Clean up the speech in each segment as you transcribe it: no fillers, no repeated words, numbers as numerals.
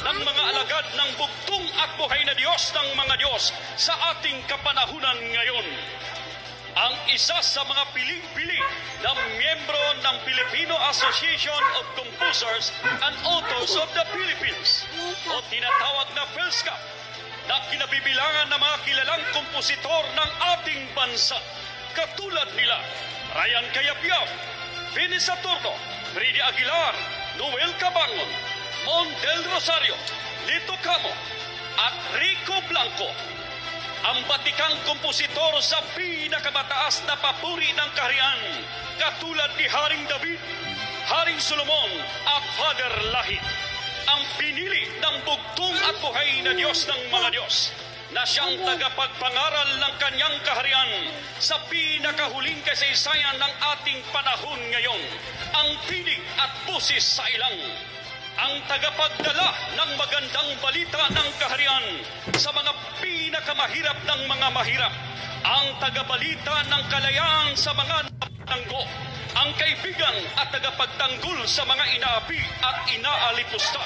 ng mga alagad ng bugtong at buhay na Diyos ng mga Diyos sa ating kapanahunan ngayon. Ang isa sa mga piling-pili na miyembro ng Filipino Association of Composers and Authors of the Philippines o tinatawag na PhilSCAP, na kinabibilangan ng mga kilalang kompositor ng ating bansa katulad nila Ryan Cayabyab, Vinny Saturno, Freddy Aguilar, Noel Cabangon, Mon del Rosario, Lito Camo at Rico Blanco. Ang batikang kompositor sa pinakamataas na papuri ng kaharian katulad ni Haring David, Haring Solomon at Father Lahi. Ang pinili ng bugtong at buhay na Diyos ng mga Diyos na siyang tagapagpangaral ng kanyang kaharian sa pinakahuling kasaysayan ng ating panahon ngayon, ang pinig at busis sa ilang, ang tagapagdala ng magandang balita ng kaharian sa mga pinakamahirap ng mga mahirap, ang tagabalita ng kalayaan sa mga natanggo, ang kaibigan at tagapagtanggol sa mga inaapi at inaalipusta,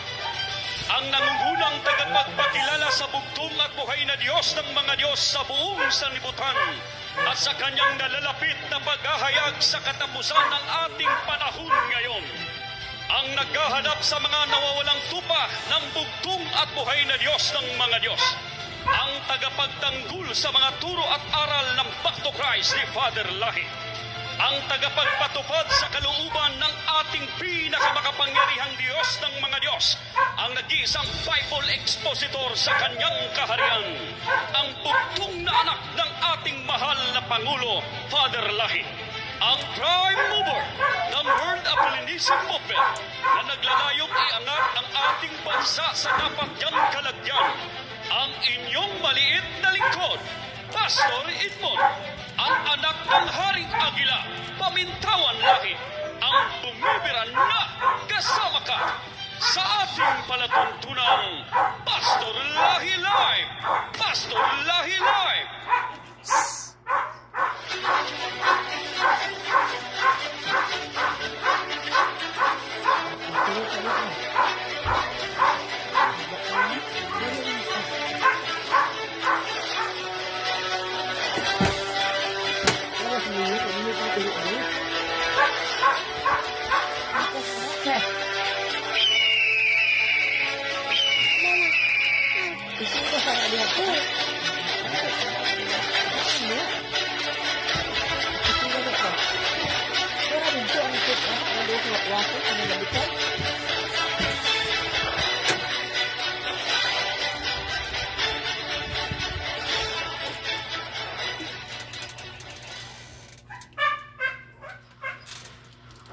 ang nangungunang tagapagpakilala sa bugtong at buhay na Diyos ng mga Diyos sa buong sanlibutan at sa kanyang nalalapit na paghahayag sa katapusan ng ating panahon ngayon, ang naghahanap sa mga nawawalang tupa ng bugtong at buhay na Diyos ng mga Diyos, ang tagapagtanggol sa mga turo at aral ng Back to Christ ni Father Lahi, ang tagapagpatupad sa kalooban ng ating pinakamakapangyarihang Diyos ng mga Diyos, ang nag-iisang Bible expositor sa kanyang kaharian, ang bugtong na anak ng ating mahal na Pangulo, Father Lahi, ang prime mover ng World Apollinism Movement na naglalayong iangat ang ating bansa sa dapat niyang kalagyan, ang inyong maliit na lingkod, Pastor Edmond, ang anak ng Haring Aguila, Pamintawan Lahi, ang bumibiran na kasama ka sa ating palatuntunang Pastor Lahi Live! Pastor Lahi Live!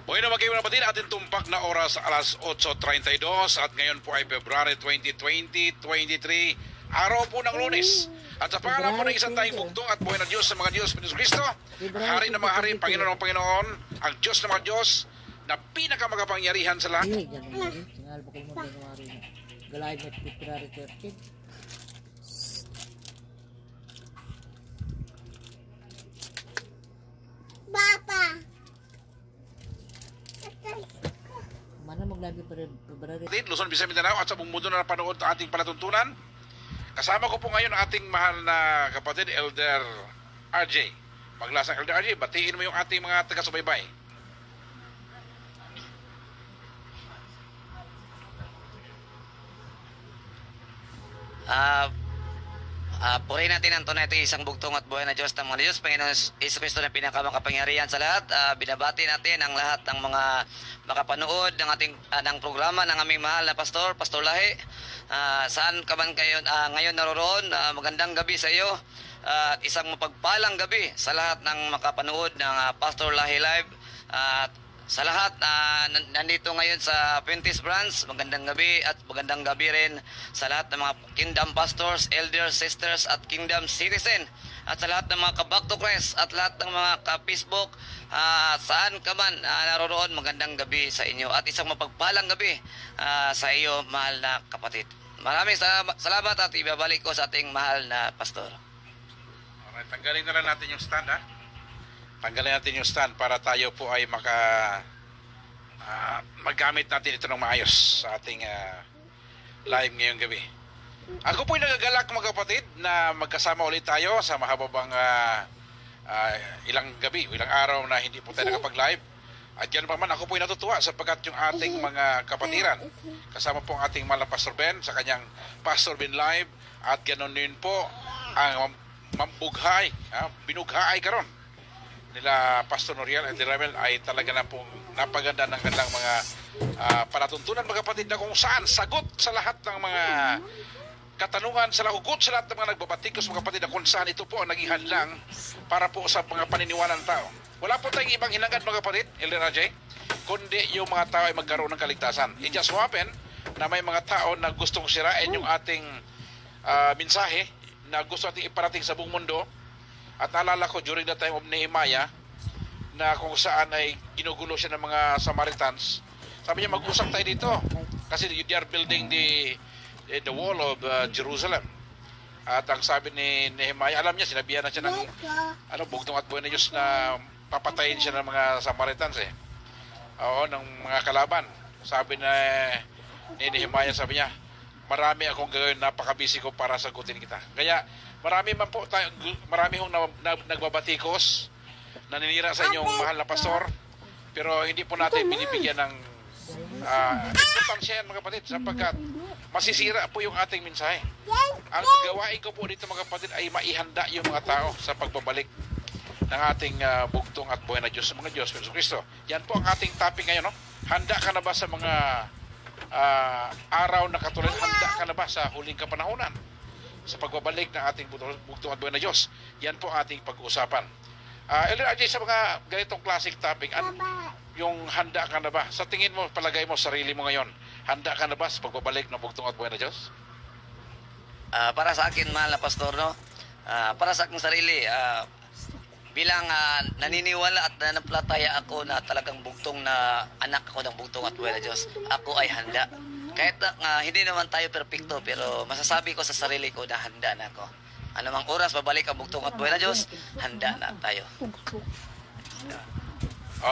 Bueno, magkaiba na atin tumpak na oras alas 8:32 at ngayon po ay February 20, 2023, araw po ng Lunes. At sa pangalan po ng isang tayong bugtong at buhay na Diyos sa mga Diyos, Panginoon Kristo, Hari ng mga Hari, Panginoon ng Panginoon, ang Diyos ng mga Diyos, na pinakamagapangyarihan sa lahat. Bapa! Mana maglagi February? Luzon, Visayas, Mindanao at sa buong mundo na napanood ang ating palatuntunan. Kasama ko po ngayon ang ating mahal na kapatid, Elder RJ. Maglasang Elder RJ, batiin mo yung ating mga taga-subaybay. Purihin natin ang tunay ito isang bugtong at buhay na Diyos ng mga Diyos, Panginoon Hesus Kristo na pinakamakapangyarihan sa lahat. Binabati natin ang lahat ng mga makapanood ng ating ng programa ng aming mahal na Pastor Lahi. Saan ka man kayo ngayon naroroon, magandang gabi sa iyo at isang mapagpalang gabi sa lahat ng makapanood ng Pastor Lahi Live. Sa lahat nandito ngayon sa Pintis Branch, magandang gabi at magandang gabi rin sa lahat ng mga Kingdom Pastors, Elders, Sisters at Kingdom Citizen at sa lahat ng mga ka-Back to Christ at lahat ng mga ka-Facebook, saan ka man naroroon, magandang gabi sa inyo at isang mapagpalang gabi sa iyo, mahal na kapatid. Maraming salamat at ibabalik ko sa ating mahal na Pastor. Alright, tanggalin na lang natin yung stand, ha? Tanggalin natin yung stand para tayo po ay magamit natin ito ng maayos sa ating live ngayong gabi. Ako po'y nagagalak mga kapatid na magkasama ulit tayo sa mahababang ilang gabi, ilang araw na hindi po tayo nakapag-live. At yan pa man, ako po'y natutuwa sapagkat yung ating mga kapatiran, kasama po ang ating mahal na Pastor Ben sa kanyang Pastor Ben Live, at ganoon din po ang mambughay, binughay karon nila Pastor Noriel and Ramel ay talaga na pong napaganda ng kanilang mga palatuntunan mga kapatid, na kung saan sagot sa lahat ng mga katanungan, sa lahugot sa lahat ng mga nagbabatikos mga kapatid, na kung saan ito po ang naging hadlang para po sa mga paniniwala ng tao. Wala po tayong ibang hinangad mga kapatid, Elder Ajay, kundi yung mga tao ay magkaroon ng kaligtasan. It just happened na may mga tao na gustong sirain yung ating mensahe na gusto natin iparating sa buong mundo. At naalala ko during the time of Nehemiah na kung saan ay ginugulo siya ng mga Samaritans. Sabi niya, mag-usap tayo dito kasi they are building the wall of Jerusalem. At ang sabi ni Nehemiah, alam niya, sinabihan na siya ng bugtong at buhay na Diyos na papatayin siya ng mga Samaritans ng mga kalaban. Sabi ni Nehemiah, sabi niya, marami akong gagawin, napakabisi ko para sagutin kita. Kaya marami hong nagbabatikos, naninira sa inyong mahal na pastor, pero hindi po natin binibigyan ng importansya yan mga kapatid, sapagkat masisira po yung ating mensahe. Ang gawain ko po dito mga kapatid ay maihanda yung mga tao sa pagbabalik ng ating bugtong at buhay na Diyos sa mga Diyos, Jesu Cristo. Yan po ang ating topic ngayon. No? Handa ka na ba sa mga araw na katulad? Handa ka na ba sa huling kapanahunan sa pagbabalik ng ating bugtong at buhay na Diyos? Yan po ang ating pag-uusapan. Elder Ajay, sa mga ganitong classic topic, yung handa ka na ba? Sa tingin mo, palagay mo, sarili mo ngayon, handa ka na ba sa pagbabalik ng bugtong at buhay na Diyos? Para sa akin, mahal na pastor, no? Para sa aking sarili, bilang naniniwala at nanampalataya ako na talagang bugtong na anak ako ng bugtong at buhay na Diyos, ako ay handa. Kahit hindi naman tayo perfecto, pero masasabi ko sa sarili ko na handa na ako. Anumang oras babalik ang bugtong at buhay na Diyos, handa na tayo.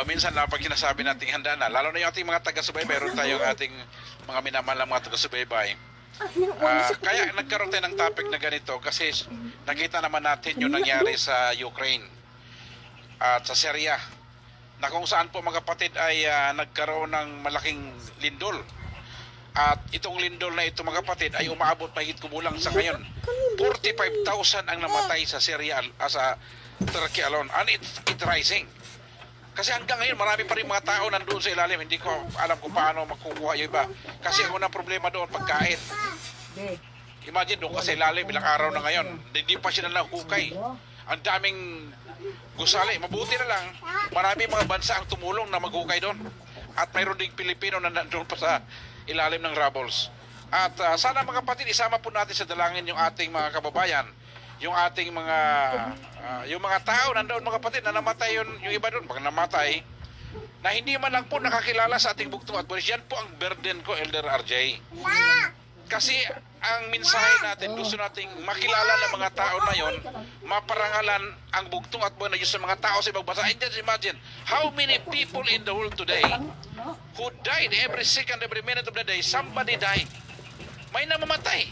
Minsan na pag sinasabi natin handa na, lalo na yung ating mga taga-subaybay, meron tayong ating mga minamalang mga taga-subaybay. Kaya nagkaroon tayo ng topic na ganito kasi nakita naman natin yung nangyari sa Ukraine at sa Syria, na kung saan po mga kapatid ay nagkaroon ng malaking lindol. At itong lindol na ito mga kapatid ay umaabot mahigit kumulang sa ngayon 45,000 ang namatay sa Syria, sa Turkey alone, and it rising. Kasi hanggang ngayon marami pa rin mga tao nandoon sa ilalim. Hindi ko alam kung paano makukuha yung iba, kasi ang unang problema doon, pagkain. Imagine doon kasi ilalim, ilang araw na ngayon, hindi pa sila nahukay. Ang daming gusali. Mabuti na lang, marami mga bansa ang tumulong na maghukay doon. At mayroon ding Pilipino na nandoon pa sa ilalim ng rubbles. At sana mga kapatid, isama po natin sa dalangin yung ating mga kababayan, yung ating mga yung mga tao nandoon mga kapatid na namatay, yung iba doon pag namatay na hindi man lang po nakakilala sa ating bugtong at buhay. Yan po ang burden ko, Elder RJ. Kasi ang mensahe natin, gusto nating makilala ng mga tao na yon, maparangalan ang bugtong at buhay na Diyos sa mga tao sa ibang bansa. And just imagine how many people in the world today who died every second, every minute of the day. Somebody died. May namamatay.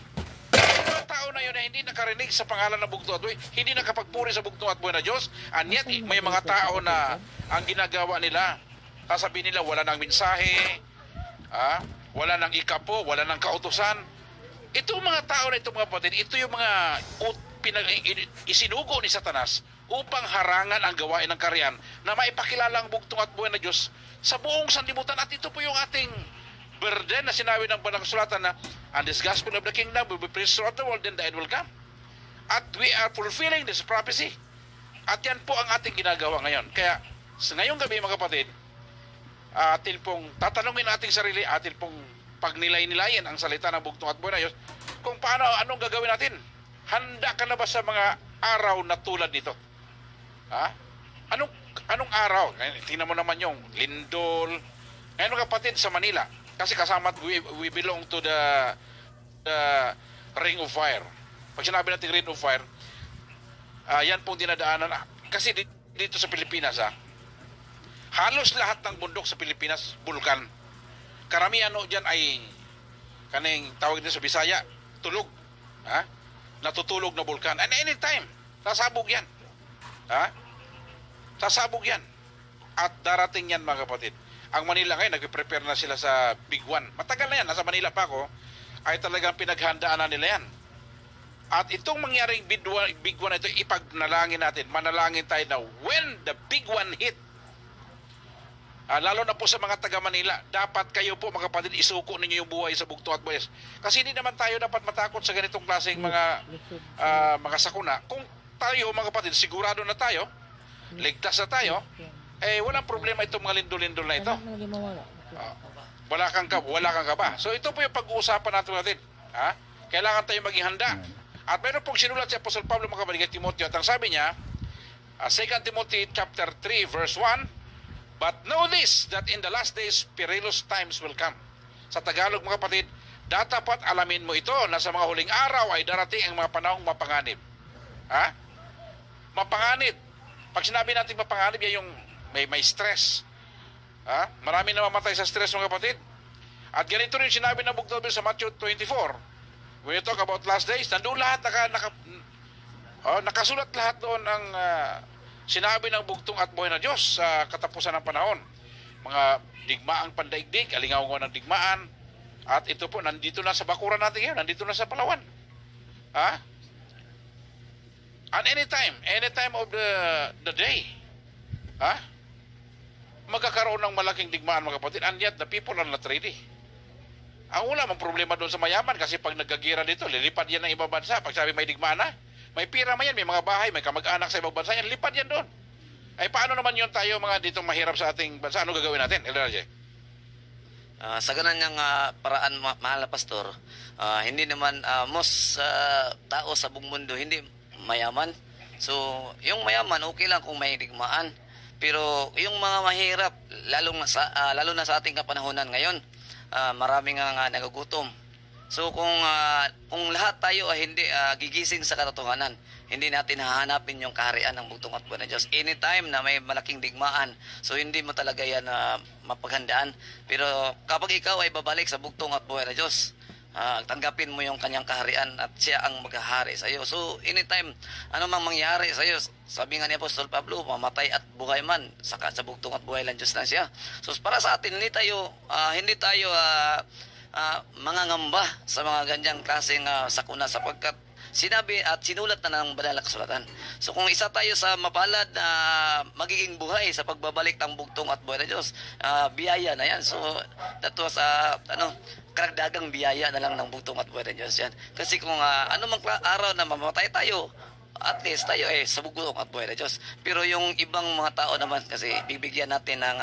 Yung mga tao na yun na hindi nakarinig sa pangalan ng bugtong at buhay, hindi nakapagpuri sa bugtong at buhay na Diyos, and yet may mga tao na ang ginagawa nila, sasabihin nila wala ng mensahe, wala ng ikapo, wala ng kautusan. Ito mga tao na ito mga kapatid, ito yung mga isinugo ni Satanas upang harangan ang gawain ng karyan na maipakilala ang bugtong at buhay na Diyos sa buong sanlibutan. At ito po yung ating burden na sinabi ng Banal Kasulatan na and this gospel of the kingdom will be preached throughout the world, then the end will come. At we are fulfilling this prophecy. At yan po ang ating ginagawa ngayon. Kaya sa ngayong gabi mga kapatid, atin pong tatanungin ating sarili, atin pong pagnilay-nilayin ang salita ng bugtong at buhay na Diyos, kung paano, anong gagawin natin. Handa ka na ba sa mga araw na tulad nito? Anong araw? Tingnan mo naman yung lindol. Ngayon mga kapatid, sa Manila, kasi kasama, we belong to the ring of fire. Pag sinabi natin ring of fire, yan pong dinadaanan. Kasi dito sa Pilipinas, halos lahat ng bundok sa Pilipinas, bulkan. Karamihan dyan ay kaning tawag din sa Bisaya, tulog. Ha? Natutulog na bulkan. And anytime, sasabog yan. Ha? Sasabog yan. At darating yan mga kapatid. Ang Manila ngayon, nag-prepare na sila sa Big One. Matagal na yan, nasa Manila pa ako, ay talagang pinaghandaan na nila yan. At itong mangyaring Big One ito, ipagnalangin natin. Manalangin tayo na when the Big One hit, lalo na po sa mga taga Manila, dapat kayo po mga kapatid, isuko ninyo yung buhay sa bugto at buwes. Kasi hindi naman tayo dapat matakot sa ganitong klaseng mga sakuna. Kung tayo mga kapatid, sigurado na tayo, ligtas na tayo, walang problema itong mga lindol-lindol na ito. Wala kang kaba. So ito po yung pag-uusapan natin. Ha? Kailangan tayo maging handa. At meron pong sinulat si Apostol Pablo mga kapatid kay Timoteo. At ang sabi niya, 2 Timothy chapter 3 verse 1, "But know this, that in the last days perilous times will come." Sa Tagalog mga kapatid, dapat alamin mo ito na sa mga huling araw ay darating ang mga panahong mapanganib. Ha? Mapanganib. Pag sinabi natin mapanganib, yan yung may stress. Ha? Marami na mamatay sa stress mga kapatid. At ganito rin sinabi ng Bugtong sa Matthew 24. When you talk about last days, nandun lahat, nakasulat lahat doon ang sinabi ng bugtong at buhay na Diyos sa katapusan ng panahon. Mga digmaang pandaigdig, alingaw ng digmaan. At ito po, nandito na sa bakuran natin ngayon, nandito na sa Palawan. Ha? And anytime of the day, ha? Magkakaroon ng malaking digmaan mga kapatid, and yet the people are not ready. Ang wala mang problema doon sa mayaman kasi pag nagagira dito, lilipad yan ng ibang bansa. Pag sabi may digmaan na, may pira man yan, may mga bahay, may kamag-anak sa ibang bansa yan, lipad yan doon. Ay paano naman yun tayo mga ditong mahirap sa ating bansa? Ano gagawin natin, Elder RJ? Sa ganun niyang paraan, mahal na pastor, hindi naman most tao sa buong mundo hindi mayaman. So, yung mayaman, okay lang kung may digmaan. Pero yung mga mahirap, lalo na sa ating kapanahunan ngayon, maraming nga nagugutom. So kung lahat tayo ay hindi gigising sa katotohanan, hindi natin hahanapin yung kaharian ng bugtong at buhay na Diyos. Anytime na may malaking digmaan, so hindi mo talaga yan mapaghandaan. Pero kapag ikaw ay babalik sa bugtong at buhay na Diyos, tanggapin mo yung kanyang kaharian at siya ang maghahari sa iyo. So anytime ano mang mangyari sa iyo, sabi nga ni Apostol Pablo, mamatay at buhay man, saka sa bugtong at buhay lang Diyos na siya. So para sa atin, hindi tayo mangangamba sa mga ganyang klaseng sakuna sapagkat sinabi at sinulat na ng banal na kasulatan. So kung isa tayo sa mapalad na magiging buhay sa pagbabalik ng bugtong at buhay na Diyos, biyaya na yan. So that was karagdagang biyaya na lang ng bugtong at buhay na Diyos yan. Kasi kung anumang araw na mamamatay tayo, at least tayo sa bugtong at buhay na Diyos. Pero yung ibang mga tao naman kasi bibigyan natin ng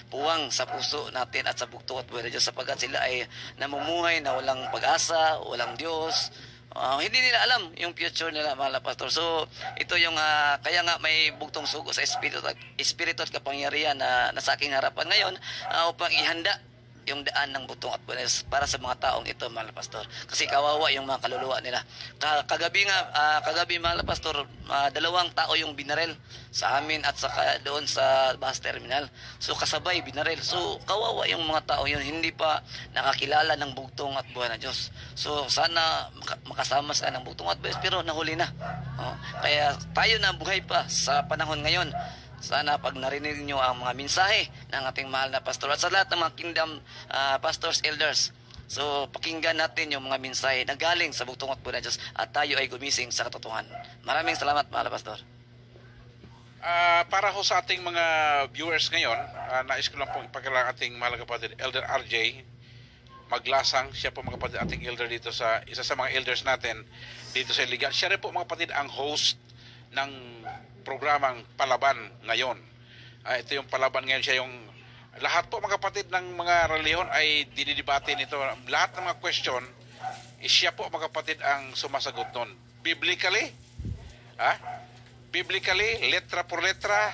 puwang sa puso natin at sa bugtong at buhay na Diyos sapagkat sila ay namumuhay na walang pag-asa, walang Diyos. Hindi nila alam yung future nila, mahal na pastor. So, ito yung, kaya nga may bugtong sugo sa espiritu at kapangyarihan na nasa aking harapan ngayon upang ihanda yung daan ng bugtong at buhay para sa mga taong ito, mahal na pastor. Kasi kawawa yung mga kaluluwa nila. Kagabi, mahal na pastor, 2 tao yung binarel sa amin at saka doon sa bus terminal. So, kasabay binarel. So, kawawa yung mga tao yun, hindi pa nakakilala ng bugtong at buhay na Diyos. So, sana makasama sila ng bugtong at buhay, pero nahuli na. Kaya tayo na buhay pa sa panahon ngayon. Sana pag narinig niyo ang mga mensahe ng ating mahal na pastor at sa lahat ng mga kingdom pastors, elders. So, pakinggan natin yung mga mensahe na galing sa bugtong at buhay na Diyos at tayo ay gumising sa katotohanan. Maraming salamat, mahal na pastor. Para ho sa ating mga viewers ngayon, nais ko lang pong ipakilala ating mahal na kapatid, Elder RJ Maglasang. Siya po mga kapatid, ating elder dito sa isa sa mga elders natin dito sa Iligan. Siya rin po mga kapatid ang host ng programang Palaban ngayon. Ito yung Palaban ngayon, siya yung lahat po mga kapatid ng mga reliyon ay dinidebate nito. Lahat ng mga question, siya po mga kapatid ang sumasagot nun. Biblically, letra por letra,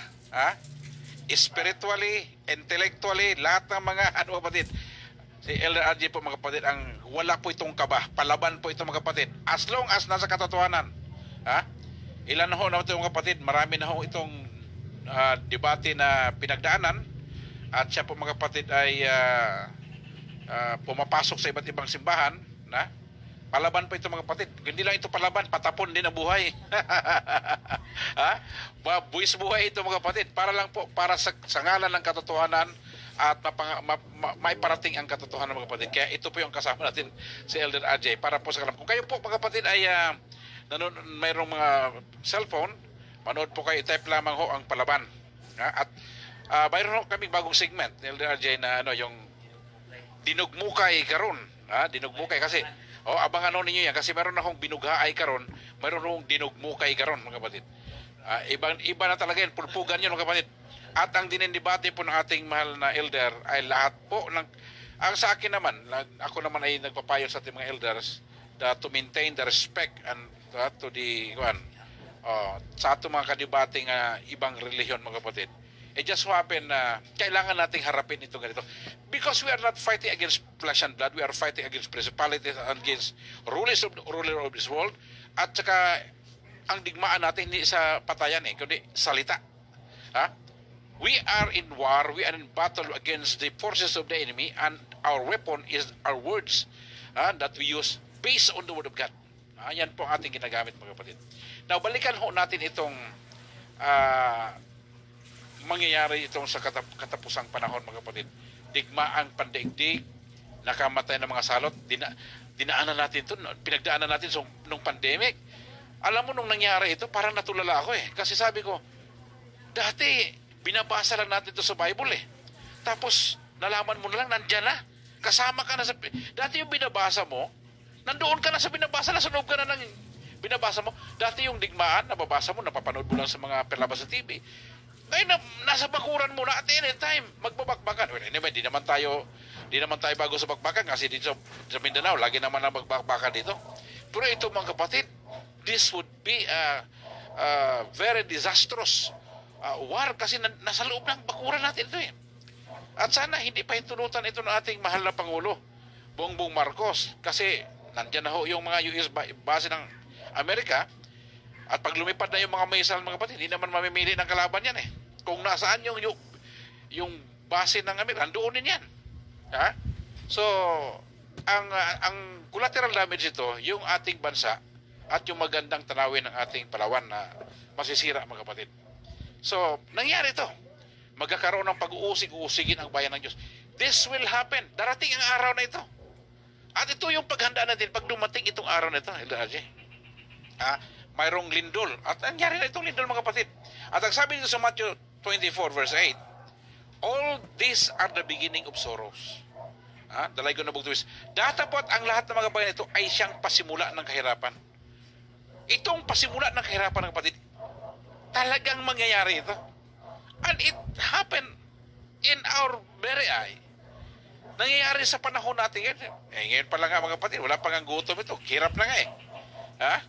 spiritually, intellectually, lahat ng mga kapatid. Si Elder RJ po mga kapatid, ang wala po itong kaba. Palaban po ito mga kapatid. As long as nasa katotohanan. Ilan na ho na ito mga kapatid, marami na ho itong debate na pinagdaanan at siya po mga kapatid ay pumapasok sa iba't ibang simbahan, na palaban pa ito mga kapatid. Hindi lang ito palaban, patapon din ang buhay. Ha? Buwis buhay ito mga kapatid. Para lang po, para sa ngalan ng katotohanan at may parating ang katotohanan mga kapatid. Kaya ito po yung kasama natin si Elder RJ. Para po sa kalam. Kung kayo po mga kapatid ay mayroong mga cellphone, manood po kayo, type lamang ho ang palaban. Ha? At mayroon ho kaming bagong segment, Elder RJ, na yung dinugmukay karon. Dinugmukay kasi abangan ho ninyo yan kasi meron akong binughaay karon, meron akong dinugmukay karon mga kapatid. Iba na talaga yan, pulpugan yun mga kapatid. At ang dinidebate po ng ating mahal na elder ay lahat po ng ang sa akin naman, ako naman ay nagpapayo sa ating mga elders to maintain the respect and to the sa ating mga kadibating ibang relihiyon mga kapatid. It just so happen na kailangan nating harapin ito ganito. Because we are not fighting against flesh and blood, we are fighting against principalities and against ruler of this world. At saka, ang digmaan natin hindi sa patayan kundi salita. We are in war, we are in battle against the forces of the enemy, and our weapon is our words that we use based on the word of God. Yan po ang ating ginagamit mga kapatid. Now, balikan ho natin itong mangyayari itong sa katapusang panahon mga kapatid. Digmaang pandaigdig, nakamatay ng mga salot, dinaanan natin ito, pinagdaanan natin nung pandemic. Alam mo nung nangyari ito, parang natulala ako kasi sabi ko, dati binabasa lang natin ito sa Bible tapos nalaman mo na lang, nandyan na, kasama ka na sa, dati yung binabasa mo, nandoon ka na sa binabasa, nasa loob ka na ng binabasa mo. Dati yung digmaan, nababasa mo, napapanood mo lang sa mga perlabas sa TV. Ngayon, nasa bakuran mo na at any time, magbabakbakan. Well, anyway, di naman tayo bago sa bakbakan kasi dito sa Mindanao, lagi naman na magbakbakan dito. Pero ito mga kapatid, this would be a very disastrous war kasi nasa loob ng bakuran natin ito At sana hindi pa hintulutan ito ng ating mahal na Pangulo, Bongbong Marcos, kasi nandyan na ho yung mga US base ng Amerika. At pag lumipad na yung mga missile mga kapatid, hindi naman mamimili ng kalaban yan Kung nasaan yung base ng Amerika, doon din yan. So, ang collateral damage ito, yung ating bansa at yung magandang tanawin ng ating Palawan na masisira mga kapatid. So, nangyari ito. Magkakaroon ng pag-uusig-uusigin ang bayan ng Diyos. This will happen. Darating ang araw na ito. At ito yung paghanda natin pag dumating itong araw na ito, LRJ. Mayroong lindol. At nangyari na itong lindol mga kapatid. At ang sabi dito sa Matthew 24 verse 8, all these are the beginning of sorrows. Dalay ko na bugtuwis. Datapot ang lahat ng mga bayan ito ay siyang pasimula ng kahirapan. Itong pasimula ng kahirapan ng kapatid, talagang mangyayari ito. And it happened in our very eye. Nangyayari sa panahon natin ngayon pa lang mga kapatid, wala pang ang gutom ito. Hirap na nga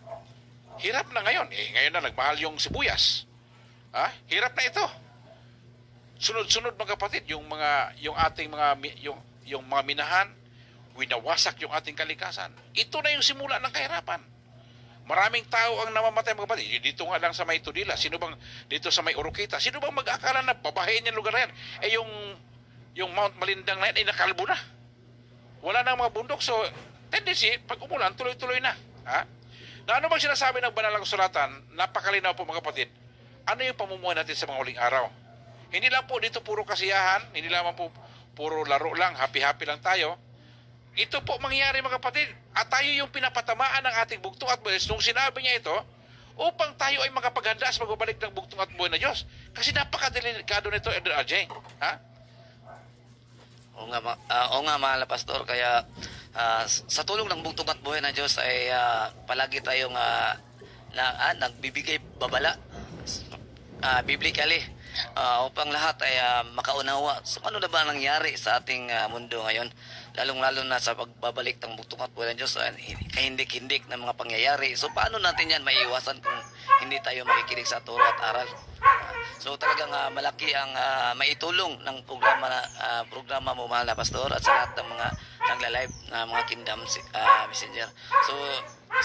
Hirap na ngayon. Ngayon na nagmahal yung sibuyas. Hirap na ito. Sunod-sunod mga kapatid, yung ating mga minahan, winawasak yung ating kalikasan. Ito na yung simula ng kahirapan. Maraming tao ang namamatay mga kapatid. Dito nga lang sa may Tudila, dito sa may Oroquita, sino bang mag-akala na babahayin yung lugar na yan? Yung Mount Malindang na yan ay nakalbo na. Wala na mga bundok. So, tendency, pag umulan, tuloy-tuloy na. Na ano bang sinasabi ng banal na kasulatan? Napakalinaw po mga kapatid. Ano yung pamumuhay natin sa mga huling araw? Hindi lang po dito puro kasiyahan, hindi lang po puro laro lang, happy-happy lang tayo. Ito po mangyayari mga kapatid. At tayo yung pinapatamaan ng ating bugtong at buhay. Nung sinabi niya ito, upang tayo ay makapaghanda sa magbabalik ng bugtong at buhay na Diyos. Kasi napakadelikado nito, Elder RJ. Oo nga mahal na pastor. Kaya sa tulong ng bugtong at buhay na Diyos ay palagi tayong nagbibigay babala biblically upang lahat ay makaunawa so ano na ba nangyari sa ating mundo ngayon, lalong-lalo na sa pagbabalik ng bugtong at buhay ng Diyos, kahindik-hindik na mga pangyayari. So paano natin yan maiiwasan kung hindi tayo makikinig sa turo at aral? So talagang malaki ang maitulong ng programa mo mahal na pastor at sa lahat ng mga nagla-live na mga Kingdom Messenger. So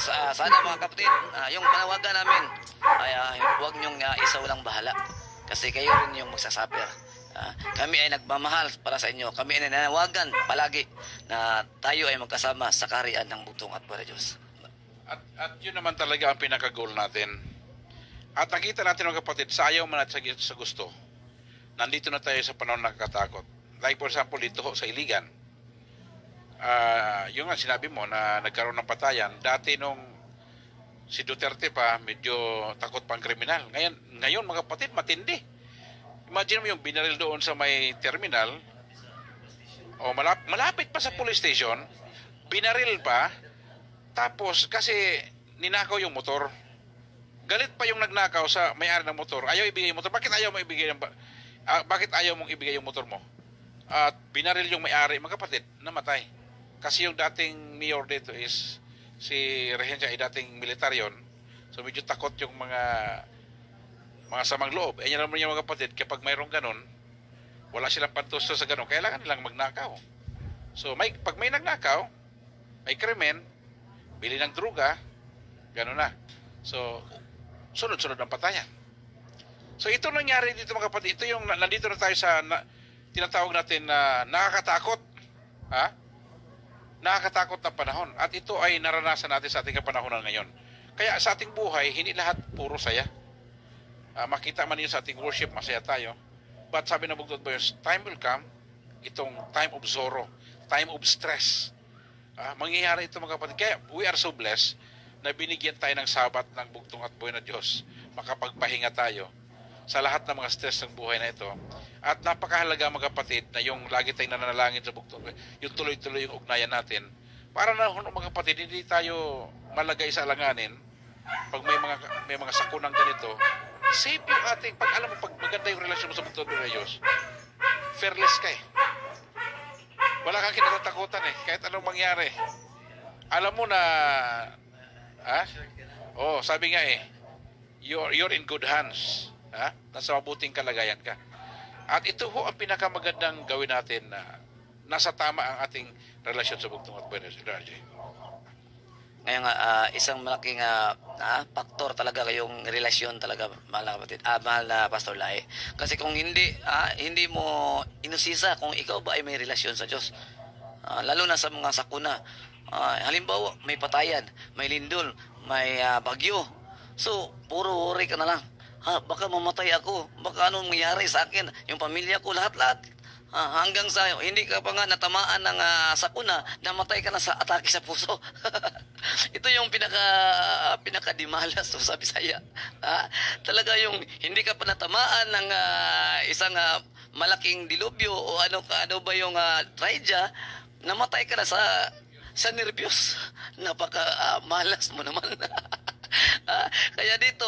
sana mga kapatid, yung panawagan namin ay huwag niyong isawalang bahala kasi kayo rin yung magsasuffer. Kami ay nagmamahal para sa inyo. Kami ay nananawagan palagi na tayo ay magkasama sa kaharian ng bugtong at buhay na Diyos. At yun naman talaga ang pinaka-goal natin. At nakita natin mga kapatid, sa ayaw man at sa gusto, nandito na tayo sa panahon na nakakatakot. Like for example, dito ho sa Iligan, yung nga sinabi mo na nagkaroon ng patayan, dati nung si Duterte pa, medyo takot pang kriminal. Ngayon mga kapatid, matindi. Imagine mo yung binaril doon sa may terminal, o malapit pa sa police station, binaril pa, tapos kasi ninakaw yung motor. Galit pa yung nagnakaw sa may-ari ng motor. Ayaw ibigay yung motor. Bakit ayaw mo ibigay bakit ayaw mong ibigay yung motor mo? At binaril yung may-ari, mga kapatid, namatay. Kasi yung dating mayor dito is si Regencia ay dating militar yon. So medyo takot yung mga samang loob. Yan naman yung mga kapatid, kapag mayroong ganun, wala silang pantusto sa ganun, kailangan nilang magnakaw. So pag may nagnakaw, may krimen, bili ng druga, gano'n na. So, sunod-sunod ang patayan. So, ito nangyari dito mga kapatid. Ito yung, nandito na tayo sa, tinatawag natin na nakakatakot. Ha? Nakakatakot na panahon. At ito ay naranasan natin sa ating kapanahonan ngayon. Kaya sa ating buhay, hindi lahat puro saya. Makita man yun sa ating worship, masaya tayo. But sabi na Bugtong at Boy, time will come, itong time of sorrow, time of stress. Mangyayari ito mga kapatid. Kaya we are so blessed na binigyan tayo ng sabat ng Bugtong at Buhay na Diyos. Makapagpahinga tayo sa lahat ng mga stress ng buhay na ito. At napakahalaga mga kapatid na yung lagi tayong nananalangin sa Bugtong, yung tuloy-tuloy yung ugnayan natin. Para na mga kapatid, hindi tayo malagay sa alanganin pag may mga sakunang ganito. Save yung ating, pag maganda yung relasyon mo sa Bugtong at Buhay na Diyos, fearless ka eh. Wala kang kinatatakutan eh. Kahit anong mangyari. Alam mo na, sabi nga eh, you're in good hands. Nasa mabuting kalagayan ka. At ito ho ang pinakamagandang gawin natin na nasa tama ang ating relasyon sa Bugtong at Buhay na Diyos. Ngayon nga, isang malaking faktor talaga yung relasyon talaga, mahal na kapatid, mahal na Pastor Lai. Kasi kung hindi mo inusisa kung ikaw ba ay may relasyon sa Diyos, lalo na sa mga sakuna, halimbawa may patayan, may lindol, may bagyo, so puro worry ka na lang. Baka mamatay ako, baka anong mangyari sa akin, yung pamilya ko, lahat-lahat. Hanggang sa hindi ka pa nga natamaan ng sakuna, namatay ka na sa atake sa puso. Ito yung pinakadimalas sa Bisaya. Talaga yung hindi ka pa natamaan ng isang malaking dilubyo o ano ba yung traidya, namatay ka na sa nervyos. Napaka malas mo naman. Kaya dito,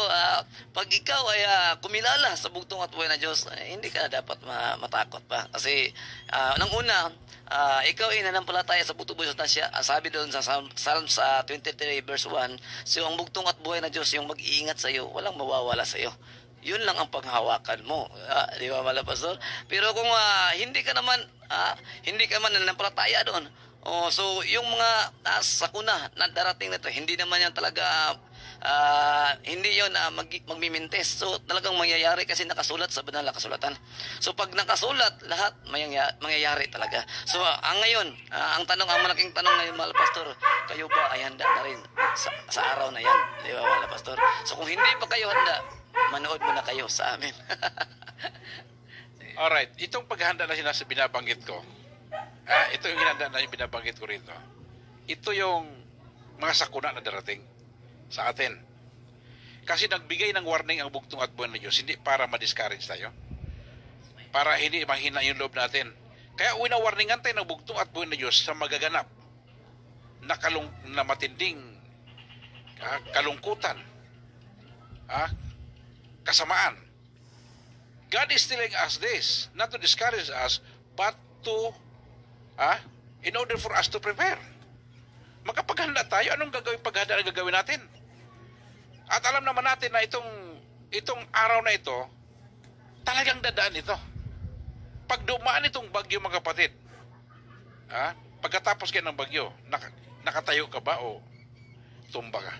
pag ikaw ay kumilala sa Bugtong at Buhay na Diyos, hindi ka dapat matakot pa. Kasi, nang una, ikaw ay nanampalataya sa Bugtong at Buhay na Diyos. Sabi doon sa Psalms 23 verse 1, so ang Bugtong at Buhay na Diyos, yung mag-iingat sa iyo, walang mawawala sa iyo. Yun lang ang panghawakan mo. Di ba, Mala Pastor? Pero kung hindi ka naman nanampalataya doon, so yung mga sakuna na darating na ito, hindi naman yan talaga hindi yun magmimintes. So talagang mangyayari kasi nakasulat sa banal na kasulatan. So pag nakasulat, lahat mangyayari talaga. So ngayon, ang malaking tanong ngayon, Mahal Pastor, kayo ba ay handa na rin sa araw na yan? Di ba, Mahal Pastor? So kung hindi pa kayo handa, manood muna kayo sa amin. Alright, itong paghahanda na binabanggit ko, ito yung hinanda na binabanggit ko rito. Ito yung mga sakuna na darating sa atin. Kasi nagbigay ng warning ang Bugtong at Buhay na Diyos, hindi para ma-discourage tayo, para hindi mahina yung loob natin. Kaya winawarningan tayo ng Bugtong at Buhay na Diyos sa magaganap na matinding kalungkutan, kasamaan. God is telling us this, not to discourage us, but to in order for us to prepare. Magkapaghanda tayo, anong paghanda na gagawin natin? At alam naman natin na itong araw na ito, talagang dadaan ito. Pag dumaan itong bagyo, mga kapatid, pagkatapos kayo ng bagyo, nakatayo ka ba o tumba ka?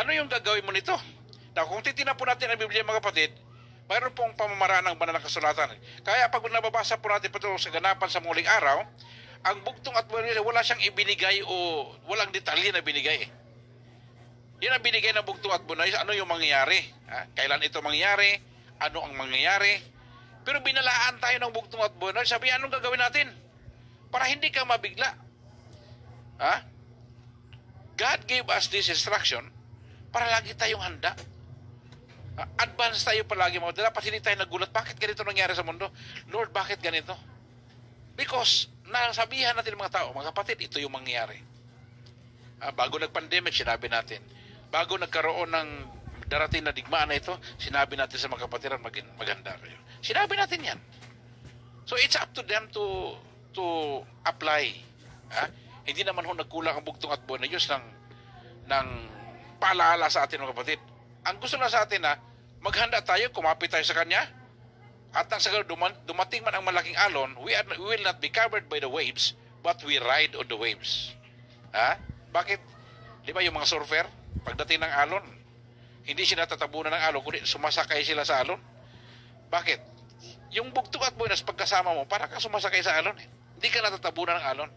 Ano yung gagawin mo nito? Na kung titignan po natin ang Biblia, mga kapatid, mayroon pong pamamaraan ng banal na kasulatan. Kaya pag nababasa po natin ito sa ganapan sa muling araw, ang bugtong at buhay na Diyos, wala siyang ibinigay o walang detalye na binigay. Yun ang binigay ng bugtong at buhay na Diyos, ano yung mangyayari. Kailan ito mangyayari, ano ang mangyayari. Pero binalaan tayo ng bugtong at buhay na Diyos, sabi, anong gagawin natin? Para hindi ka mabigla. God gave us this instruction para lagi tayong handa. Advance tayo palagi mo. Dapat hindi tayo nagulat. Bakit ganito nangyari sa mundo? Lord, bakit ganito? Because nasabihan natin mga tao, mga kapatid, ito yung mangyayari. Bago nag-pandemic, sinabi natin. Bago nagkaroon ng darating na digmaan na ito, sinabi natin sa mga kapatiran, maghanda kayo. Sinabi natin yan. So it's up to them to apply. Hindi naman ho nagkulang ang bugtong at buhay na Diyos ng paalaala sa atin mga kapatid. Ang gusto na sa atin na maghanda tayo, kumapit tayo sa Kanya, at nang sagad dumating man ang malaking alon, we will not be covered by the waves, but we ride on the waves. Bakit? Di ba yung mga surfer, pagdating ng alon, hindi sila tatabunan ng alon, kundi sumasakay sila sa alon. Bakit? Yung bugtong at buenas pagkasama mo, para ka sumasakay sa alon. Hindi ka natatabunan ng alon.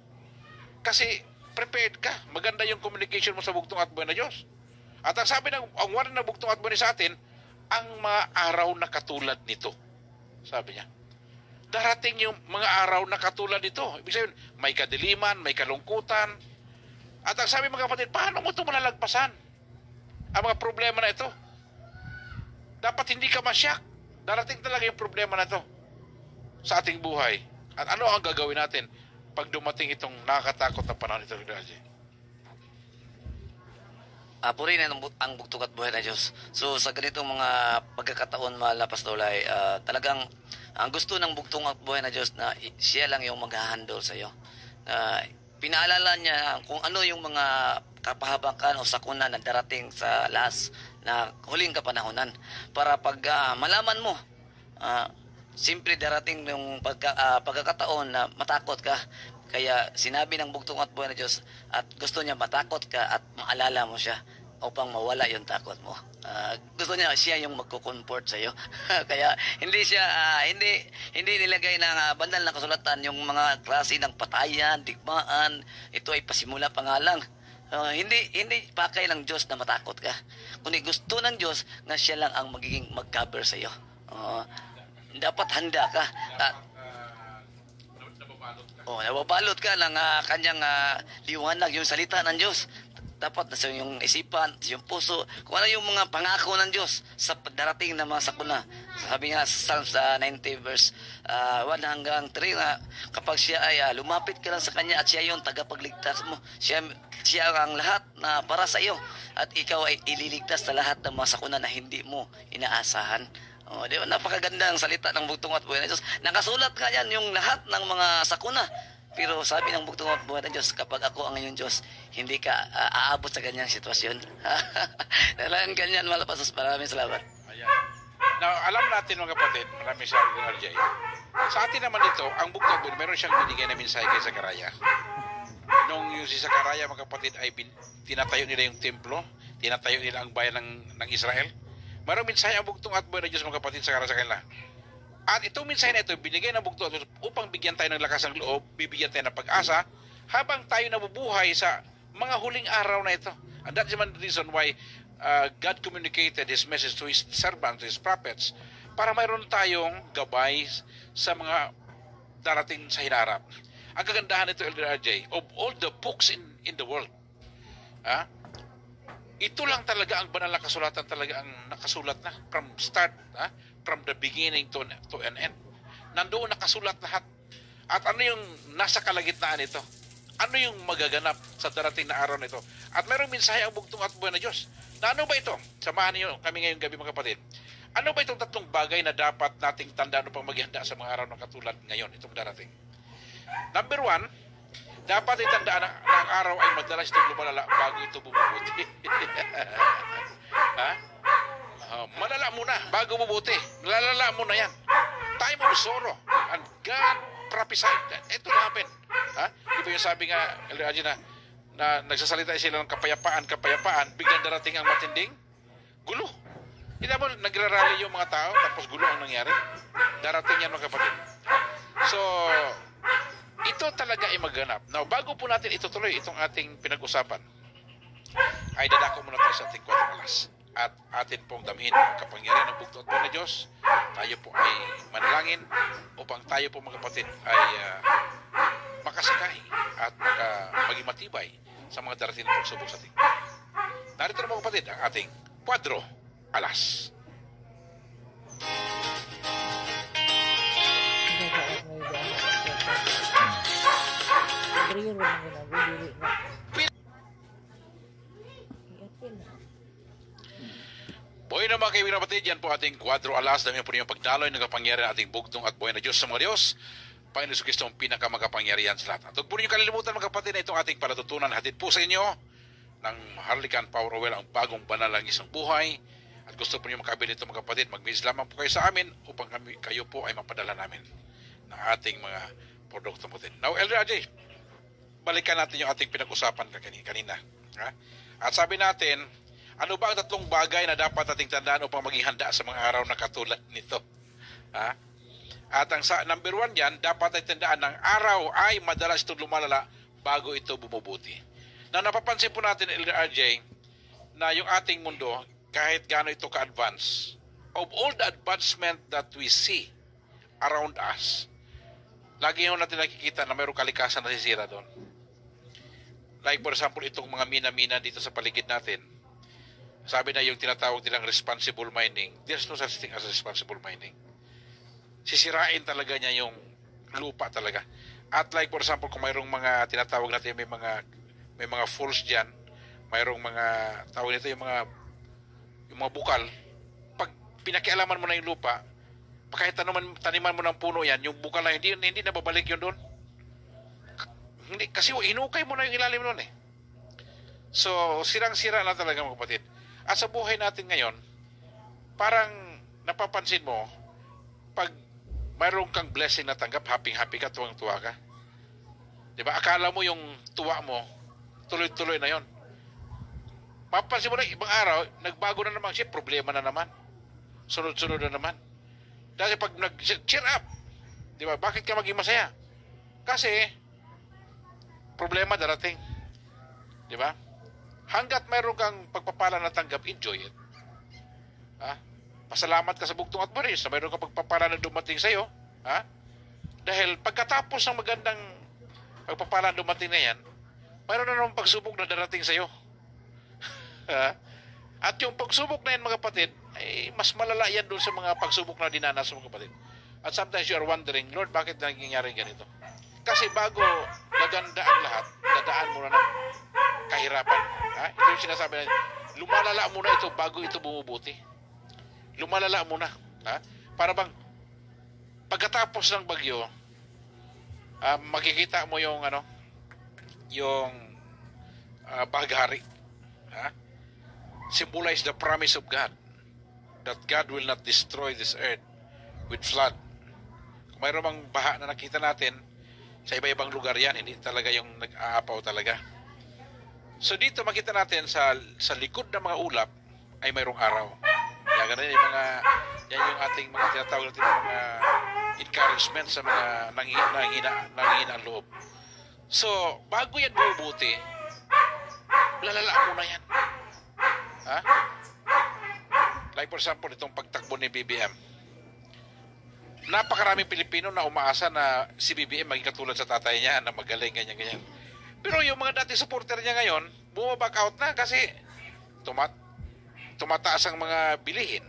Kasi prepared ka. Maganda yung communication mo sa bugtong at buhay na Diyos. At ang sabi ng ang wala na bugtong at buhay sa atin, ang mga araw na katulad nito. Sabi niya. Darating yung mga araw na katulad nito. Ibig sabihin, may kadiliman, may kalungkutan. At ang sabi mga kapatid, paano mo ito malalagpasan? Ang mga problema na ito. Dapat hindi ka masyak. Darating talaga yung problema na ito sa ating buhay. At ano ang gagawin natin pag dumating itong nakakatakot na panahon ito? Purihin ang bugtong at buhay na Diyos. So sa ganitong mga pagkakataon, mahal na Pastolay, talagang ang gusto ng bugtong at buhay na Diyos na siya lang yung mag-handle sa iyo. Pinaalala niya kung ano yung mga kapahabakan o sakuna na darating sa last na huling kapanahonan. Para pag malaman mo, simple darating yung pagkakataon na matakot ka. Kaya sinabi ng bugtong at buhay na Diyos at gusto niya matakot ka at maalala mo siya upang mawala yung takot mo. Gusto niya siya yung magko-comfort sa iyo. Kaya hindi siya hindi nilagay ng banal na kasulatan yung mga klase ng patayan, digmaan. Ito ay pasimula pa nga lang. Hindi pakay ng Diyos na matakot ka. Kundi gusto ng Diyos na siya lang ang magiging mag-cover sa iyo. Dapat handa ka. Nababalot ka ng kanyang liwanag, yung salita ng Diyos. Dapat nasa yung isipan, yung puso, kung ano yung mga pangako ng Diyos sa darating na mga sakuna. Sabi nga sa Psalms 90 verse 1 hanggang 3 na kapag siya ay lumapit ka lang sa Kanya at siya yung tagapagligtas mo. Siya ang lahat na para sa iyo at ikaw ay ililigtas sa lahat ng mga sakuna na hindi mo inaasahan. Di ba? Napakaganda ang salita ng bugtong at buhay na Diyos. Nakasulat nga yan yung lahat ng mga sakuna. Pero sabi ng bugtong at buhay na Diyos, kapag ako ang iyong Diyos, hindi ka aabot sa ganyang sitwasyon. Dalayan ganyan, malapasos. Maraming salamat. Ayan. Now, alam natin mga kapatid, maraming salamat RJ. Sa atin naman ito, ang bugtong at buhay, meron siyang binigay na mensahe kay Sakaraya. Nung yung si Sakaraya, mga kapatid, ay tinatayo nila yung templo, tinatayo nila ang bayan ng Israel. Mayroong mensahe ang bugtong at buhay na Diyos mga kapatid sa kanila. At itong mensahe na ito, binigay ng bugtong at Diyos upang bigyan tayo ng lakas ng loob, bibigyan tayo ng pag-asa, habang tayo nabubuhay sa mga huling araw na ito. And that's the reason why God communicated His message to His servants, His prophets, para mayroon tayong gabay sa mga darating sa hinarap. Ang kagandahan nito, Elder RJ, of all the books in the world, ito lang talaga ang banal na kasulatan talaga ang nakasulat na from start, from the beginning to an end. Nandoon nakasulat lahat. At ano yung nasa kalagitnaan nito? Ano yung magaganap sa darating na araw nito? At mayroong mensahe ang bugtong at buhay na Diyos. Na ano ba ito? Samahan niyo kami ngayong gabi mga kapatid. Ano ba itong tatlong bagay na dapat nating tandaan upang maghihanda sa mga araw ng katulad ngayon, itong darating? Number 1, dapat itandaan na ang araw ay madalas itong lumalala bago ito bumubuti. Malala muna bago bumubuti. Lalala muna yan. Time of sorrow. And God prophesied that it will happen. Di ba yung sabi nga, na nagsasalita sila ng kapayapaan, biglang darating ang matinding gulo. Hindi mo, nagrarally yung mga tao, tapos gulo ang nangyari. Darating yan mga kapatid. So, ito talaga ay magganap. Now, bago po natin itutuloy itong ating pinag-usapan, ay dadako muna tayo sa ating 4 alas. At atin pong damhin ang kapangyarihan ng bugto at buhay na Diyos. Tayo po ay manalangin upang tayo po mga kapatid ay makasakay at maging matibay sa mga darating na pagsubok sa ating. Narito na mga kapatid ang ating 4 alas. Buhay na mga kaibigan kapatid, yan po ating 4 alas. Dami po niyo pagdaloy ng kapangyarihan ating bugtong at buhay na Diyos sa mga Diyos. Panginoon Jesucristo ang pinakamakapangyarihan sa lahat. At huwag po niyo kalilimutan mga kapatid na itong ating palatutunan hatid po sa inyo ng Harlican Power Oil, ang bagong banal ng isang buhay. At gusto po niyo makabili ito mga kapatid, mag-message lamang po kayo sa amin upang kayo po ay mapadala namin ng ating mga produkto mo din. Now, Elder Ajay, balikan natin yung ating pinag-usapan kanina. Ha? At sabi natin, ano ba ang 3 bagay na dapat ating tandaan upang maging handa sa mga araw na katulad nito? Ha? At ang number 1 dyan, dapat ay tandaan ng araw ay madalas ito lumalala bago ito bumubuti. Na napapansin po natin, Elder RJ, na yung ating mundo, kahit gaano ito ka-advance, of all the advancement that we see around us, lagi yung natin nakikita na mayroong kalikasan na sisira doon. Like for example, itong mga mina-mina dito sa paligid natin, sabi na yung tinatawag nilang responsible mining, there's no such thing as responsible mining. Sisirain talaga niya yung lupa talaga. At like for example, kung mayroong mga tinatawag natin, may mga falls diyan, mayroong mga tawag nito yung mga bukal. Pag pinakialaman mo na yung lupa, kahit taniman mo ng puno yan, yung bukal na hindi na babalik yun doon. Hindi, kasi hinukay mo na yung ilalim doon eh. So, sirang-sira na talaga mga kapatid. At sa buhay natin ngayon, parang napapansin mo, pag mayroong kang blessing na tanggap, happy-happy ka, tuwang-tuwa ka. Diba? Akala mo yung tuwa mo, tuloy-tuloy na yon. Mapapansin mo na, ibang araw, nagbago na naman siya, problema na naman. Sunod-sunod na naman. Dahil pag cheer up, diba? Bakit ka maging masaya? Kasi, problema darating. Diba? Hanggat mayroon kang pagpapala na tanggap, enjoy it. Ha? Pasalamat ka sa bugtong at buhay na mayroon kang pagpapala na dumating sa'yo. Ha? Dahil pagkatapos ng magandang pagpapala na dumating na yan, mayroon na naman pagsubok na darating sa'yo. Ha? At yung pagsubok na yan mga kapatid, ay mas malala yan doon sa mga pagsubok na dinanas mga kapatid. At sometimes you are wondering, Lord, bakit nangyayari ganito? Kasi bago gaganda ang lahat, dadaan mo na ng kahirapan. Ha? Ito yung sinasabi na, lumalala muna ito bago ito bumubuti. Lumalala muna. Ha? Para bang, pagkatapos ng bagyo, makikita mo yung, baghari. Ha? Symbolize the promise of God that God will not destroy this earth with flood. Kung mayroon mang baha na nakita natin, sa iba-ibang lugar yan, hindi talaga yung nag-aapaw talaga. So dito makita natin sa likod ng mga ulap ay mayroong araw. Kaya ganun yan yung ating mga tinatawag natin mga encouragement sa mga nanghihina ang loob. So bago yan bumubuti, lalala muna yan. Ha? Like for example, itong pagtakbo ni BBM. Napakaraming Pilipino na umaasa na si BBM maging katulad sa tatay niya na magaling, ganyan-ganyan. Pero yung mga dati supporter niya ngayon, bumaback out na kasi tumataas ang mga bilihin.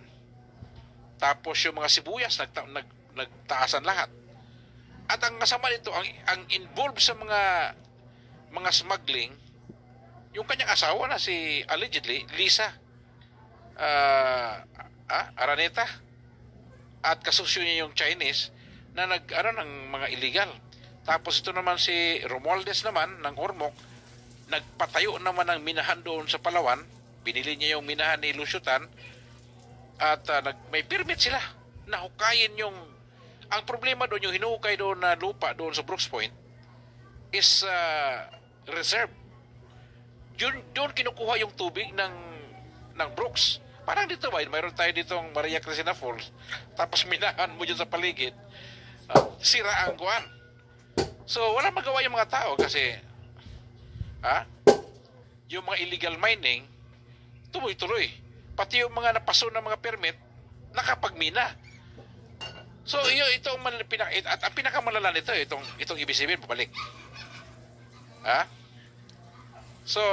Tapos yung mga sibuyas, nagtaasan lahat. At ang kasama nito, ang involved sa mga smuggling, yung kanyang asawa na si, allegedly, Lisa Araneta. At kasusyo niya yung Chinese na ng mga illegal. Tapos ito naman si Romualdez naman ng Ormoc, nagpatayo naman ng minahan doon sa Palawan. Binili niya yung minahan ni Lusyutan at may permit sila na hukayin yung, ang problema doon, yung hinukay doon na lupa doon sa Brooks Point is reserve. Doon kinukuha yung tubig ng Brooks. Parang dito ba, mayroon tayo ditong Maria Cristina Falls, tapos minahan mo dyan sa paligid, sira ang kuwan. So, wala magawa yung mga tao kasi, yung mga illegal mining, tuloy-tuloy. Pati yung mga napaso ng mga permit, nakapagmina. So, itong at ang pinakamalala nito, itong ibig sabihin, pabalik. So,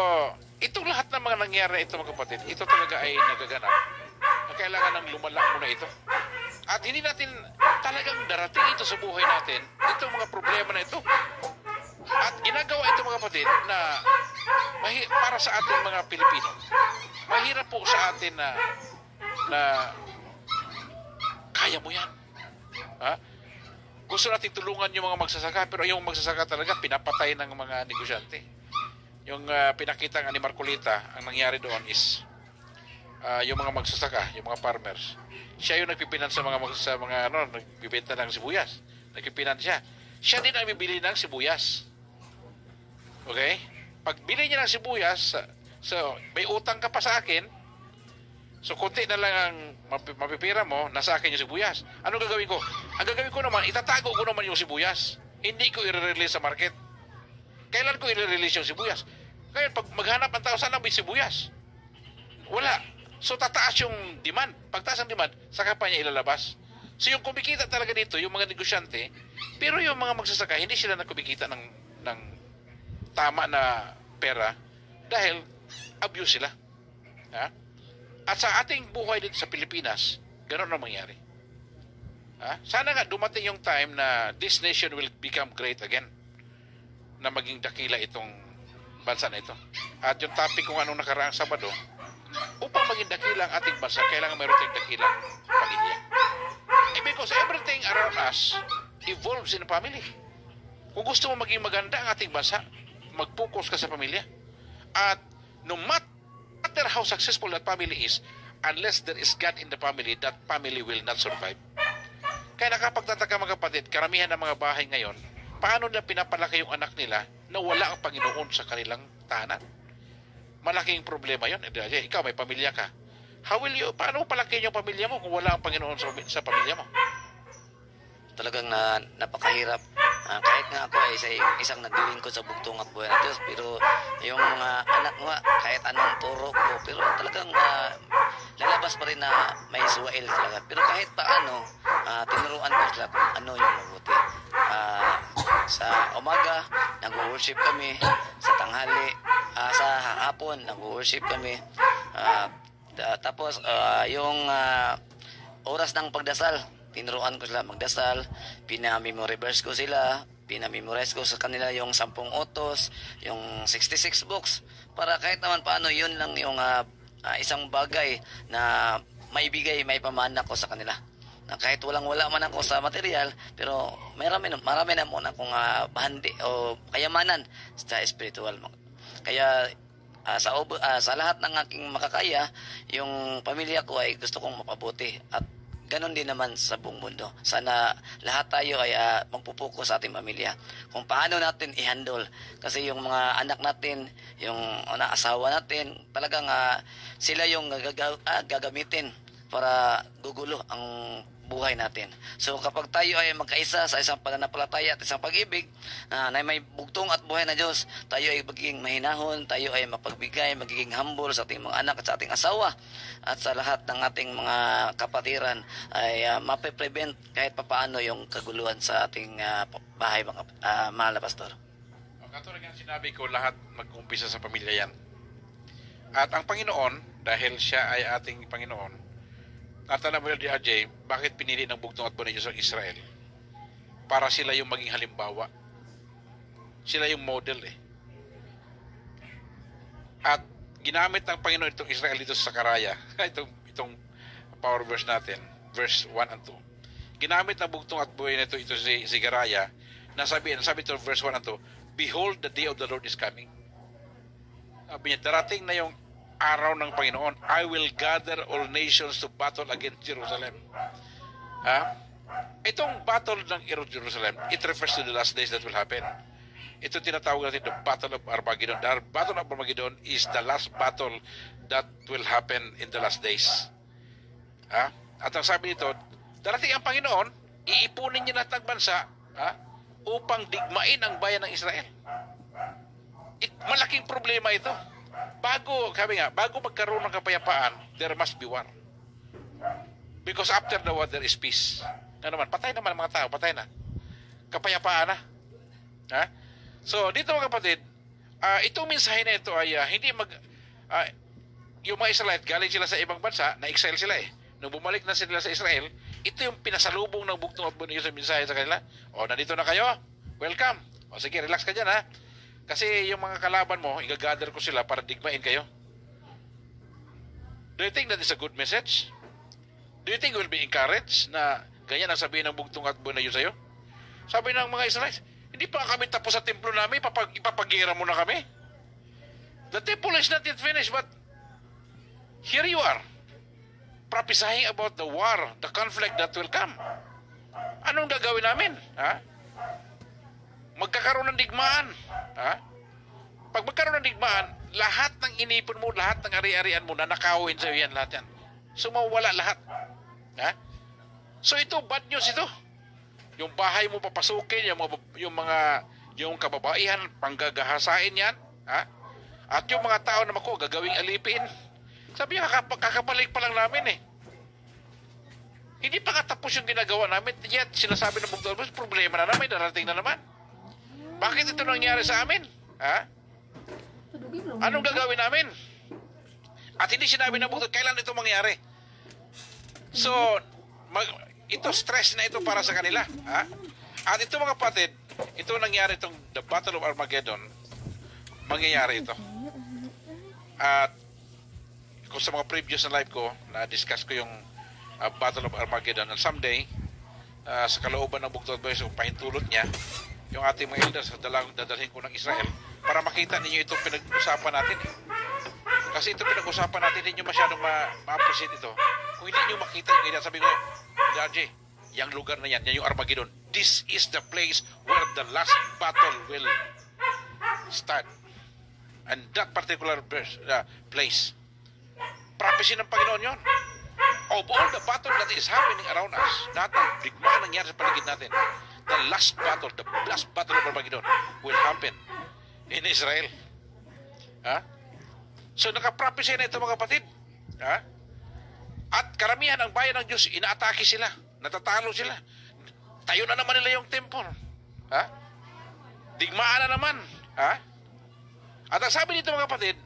itong lahat ng mga nangyari ito, mga kapatid, ito talaga ay nagaganap. Kailangan ng lumala muna ito. At hindi natin talagang darating ito sa buhay natin, itong mga problema na ito. At ginagawa ito, mga kapatid, na para sa ating mga Pilipino, mahirap po sa atin na kaya mo yan. Gusto natin tulungan yung mga magsasaka, pero yung magsasaka talaga pinapatay ng mga negosyante. Yung pinakita nga ni Marcolita, ang nangyari doon is yung mga magsasaka, yung mga farmers, siya yung nagpipinan sa mga nagbibenta ng sibuyas. Nagpipinan siya. Siya din ang bibili ng sibuyas. Okay? Pag bili niya ng sibuyas, so may utang ka pa sa akin, so konti na lang ang mapipira mo, nasa akin yung sibuyas. Ano gagawin ko? Ang gagawin ko naman, itatago ko naman yung sibuyas. Hindi ko i-release sa market. Kailan ko i-release yung sibuyas? Ngayon, pag maghanap ang tao, saan ang may sibuyas? Wala. So, tataas yung demand. Pagtaas ang demand, saka pa niya ilalabas. So, yung kumikita talaga dito, yung mga negosyante, pero yung mga magsasaka, hindi sila kumikita ng tama na pera dahil abuse sila. At sa ating buhay dito sa Pilipinas, ganoon na mangyari. Sana nga dumating yung time na this nation will become great again, na maging dakila itong bansa na ito. At yung topic kung anong nakaraang Sabado, upang maging dakila ang ating bansa, kailangan mayroon tayong dakilang pamilya. Because everything around us evolves in a family. Kung gusto mo maging maganda ang ating bansa, mag-focus ka sa pamilya. At no matter how successful that family is, unless there is God in the family, that family will not survive. Kaya nakapagtataka, mga kapatid, karamihan ng mga bahay ngayon, paano nila pinapalaki yung anak nila na wala ang Panginoon sa kanilang tahanan? Malaking problema yun. Ikaw, may pamilya ka. Paano palakihin yung pamilya mo kung wala ang Panginoon sa pamilya mo? Talagang napakahirap. Kahit nga ako ay isang naglilingkod sa bugtong at buhay ng Diyos, pero yung mga anak ko, kahit anong turo ko, pero talagang lalabas pa rin na may suwail talaga. Pero kahit paano, tinuruan ko sila kung ano yung mabuti. Sa umaga, nag-worship kami. Sa tanghali, sa hapon, nag-worship kami. Tapos, yung oras ng pagdasal, tinuruan ko sila magdasal, pinamemorize ko sila, pinamemorize ko sa kanila yung 10 utos, yung 66 books, para kahit naman paano yun lang yung isang bagay na maibigay, may pamana ko sa kanila. Na kahit walang-wala man ako sa material, pero marami na muna akong bahandi o kayamanan sa spiritual. Kaya sa lahat ng aking makakaya, yung pamilya ko ay gusto kong mapabuti, at ganon din naman sa buong mundo. Sana lahat tayo ay magpupuko sa ating pamilya kung paano natin i-handle. Kasi yung mga anak natin, yung asawa natin, talagang sila yung gagamitin para gugulo ang buhay natin. So kapag tayo ay magkaisa sa isang pananampalataya at isang pag-ibig na may bugtong at buhay na Diyos, tayo ay magiging mahinahon, tayo ay mapagbigay, magiging humble sa ating mga anak at sa ating asawa, at sa lahat ng ating mga kapatiran ay mape-prevent kahit papaano yung kaguluhan sa ating bahay, mga mahal na pastor. Katulad ng sinabi ko, lahat mag-umpisa sa pamilya yan. At ang Panginoon, dahil siya ay ating Panginoon, natanong mo yung DJ, bakit pinili ng bugtong at buhay ng Diyos ang Israel? Para sila yung maging halimbawa. Sila yung model At ginamit ng Panginoon itong Israel dito sa Sakaraya, itong power verse natin, verse 1 and 2. Ginamit ng bugtong at buhay na ito si Zekaraya, sabi ito verse 1 and 2, behold, the day of the Lord is coming. Sabi niya, darating na yung araw ng Panginoon. I will gather all nations to battle against Jerusalem. Itong battle ng Jerusalem, it refers to the last days that will happen. ito tinatawag natin the Battle of Armageddon. The Battle of Armageddon is the last battle that will happen in the last days. At ang sabi nito, darating ang Panginoon, iipunin niya lahat ng bansa upang digmain ang bayan ng Israel. Malaking problema ito. Bago magkaroon ng kapayapaan, there must be war. Because after the war, there is peace. Patay naman ang mga tao, patay na. Kapayapaan na. So, dito mga kapatid, itong mensahe na ito ay hindi yung mga Israelite, galing sila sa ibang bansa, na-exile sila Nung bumalik na sila sa Israel, ito yung pinasalubong ng bugtong at bunyo sa mensahe sa kanila. Nandito na kayo, welcome. Sige, relax ka dyan Kasi yung mga kalaban mo, igagather ko sila para digmain kayo. Do you think that is a good message? Do you think you will be encouraged na ganyan ang sabihin ng bugtong at bunyo sa'yo? Sabi ng mga Israelites, hindi pa kami tapos sa templo namin, ipapagira mo na kami. The temple is not yet finished, but here you are, prophesying about the war, the conflict that will come. Anong gagawin namin? Magkakaroon ng digmaan. Pag magkaroon ng digmaan, lahat ng inipon mo, lahat ng ari-arian mo, nanakawin sa'yo yan, lahat yan. So, mawala lahat. So, ito, bad news ito. Yung bahay mo papasukin, yung kababaihan, panggagahasain yan, at yung mga tao na gagawing alipin. Sabi niya, kakabalik pa lang namin Hindi pa katapos yung ginagawa namin, yet sinasabi ng bugtong, problema na namin, darating na naman. Bakit ito nangyari sa amin? Anong gagawin namin? At hindi sinabi ng bugtong, kailan ito mangyari? So, ito stress na ito para sa kanila. At ito mga kapatid, ito nangyari itong the Battle of Armageddon, mangyayari ito. At kung sa mga previous na live ko, na-discuss ko yung Battle of Armageddon, and someday, sa kalooban ng bugtong at bunyo, pahintulot niya, yung ating mga elders, dadalhin ko ng Israel, para makita ninyo itong pinag-usapan natin. Kasi ito pinag-usapan natin, hindi nyo masyadong ma-appreciate ito. Kung hindi nyo makita yung ganyan, sabi ko, Daddy, yung lugar na yan yung Armageddon. This is the place where the last battle will start. And that particular place, prophecy ng Panginoon yun. Of all the battle that is happening around us, lahat ng digmaan nangyari sa paligid natin, the last battle of Armageddon will happen in Israel. So nakaprophesy na ito mga kapatid. At karamihan ng bayan ng Diyos, inaatake sila, natatalo sila. Tayo na naman nila yung temple. Digmaan na naman. At ang sabi dito mga kapatid,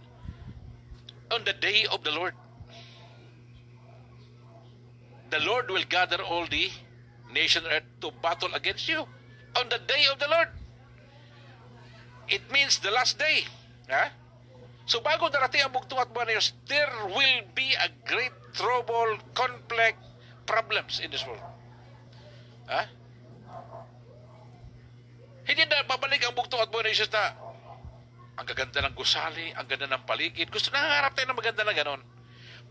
on the day of the Lord will gather all the nation earth to battle against you. On the day of the Lord. It means the last day. So bago darating ang bugtong at bunyo, there will be a great trouble, conflict, problems in this world. Hindi na babalik ang bugtong at bunyo na ang gaganda ng gusali, ang ganda ng paligid. Gusto nangangarap tayo ng maganda na ganon.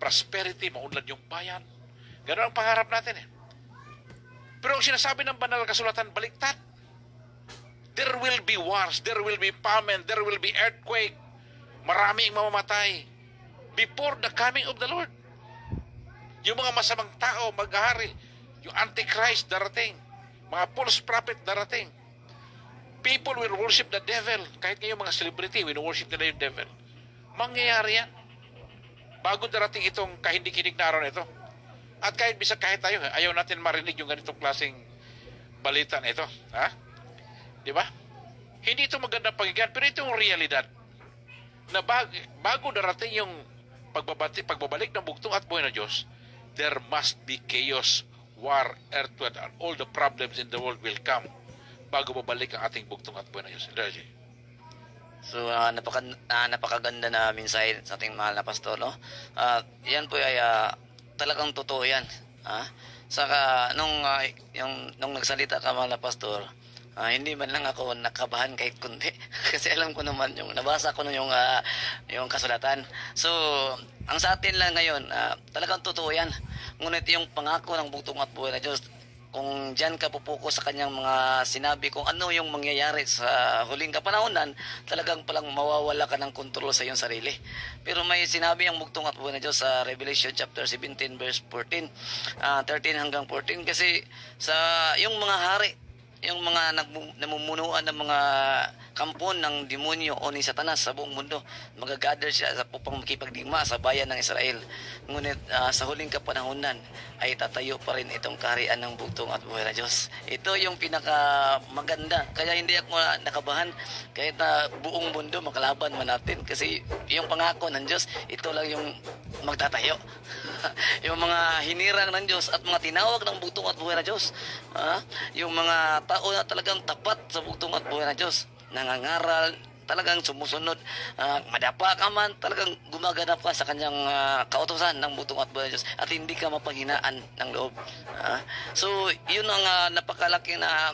Prosperity, maunlad yung bayan. Ganon ang pangarap natin Pero ang sinasabi ng banal na kasulatan, baliktad. There will be wars, there will be famine, there will be earthquake. Maraming mamamatay before the coming of the Lord. Yung mga masamang tao maghahari, yung Antichrist darating, mga false prophet darating. People will worship the devil. Kahit ngayon mga celebrity, worship nila yung devil. Mangyayari yan bago darating itong kahindik-hindik na araw na ito. At kahit tayo, ayaw natin marinig yung ganitong klaseng balita na ito. Di ba? Hindi ito magandang pakinggan, pero ito yung realidad. Na bago darating yung pagbabalik ng bugtong at buhay ng Diyos, there must be chaos, war, earthquake, and all the problems in the world will come bago babalik ang ating bugtong at buhay ng Diyos. So, napakaganda na mensahe sa ating mahal na pastor, no? Yan po ay talagang totoo yan. Saka, nung nagsalita ka, mahal na pastor, hindi man lang ako nakabahan kahit kundi. Kasi alam ko naman, nabasa ko yung kasulatan. So, ang sa atin lang ngayon, talagang totoo yan. Ngunit yung pangako ng bugtong at buhay na Diyos, kung diyan ka pupuko sa kanyang mga sinabi kung ano yung mangyayari sa huling kapanahonan, talagang palang mawawala ka ng kontrol sa iyong sarili. Pero may sinabi ang bugtong at buhay na Diyos sa Revelation chapter 17 verse 14, 13 hanggang 14, kasi sa yung mga hari, yung mga namumunuan ng mga kampon ng demonyo o ni Satanas sa buong mundo, magagather siya upang makipagdigma sa bayan ng Israel. Ngunit sa huling kapanahunan ay tatayo pa rin itong kaharian ng bugtong at buhay na Diyos. Ito yung pinaka maganda, kaya hindi ako nakabahan kahit na buong mundo makalaban man natin, kasi yung pangako ng Diyos, ito lang yung magtatayo. Yung mga hinirang ng Diyos at mga tinawag ng bugtong at buhay na Diyos, yung mga tao na talagang tapat sa bugtong at buhay na Diyos, nangangaral, talagang sumusunod, madapa ka man, talagang gumaganap ka sa kanyang kautusan ng bugtong at buhay na Diyos, at hindi ka mapanghinaan ng loob. So, yun ang napakalaki na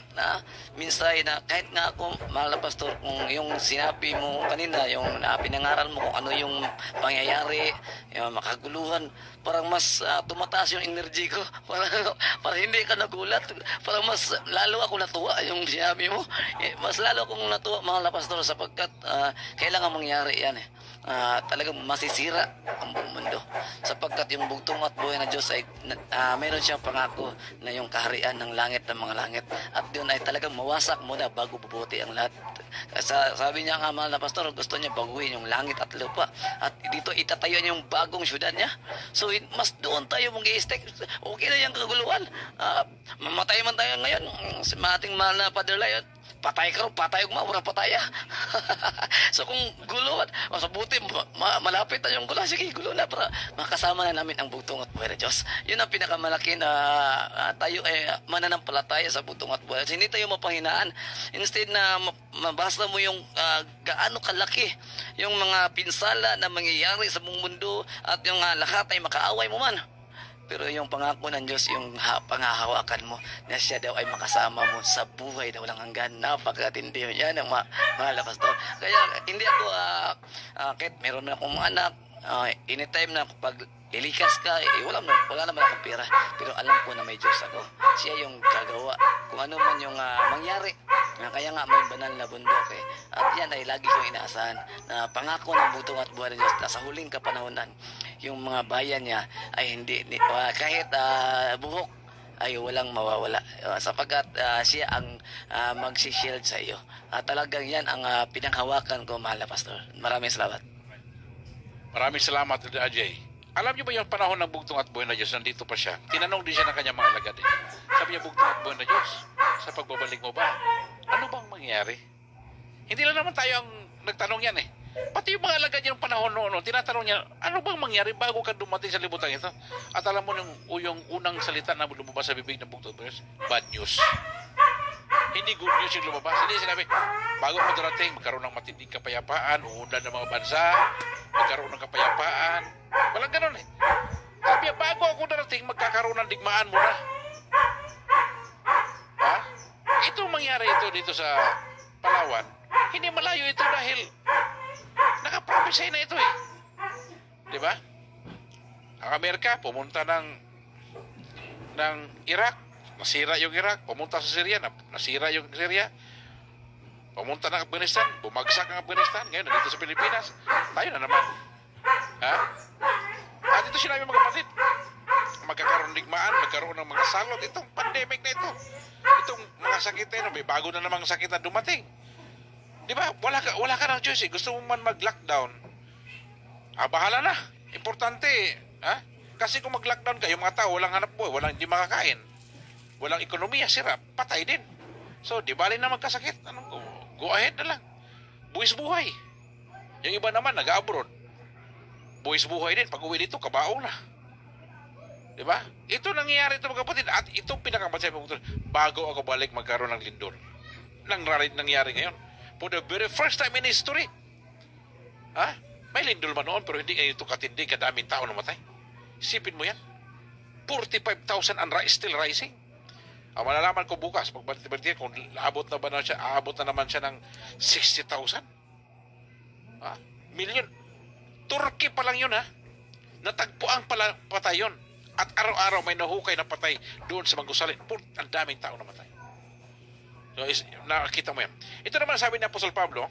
minsay na kahit nga ako, mahal na pastor, kung yung sinabi mo kanina, yung pinangaral mo kung ano yung pangyayari, yung makaguluhan, parang mas tumataas yung energy ko, parang hindi ka nagulat, parang mas lalo ako natuwa yung sinabi mo, mas lalo akong natuwa, mahal na pastor, sapagkat kailangan mangyari yan talagang masisira ang buong mundo, sapagkat yung bugtong at buhay na Diyos ay mayroon siyang pangako na yung kaharian ng langit ng mga langit, at yun ay talagang mawasak muna bago bubuti ang lahat. Sabi niya nga, mahal na pastor, gusto niya baguhin yung langit at lupa, at dito itatayo niya yung bagong syudad niya. So mas doon tayo mong i-stick. Okay na yung kaguluhan, mamatay man tayo ngayon, si ating mahal na Father Lion, patay ka rin, patay yung mawara pataya. So kung gulo, sa buti, malapit na yung gulo, sige, gulo na para makasama na namin ang bugtong at buhay na Diyos. Yun ang pinakamalaki na tayo ay mananampalataya sa bugtong at buhay. Hindi tayo mapanghinaan. Instead na mabasa mo yung gaano kalaki yung mga pinsala na mangyayari sa buong mundo at yung lahat ay makaaway mo man. Pero yung pangako ng Diyos, yung pangahawakan mo, na siya daw ay makasama mo sa buhay na walang hanggan. Napakatindi yan ang mga pastor. Kaya hindi ako, kahit meron na akong mga anak, anytime na pag ilikas ka, wala naman akong pera. Pero alam ko na may Diyos ako. Siya yung gagawa. Kung ano man yung mangyari. Kaya nga may banal na bundok At yan ay lagi kong inaasahan na pangako ng bugtong at buhay ng Diyos na sa huling kapanahonan, yung mga bayan niya ay hindi, kahit buhok ay walang mawawala, sapagkat siya ang magsishield sa iyo. Talagang yan ang pinanghawakan ko, mahal na pastor. Maraming salamat. Maraming salamat, Ajay. Alam niyo ba yung panahon ng bugtong at buhay na Diyos, nandito pa siya. Tinanong din siya ng kanyang mga alagad. Sabi niya, bugtong at buhay na Diyos, sa pagbabalik mo ba, ano bang mangyari? Hindi lang naman tayo ang nagtanong yan Pati yung mga alagad niya ng panahon noon, tinatanong niya, ano bang mangyari bago ka dumating sa libutan ito? At alam mo yung unang salita na lumabas sa bibig ng bugtong at buhay na Diyos, bad news. Hindi good news yung lumabas. Hindi sinabi, bago mo darating, magkaroon ng matinding kapayapaan, uundan ng mga bansa, magkaroon ng kapayapaan. Walang ganun Sabi niya, bago ako darating, magkakaroon ng digmaan muna. Ito mangyari ito dito sa Palawan. Hindi malayo ito dahil nakaprophesy na ito Di ba? Ang Amerika, pumunta ng Iraq, nasira yung Iraq. Pumunta sa Syria, nasira yung Syria. Pumunta ng Afghanistan, bumagsak ang Afghanistan. Ngayon, nandito sa Pilipinas, tayo na naman. At ito sinabi mga kapatid, magkakaroon ng digmaan, magkaroon ng mga salot. Itong pandemic na ito, itong mga sakit na may bago na namang sakit na dumating. Di ba? Wala ka ng choice Gusto mo man mag-lockdown, bahala na. Importante, kasi kung mag-lockdown ka, yung mga tao walang hanap buhay, hindi makakain, walang ekonomiya, sira, patay din. So, di bali na magkasakit. Go ahead na lang. Buwis buhay. Yung iba naman, nag-abroad. Buwis buhay din. Pag uwi dito, kabaong na. Di ba? Ito nangyayari ito mga kapatid. At itong pinakamasaya mo, bago ako balik magkaroon ng lindol. Nangyari ngayon. For the very first time in history. May lindol man noon, pero hindi ito katindi, kadaming tao namatay. Isipin mo yan. 45,000 and still rising. Malalaman ko bukas, pagbalik kung aabot na naman siya ng 60,000. Million. Turkey pa lang yun Natagpuan pala patay yun. At araw-araw may nahukay na patay doon sa mga gusali. Ang daming tao namatay. So, nakakita mo yan. Ito naman sabi ni Apostol Pablo,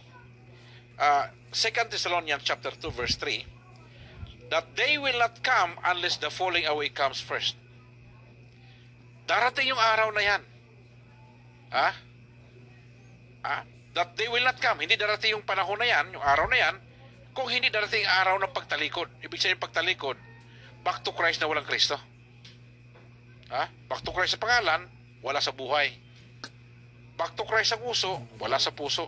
2 Thessalonians chapter 2 verse 3, that they will not come unless the falling away comes first. Darating yung araw na yan. That they will not come. Hindi darating yung panahon na yan, yung araw na yan, kung hindi darating ang araw ng pagtalikod. Ibig sabihin pagtalikod, back to Christ na walang Kristo. Back to Christ sa pangalan, wala sa buhay. Back to Christ sa puso, wala sa puso.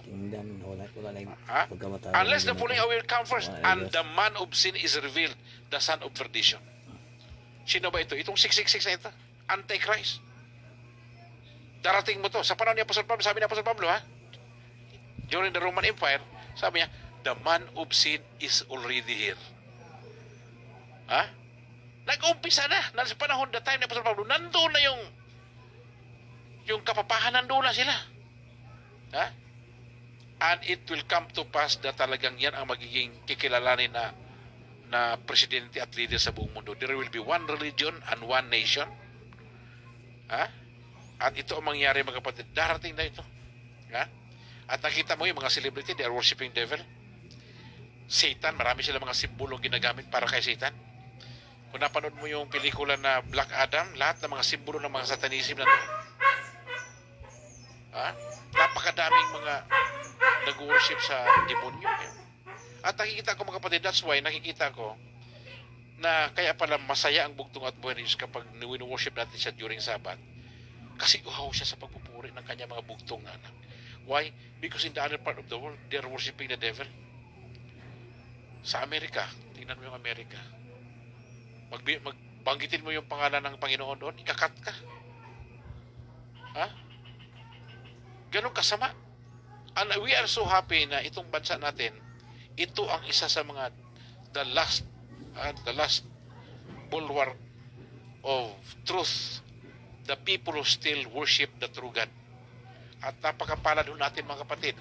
Unless the falling away will come first, and the man of sin is revealed, the son of perdition. Sino ba ito? Itong 666 na ito. Antichrist. Darating mo to. Sa panahon ni Apostol Pablo, sabi ni Apostol Pablo, during the Roman Empire, sabi niya, the man of sin is already here. Nag-umpisa na. Sa panahon the time ni Apostol Pablo, nandoon na yung kapapahan, nandoon na sila. And it will come to pass na talagang yan ang magiging kikilalanin na presidente at leader sa buong mundo. There will be one religion and one nation. At ito ang mangyari, mga kapatid. Darating na ito. At nakita mo yung mga celebrity, they are worshiping devil. Satan, marami sila mga simbolong ginagamit para kay Satan. Kung napanood mo yung pelikula na Black Adam, lahat ng mga simbolo ng mga satanism na doon. Napakadaming mga nag-worship sa demonyo. At nakikita ko, mga kapatid, that's why nakikita ko na kaya pala masaya ang bugtong at buhay ni Diyos kapag wino-worship natin siya during Sabbath. Kasi uhaw siya sa pagpupuri ng kanya mga bugtong na anak. Why? Because in the other part of the world, they're worshiping the devil. Sa Amerika, tingnan mo yung Amerika. Magbanggitin mo yung pangalan ng Panginoon doon, ikakat ka. Ganun kasama. And we are so happy na itong bansa natin, ito ang isa sa mga the last bulwark of truth. The people who still worship the true God. At napakapalad natin, mga kapatid,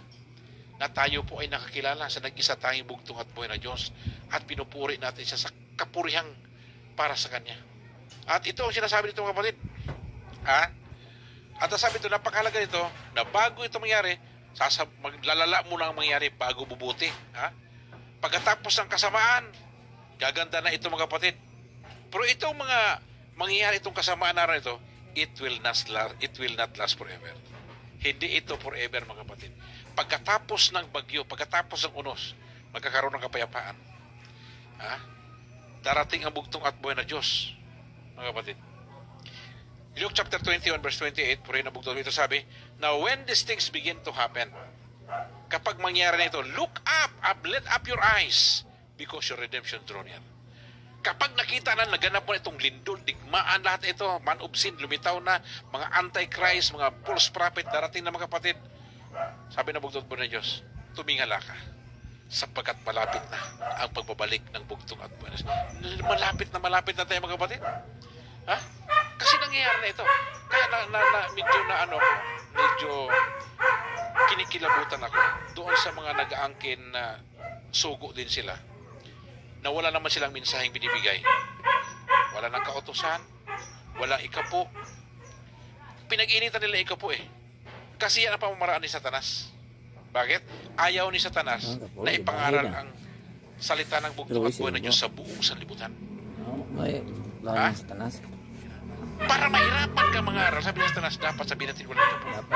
na tayo po ay nakakilala sa nag-isa tayong bugtong at buhay na Diyos at pinupuri natin siya sa kapurihang para sa Kanya. At ito ang sinasabi nito, mga kapatid. At sabi ito, napakahalaga nito na bago ito mangyari, maglalala muna ang mangyari bago bubuti. Pagkatapos ng kasamaan, gaganda na ito, mga kapatid. Pero itong mga mangyayari, itong kasamaan na ito, it will not last forever. Hindi ito forever, mga kapatid. Pagkatapos ng bagyo, pagkatapos ng unos, magkakaroon ng kapayapaan. Darating ang bugtong at buhay na Diyos, mga kapatid. Luke chapter 21 verse 28, puri na bugtong ito sabi, now when these things begin to happen, kapag mangyari na ito, look up, lift up your eyes, because your redemption draw near. Kapag nakita na naganap mo na itong lindol, digmaan lahat ito, man of sin, lumitaw na, mga antichrist, mga false prophet, darating na, mga kapatid, sabi na bugtong po ng Diyos, tumingala ka, sapagkat malapit na ang pagbabalik ng bugtong at buenas. Malapit na tayo, mga kapatid. Kasi nangyayari na ito. Kaya medyo kinikilabutan ako doon sa mga nag-aangkin na sugo din sila, na wala naman silang mensaheng binibigay. Wala nang kautusan, walang ikapo. Pinag-initan nila ikapo Kasi yan ang pamamaraan ni Satanas. Bakit? Ayaw ni Satanas na ipangaral ang salita ng bugtong at buhay na Diyos sa buong sanlibutan. Satanas. Para mahirapan ka mangaral, sabi ni Satanas, dapat sabihin natin walang ikapo.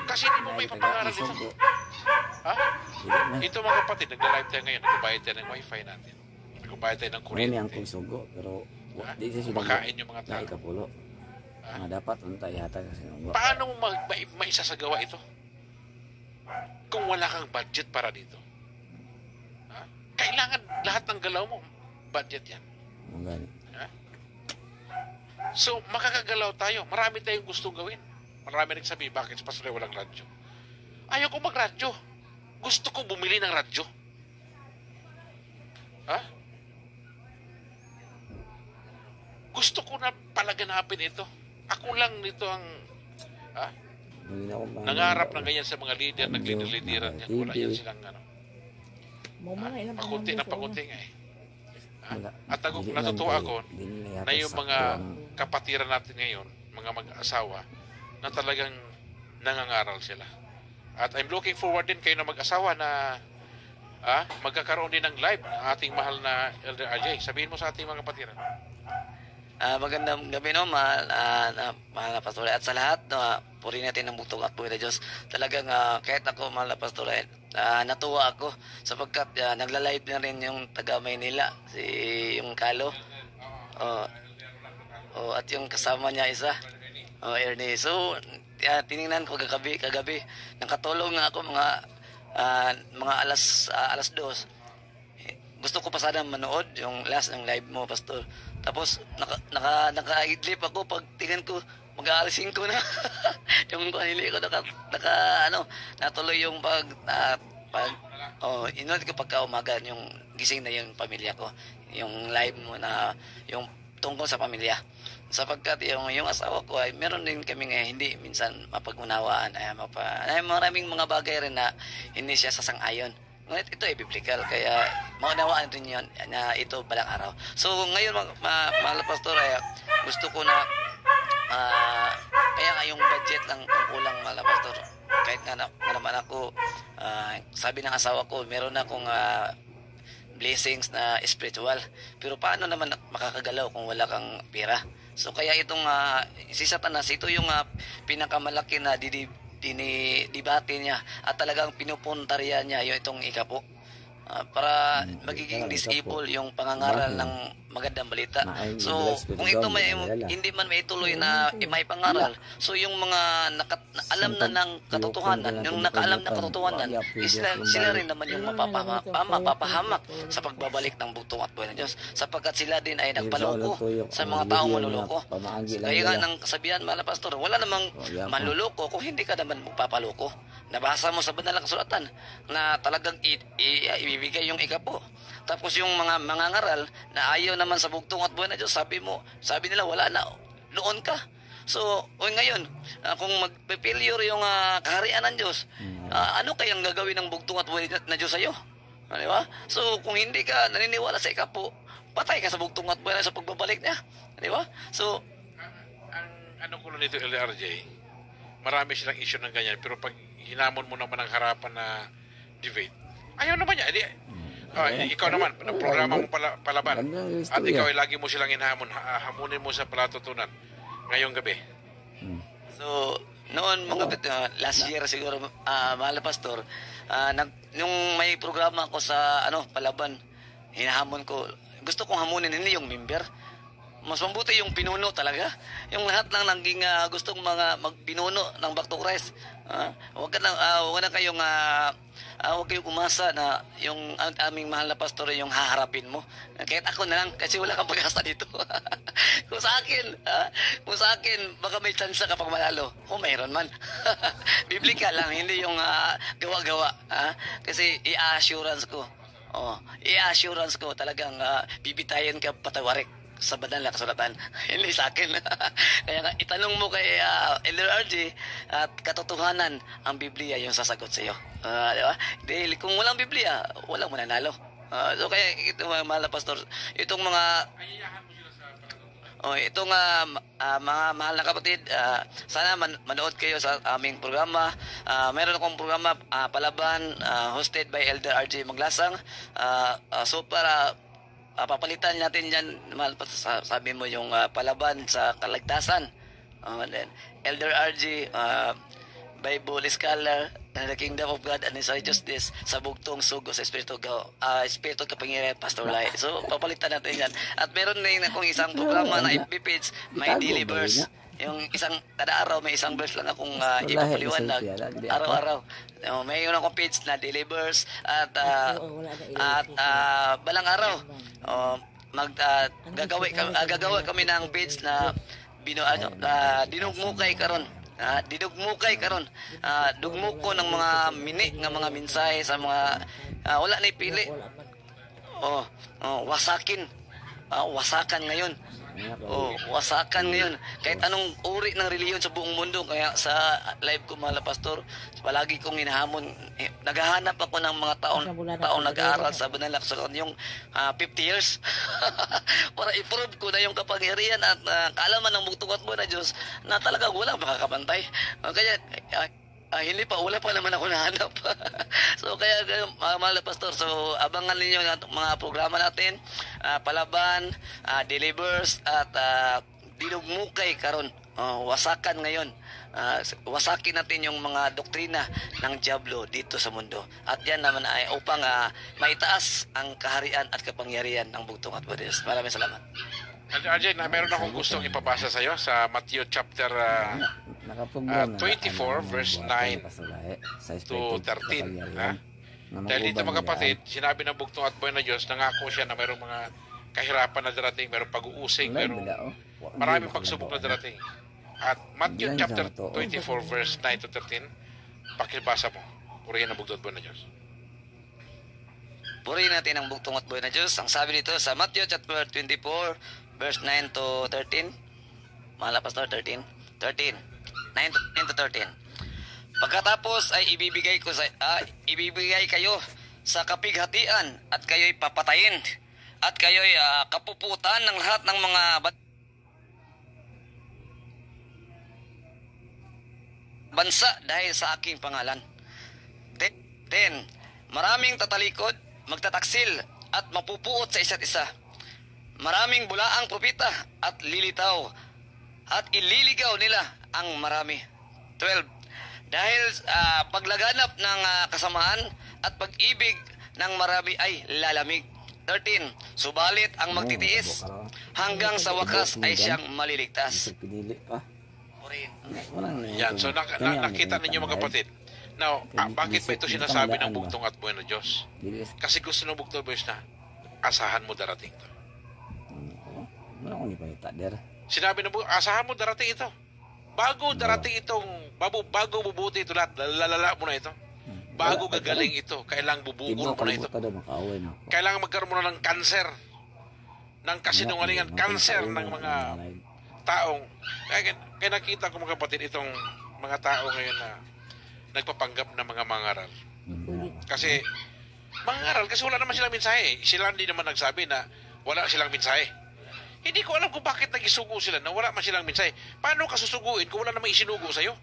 Kasi hindi mo may papangaral ito. Ito, mga kapatid, nagla-live tayo ngayon, nagbabayad tayo ng wifi natin. Nagbabayad tayo ng kuryente. May ang sugo, pero di siya kumakain yung mga tao. Ikapulo. Dapat untay hata kasi nung. Paano mo maisasagawa ito? Kung wala kang budget para dito. Kailangan lahat ng galaw mo, budget yan. So, makakagalaw tayo. Marami tayong gustong gawin. Marami nagsabi, bakit sa pastor walang radyo? Ayaw ko magradyo. Gusto ko bumili ng radyo. Gusto ko na palaganapin ito. Ako lang nito ang nangarap ng ganyan sa mga leader, naglider-lideran yan. Wala yan silang pakunti na pakunti nga At natutuwa ako na yung mga kapatiran natin ngayon, mga mag-asawa, na talagang nangangaral sila. At I'm looking forward din kayo na mag-asawa na magkakaroon din ng live ang ating mahal na Elder RJ. Sabihin mo sa ating mga kapatiran. Magandang gabi no, mahal na pastor. At sa lahat, purihin natin ang bugtong at buhay na Diyos. Talagang kahit ako, mahal na pastor, natuwa ako sapagkat nagla-live na rin yung taga Maynila, yung Kalo. At yung kasama niya isa, Ernie. So, tiningnan ko kagabi, nakatulong nga ako mga alas 2. Gusto ko pa sana manood yung last ng live mo, pastor. Tapos naka-idlip ako pag tingnan ko mag-aalis 5 na. Yung kanili ko natuloy yung inulit ko pagka umaga yung gising na yung pamilya ko. Yung live mo na yung tungkol sa pamilya. Sapagkat yung asawa ko ay meron din kami hindi minsan mapag-unawaan. Maraming mga bagay rin na hindi siya sasang-ayon. Ngunit ito ay biblical, kaya maunawaan rin yun na ito balang araw. So ngayon mga pastor, gusto ko na kaya nga yung budget lang ang kulang, mga pastor. Kahit nga naman ako, sabi ng asawa ko, meron akong blessings na spiritual. Pero paano naman makakagalaw kung wala kang pera? So kaya itong si Satanas, ito yung pinakamalaki na dinidebate niya at talagang pinupuntarya niya yung itong ikapo para magiging disable yung pangangaral ng magandang balita. So kung ito hindi man maituloy na may pangaral, so yung mga alam na ng katotohanan, yung nakaalam ng katotohanan, sila rin naman yung mapapahamak sa pagbabalik ng bugtong at buhay ng Diyos, sapagkat sila din ay nagpaloko sa mga taong manluloko. Kaya nga ng kasabihan, mga pastor, wala namang manluloko kung hindi ka naman magpapaloko. Nabasa mo sa banal na kasulatan na talagang ibibigay yung ikapo. Tapos yung mga mangangaral na ayaw naman sa bugtong at buhay na Diyos, sabi nila wala na, noon ka. So, ngayon, kung magpe-failure yung kaharian ng Diyos, ano kayang gagawin ng bugtong at buhay na Diyos sa'yo? Di ba? So, kung hindi ka naniniwala sa ikapo, patay ka sa bugtong at buhay na sa pagbabalik niya. Di ba? So, ano ko nito, LRJ, marami silang issue ng ganyan, pero pag hinamon mo naman ang harapan na debate, ayaw naman niya. Ikaw naman, ng programa mo palaban. At ikaw ay lagi mo silang hamunin mo sa palatutunan ngayong gabi. So, noon last year siguro, mahal na pastor, nung may programa ko sa palaban, hinahamon ko, gusto kong hamunin hindi yung member. Mas mabuti yung pinuno talaga. Yung lahat lang naging gustong mga magpinuno ng Back to Christ. Huwag kayong umasa na yung aming mahal na pastor yung haharapin mo. Kahit ako na lang, kasi wala kang pag-asa dito. Kung sa akin, baka may chance kapag manalo. Kung mayroon man. Biblical lang, hindi yung gawa-gawa. Kasi i-assurance ko talagang bibitayin ka patawarik sa banal na kasulatan. Hindi sa akin. Kaya nga, itanong mo kay Elder RJ at katotohanan, ang Biblia yung sasagot sa iyo. Di ba? Dahil kung walang Biblia, walang mananalo. So kaya ito mga mahal na pastor, itong mga mga mahal na kapatid, sana manood kayo sa aming programa. Meron akong programa, Palaban, hosted by Elder RJ Maglasang. So para papalitan natin yan, sabi mo yung palaban sa kaligtasan. Then Elder RJ, Bible Scholar, the Kingdom of God and His Righteousness, sa bugtong sugo sa Espiritu kapangyarihan, Pastor Lai. So papalitan natin yan. At meron din akong isang programa na FB page, My Daily Verse. Yung kada araw may isang verse lang akong ipapaliwanag araw-araw. May yun akong page na Delivers at balang araw gagawa kami ng page na dinugmukay karon. Dugmuko ng mga mga mensahe sa mga wala na ipili. Wasakan ngayon. Wasakan ngayon. Kahit anong uri ng reliyon sa buong mundo. Kaya sa live ko, mga pastor, palagi kong hinahamon. Naghahanap ako ng mga taong nag-aaral sa Banal Lakson, yung 50 years. Para i-prove ko na yung kapangyarihan at kaalaman ng bugtong at buhay na Diyos na talagang walang makakapantay. Kaya, hindi pa, wala pa naman ako nahanap. So kaya mahal na pastor, so abangan ninyo ang mga programa natin, Palaban, Delivers at Dinugmukay karon. Wasakan ngayon. Wasakin natin yung mga doktrina ng Diablo dito sa mundo. At yan naman ay upang maitaas ang kaharian at kapangyarihan ng bugtong at buhay. Maraming salamat. Arjen, meron akong gustong ipabasa sa iyo sa Matthew chapter 24 verse 9 to 13. Dahil dito mga kapatid, sinabi ng bugtong at buhay na Diyos, nangako siya na mayroong mga kahirapan na darating, mayroong pag-uusig, mayroong maraming pagsubok na darating. At Matthew chapter 24 verse 9 to 13, pakibasa mo. Purihin ang bugtong at buhay na Diyos. Purihin natin ang bugtong at buhay na Diyos. Ang sabi dito sa Matthew chapter 24 verse 9 to 13. Mahal na pastor, 13. 9 to 13. Pagkatapos ay ibibigay kayo sa kapighatian at kayo'y papatayin at kayo'y kapuputan ng lahat ng mga bansa dahil sa aking pangalan. 10. Maraming tatalikod, magtataksil at mapupuot sa isa't isa. Maraming bulaang propeta at lilitaw at ililigaw nila ang marami. 12. Dahil paglaganap ng kasamaan at pag-ibig ng marami ay lalamig. 13. Subalit ang magtitiis hanggang sa wakas ay siyang maliligtas. Yan, so nakita ninyo mga kapatid. Now, bakit ba ito sinasabi ng bugtong at buhay na Diyos? Kasi gusto ng bugtong at buhay na asahan mo darating ito. Sinabi na po, asahan mo darating ito. Bago darating itong, bago bubuti ito lahat, lalala mo na ito. Bago gagaling ito, kailangang bubukol mo na ito. Kailangan magkaroon mo na ng kanser, ng kasinungalingan, kanser ng mga taong, kaya nakita ko mga kapatid, itong mga tao ngayon na nagpapanggap ng mga mangaral. Kasi, mangaral, kasi wala naman silang mensahe. Sila hindi naman nagsabi na wala silang mensahe. Hindi ko alam kung bakit nagisugo sila na wala man silang mensahe. Paano ka susuguin kung wala namang isinugo sa'yo?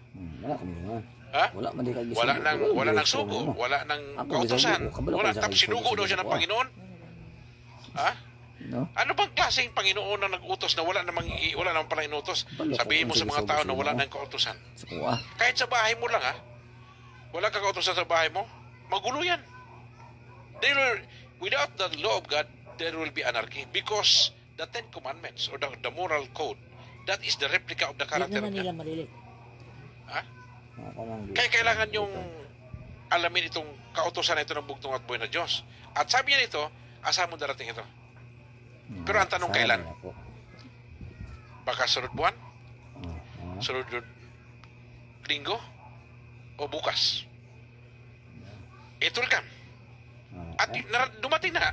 Ha? Wala nang sugo, wala nang kautosan. Wala, tapos sinugo daw siya ng Panginoon. Ha? Ano bang klaseng Panginoon na nag-utos na wala namang pala inutos? Sabihin mo sa mga tao na wala nang kautosan. Kahit sa bahay mo lang, ha? Wala kang kautosan sa bahay mo, magulo yan. Without the law of God, there will be anarchy. Because the Ten Commandments or the moral code, that is the replica of the character of God. Ha? Kaya kailangan yung alamin itong kautosan na ito ng bugtong at buhay na Diyos. At sabi niya nito, asahan mo darating ito. Pero ang tanong kailan? Baka sunod buwan? Sunod linggo? O bukas? It will come. At dumating na.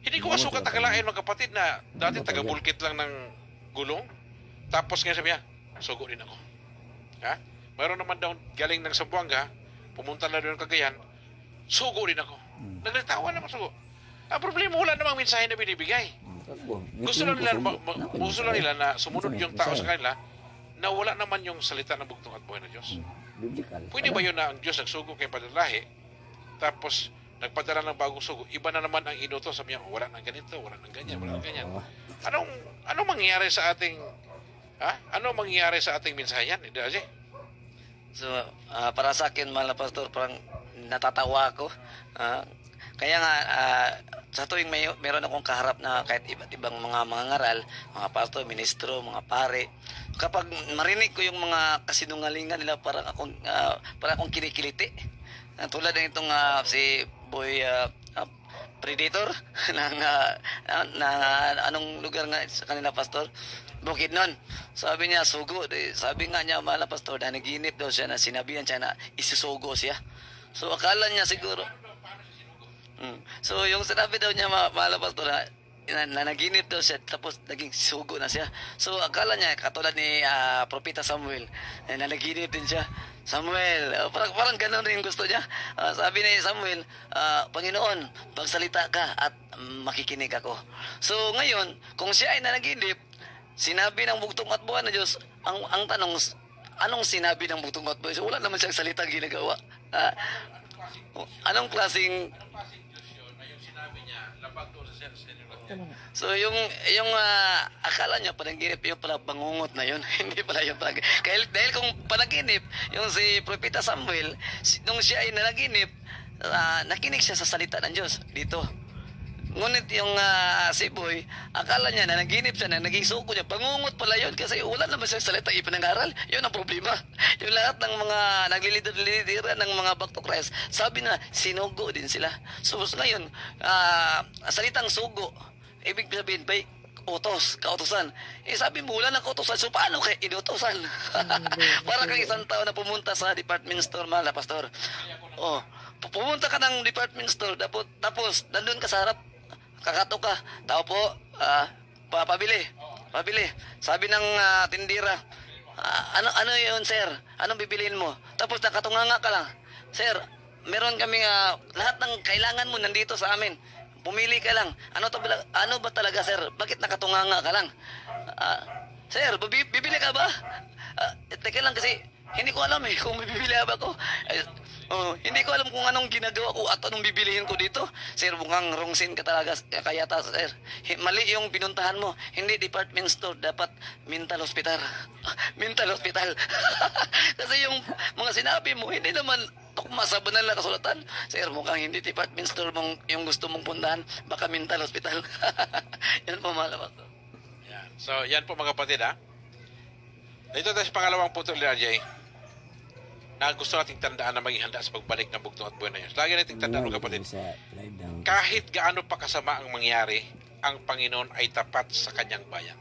Hindi ko kasukat akalain mga kapatid na dati taga-bulkit lang ng gulong. Tapos ngayon sabi niya, sugo din ako. Ha? Mayroon naman daw galing ng Zamboanga, pumunta na doon Cagayan, sugo din ako. Naglitawa naman sugo. Ang problema, wala namang mensahe na binibigay. Gusto lang nila na sumunod yung tao sa kanila na wala naman yung salita ng bugtong at buhay na Diyos. Pwede ba yun na ang Diyos nagsugo kay Padre Lahi, tapos nagpadala ng bagong sugo, iba na naman ang inutos, sabi niya, wala nang ganito, wala nang ganyan, wala nang ganyan. Anong mangyayari sa ating Ano mangyayari sa ating mensahe yan? So, para sa akin, mahal na pastor, parang natatawa ako. Kaya nga, sa tuwing meron akong kaharap na kahit iba't ibang mga ngaral, mga pastor, ministro, mga pare, kapag marinig ko yung mga kasinungalingan nila, parang akong kinikiliti. Tulad ng itong si Boy Predator ng anong lugar nga sa kanila, pastor? Bukidnon. Sabi niya, sugo. Sabi nga niya, mahal na pastor, na naginip daw siya na sinabihan siya na isusugo siya. So, akala niya siguro. So, yung sinabi daw niya, mahal na pastor, na nanaginip daw siya, tapos naging sugo na siya. So akala niya, katulad ni Propeta Samuel, nanaginip din siya. Samuel, parang gano'n rin gusto niya. Sabi ni Samuel, Panginoon, pagsalita ka at makikinig ako. So ngayon, kung siya ay nanaginip, sinabi ng bugtong at buwan na Diyos, ang tanong, anong sinabi ng bugtong at buwan? So, wala naman siyang salita ginagawa. Anong klaseng so yung akala niya panaginip, yung pala bangungot na yun. Hindi pala yung panaginip. Dahil kung panaginip, yung si Propeta Samuel, nung siya ay nanaginip, nakinig siya sa salita ng Diyos dito. Ngunit yung si Boy, akala niya na naginip siya, na naging suko niya, pangungot pala yun kasi wala naman siyang salita ipinangaral. Yun ang problema. Yung lahat ng mga naglilider ng mga back to Christ, sabi na sinugo din sila. So ngayon, salitang sugo, ibig sabihin ba utos, kautosan. Sabi mo, wala na kautosan. So, paano kayo inutosan? Para kang isang tao na pumunta sa department store, mahal na pastor. Pumunta ka ng department store, tapos, nandun ka sa harap, kakato ka, tao po, pabili. Sabi ng tindira, ano yun, sir? Anong bibiliin mo? Tapos, nakatunganga ka lang. Sir, meron kami, lahat ng kailangan mo nandito sa amin. Pumili ka lang. Ano ba talaga, sir? Bakit nakatunganga ka lang? Sir, bibili ka ba? Teka lang kasi hindi ko alam kung bibili ba ako. Hindi ko alam kung anong ginagawa ko at anong bibilihin ko dito. Sir, mukhang wrong scene ka talaga. Kaya sir, mali yung pinuntahan mo. Hindi department store, dapat mental hospital. Mental hospital. Kasi yung mga sinabi mo, hindi naman tukma sa banal na kasulatan. Sir, mukhang hindi department store yung gusto mong puntahan, baka mental hospital. Yan po, mahal na. Yan. So, yan po mga kapatid, ha? Dito tayo sa pangalawang punto ni RJ, na gusto nating tandaan na maging handa sa pagbalik ng bugtong at buwan na yun. Lagi nating tandaan mga kapatid, kahit gaano pa kasama ang mangyari, ang Panginoon ay tapat sa kanyang bayan.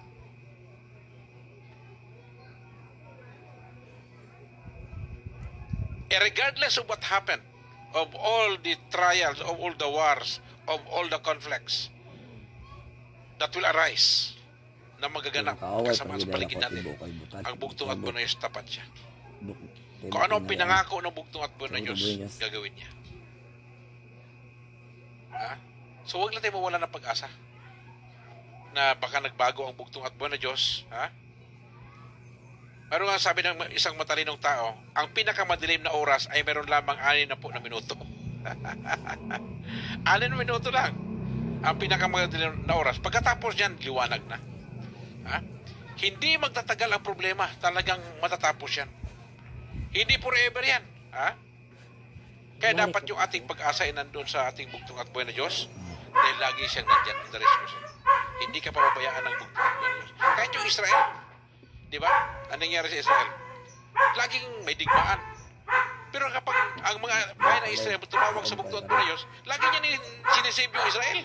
Regardless of what happened, of all the trials, of all the wars, of all the conflicts that will arise, na magaganap kasama sa paligid natin, ang bugtong at buwan na Diyos, tapat siya. Kung ano ang pinangako ng bugtong at buwan na Diyos, gagawin niya. So huwag lang tayo mawala ng pag-asa na baka nagbago ang bugtong at buwan na Diyos. Pero nga sabi ng isang matalinong tao, ang pinakamadilim na oras ay meron lamang 6 na minuto. 6 na minuto lang ang pinakamadilim na oras. Pagkatapos niyan, liwanag na. Hindi magtatagal ang problema. Talagang matatapos yan. Hindi forever yan. Kaya dapat yung ating pag-asa ay nandun sa ating bugtong at buwan na Diyos, dahil lagi siyang nandyan in the resolution. Hindi ka pababayaan ng bugtong at buwan na Diyos. Kahit yung Israel, di ba? Anong nangyari sa Israel? Laging may digmaan. Pero kapag ang mga bayan ng Israel tumawag sa bugtong at buwan na Diyos, lagi niya sinisave yung Israel.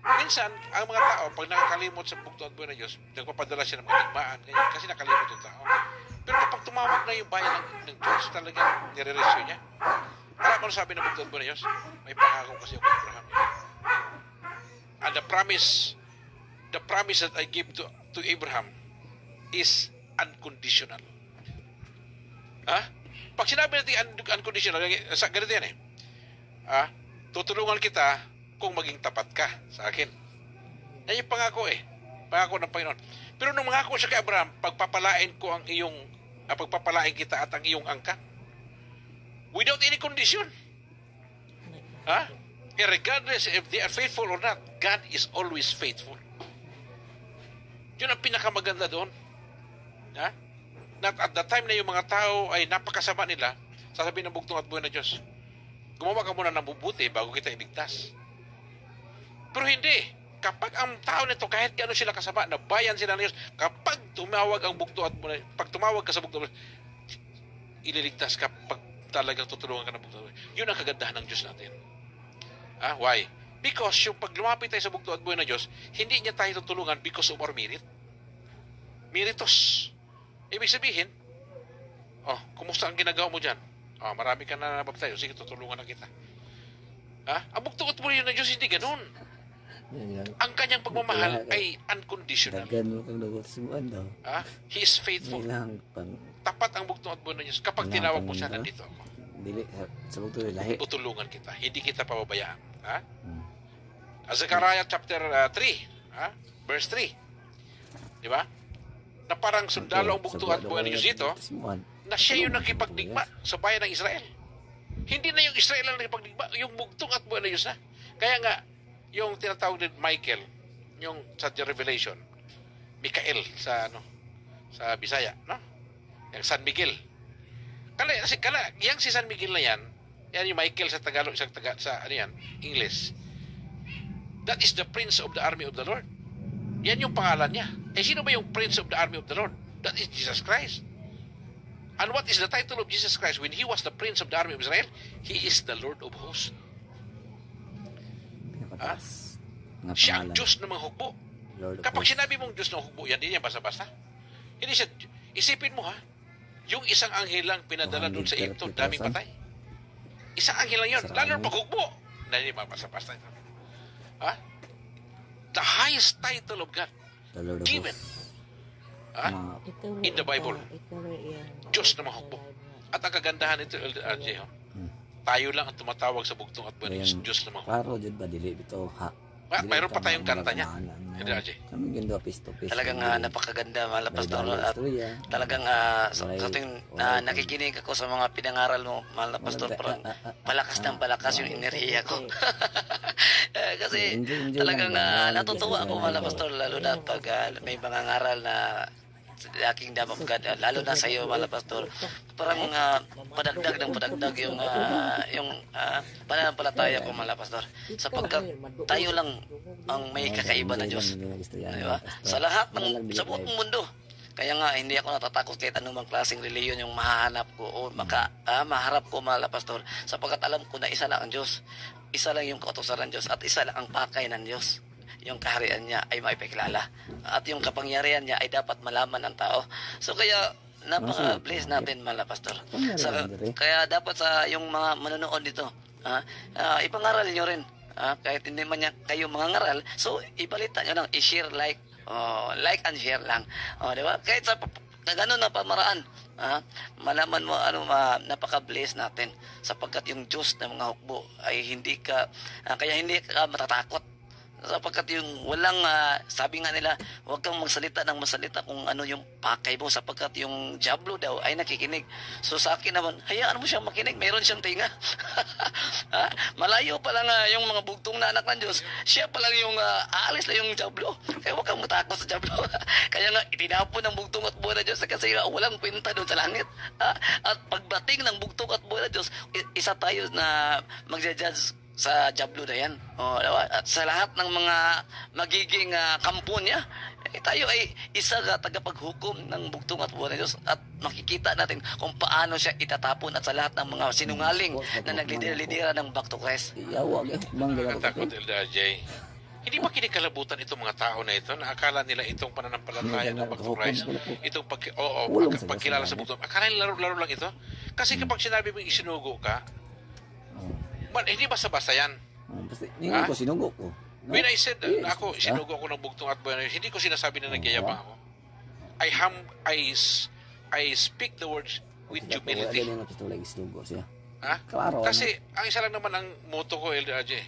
Minsan, ang mga tao, pag nakakalimot sa bugtong at buwan na Diyos, nagpapadala siya ng mga digmaan, ganyan, kasi nakalimot yung tao. Pero kapag tumawag na yung bayan ng Diyos, talagang nire-rescue niya. Alam mo sabi ng bugtong at buwan na Diyos? May pangako kasi ako kay Abraham. And the promise that I give to Abraham is unconditional. Pag sinabi natin unconditional, ganito yan tutulungan kita kung maging tapat ka sa akin. Yan yung pangako pangako ng Panginoon. Pero nung mangako siya kay Abraham, pagpapalain kita at ang iyong angkan without any condition. Regardless if they are faithful or not, God is always faithful. Yun ang pinakamaganda doon. At the time na yung mga tao ay napakasama nila, sasabihin ng bugtong at buwan na Diyos, gumawa ka muna ng mabuti bago kita iligtas. Pero hindi. Kapag ang tao nito, kahit gaano sila kasama, na bayan sila ng Diyos, kapag tumawag ang bugtong at buwan, pag tumawag ka sa bugtong at buwan, ililigtas ka pag talagang tutulungan ka ng bugtong at buwan. Yun ang kagandahan ng Diyos natin. Why? Because yung pag lumapit tayo sa bugtong at buwan na Diyos, hindi niya tayo tutulungan because of our merit. Meritos. Ibig sabihin, kumusta ang ginagawa mo dyan? Marami ka na nabaptay. Sige, tutulungan na kita. Ang bugtong at buhay ng Diyos hindi ganun. Yan. Ang kanyang pagmamahal ay unconditional. Dagan mo kang nagsusuan daw. He is faithful. Ilang pang Tapat ang bugtong at buhay ng Diyos. Kapag tinawag mo siya, nandito ako. dili sa bugto lahi. Tutulungan kita. Hindi kita pababayaan. Hmm. Zechariah chapter 3, verse 3. Di ba? Na parang sundalo ang bugtong at buhay ng Diyos dito, na siya yung nakipagdigma sa bayan ng Israel. Hindi na yung Israel ang nakipagdigma, yung bugtong at buhay ng Diyos na. Kaya nga, yung tinatawag din Michael, yung sa Revelation, Mikael sa sa Bisaya, no? Yung San Miguel. Yang si San Miguel na yan yung Michael sa Tagalog, sa English. That is the Prince of the Army of the Lord. Yan yung pangalan niya. Sino ba yung Prince of the Army of the Lord? That is Jesus Christ. And what is the title of Jesus Christ? When he was the Prince of the Army of Israel, he is the Lord of Hosts. Siya ang Diyos ng mga hukbo. Kapag sinabi mong Diyos ng hukbo, yan din yan basta-basta. Hindi siya, isipin mo yung isang anghel lang pinadala doon sa Egypto, daming patay. Isang anghel lang yun, lalo pag hukbo. Hindi basta-basta ito. The highest title of God given in the Bible, Diyos na mga hukbo. At ang kagandahan nito, RJ, tayo lang ang tumatawag sa bugtong at buhay ng Diyos na mga hukbo. Klaro dyan ba, dili ito mayroon pa tayong kanta niya. Hindi, RJ. Kami ganda face-to-face. Talagang napakaganda, mahal na pastor. At talagang sa tuwing nakikinig ako sa mga pinangaral mo, mahal na pastor, parang palakas ng palakas yung enerhiya ko. Kasi talagang natutuwa ako, mahal na pastor, lalo na pag may mga ngaral na aking damang God, lalo na sa iyo, mahal na pastor. Parang padagdag yung pananampalataya ko, mahal na pastor. Sapagkat tayo lang ang may kakaiba na Diyos. Diba? Sa lahat sa buong mundo. Kaya nga, hindi ako natatakot kahit anumang klaseng reliyon yung mahanap ko o maharap ko, mahal na pastor. Sapagkat alam ko na isa lang ang Diyos. Isa lang yung kautusan ng Diyos at isa lang ang pakay ng Diyos. Yung kaharian niya ay maipakilala. At yung kapangyarihan niya ay dapat malaman ng tao. So kaya, napaka-bless natin, mahal na pastor. Kaya dapat sa yung mga manonood dito, ipangaral nyo rin. Kahit hindi man kayo mga ngaral, so ibalita nyo lang, i-share, like and share lang. Diba? Kahit sa gano'n na pamaraan, malaman mo napaka-bless natin sapagkat yung Diyos ng mga hukbo ay kaya hindi ka matatakot. Sapagkat yung walang, sabi nga nila, huwag kang magsalita ng masalita kung ano yung pakay mo sapagkat yung Diablo daw ay nakikinig. So sa akin naman, hayaan mo siyang makinig, mayroon siyang tinga. Malayo pa lang yung mga bugtong na anak ng Diyos, siya pa lang yung aalis na yung Diablo. Kaya huwag kang matakot sa Diablo. Kaya nga, itinapon ng bugtong at buhay na Diyos kasi walang kwenta doon sa langit. At pagbating ng bugtong at buhay na Diyos, isa tayo na magja-judge sa Diablo na yan. At sa lahat ng mga magiging kampo niya, tayo ay isa tagapaghukom ng bugtong at buhay ng Diyos at makikita natin kung paano siya itatapon at sa lahat ng mga sinungaling na naglidira ng back to Christ. Takot, LJ. Hindi ba kinikalabutan itong mga tao na ito na akala nila itong pananampalataya ng back to Christ, itong pagkilala sa bugtong, akala nila laro lang ito? Kasi kapag sinabi mo isinugo ka, hindi basta-basta yan. Hindi ko sinugo ko. When I said ako, sinugo ako ng bugtong at buhay, hindi ko sinasabi na nagyayabang ako. I speak the words with humility. Kasi ang isa lang naman ang motto ko, LRJ,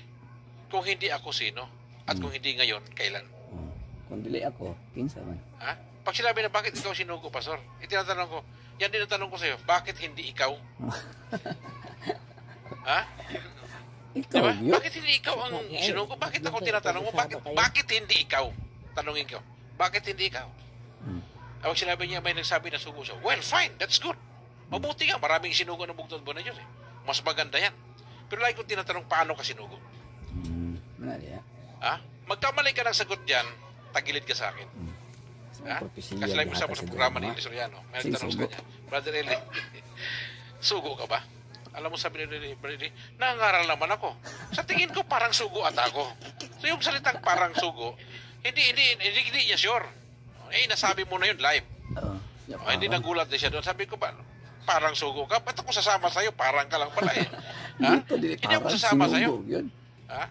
kung hindi ako sino, at kung hindi ngayon, kailan? Kung dili ako, kinsa man. Pag sinabi na bakit ikaw sinugo, Pastor, itinatanong ko, yan din ang tanong ko sa iyo, bakit hindi ikaw? Ikaw, diba? Bakit hindi ikaw ang sinugo? Bakit ako tinatanong mo? Bakit hindi ikaw? Tanungin ko. Bakit hindi ikaw? Awag sinabi niya may nagsabi na sugo siya. Well, fine. That's good. Mabuti nga. Maraming sinugo ng bugtong buwan na Diyos. Mas maganda yan. Pero lagi kong tinatanong, paano ka sinugo? Magkamali ka ng sagot dyan, tagilid ka sa akin. Kasi lang mo sa programa ni Soriano. May nagtanong sa kanya. Brother Eli, sugo ka ba? Alam mo, sabi ni Brady, nangangaral naman ako. Sa tingin ko, parang sugo at ako. So yung salitang parang sugo, hindi niya sure. Nasabi mo na yun live. Hindi nagulat din siya doon. Sabi ko, parang sugo ka? Ba't ako sasama sa'yo? Parang ka lang pala Ha? Dito, di Hindi ako parang sasama sa'yo. sinubog yun. Ha?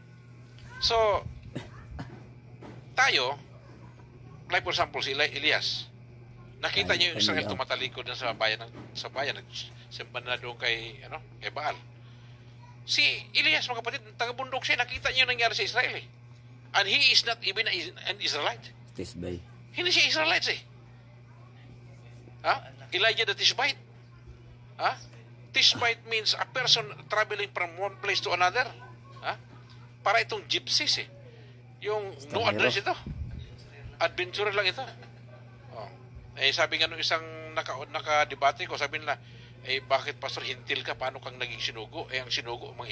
So, tayo, like for example, si Elias, nakita niyo yung Israel tumatalikod na sa bayan, simpan na doon kay Baal. Si Elias, mga kapatid, taga-bundok siya, nakita niyo yung nangyari sa Israel eh. And he is not even an Israelite. Tisbay. Hindi siya Israelites eh. Ha? Elijah the Tishbite. Ha? Tishbite means a person traveling from one place to another. Ha? Para itong gypsies eh. Yung no address ito. Adventurer lang ito. Oh. Eh sabi nga nung isang naka-debate ko, sabi nila, bakit pastor hintil ka? Paano kang naging sinugo? Ang sinugo, mga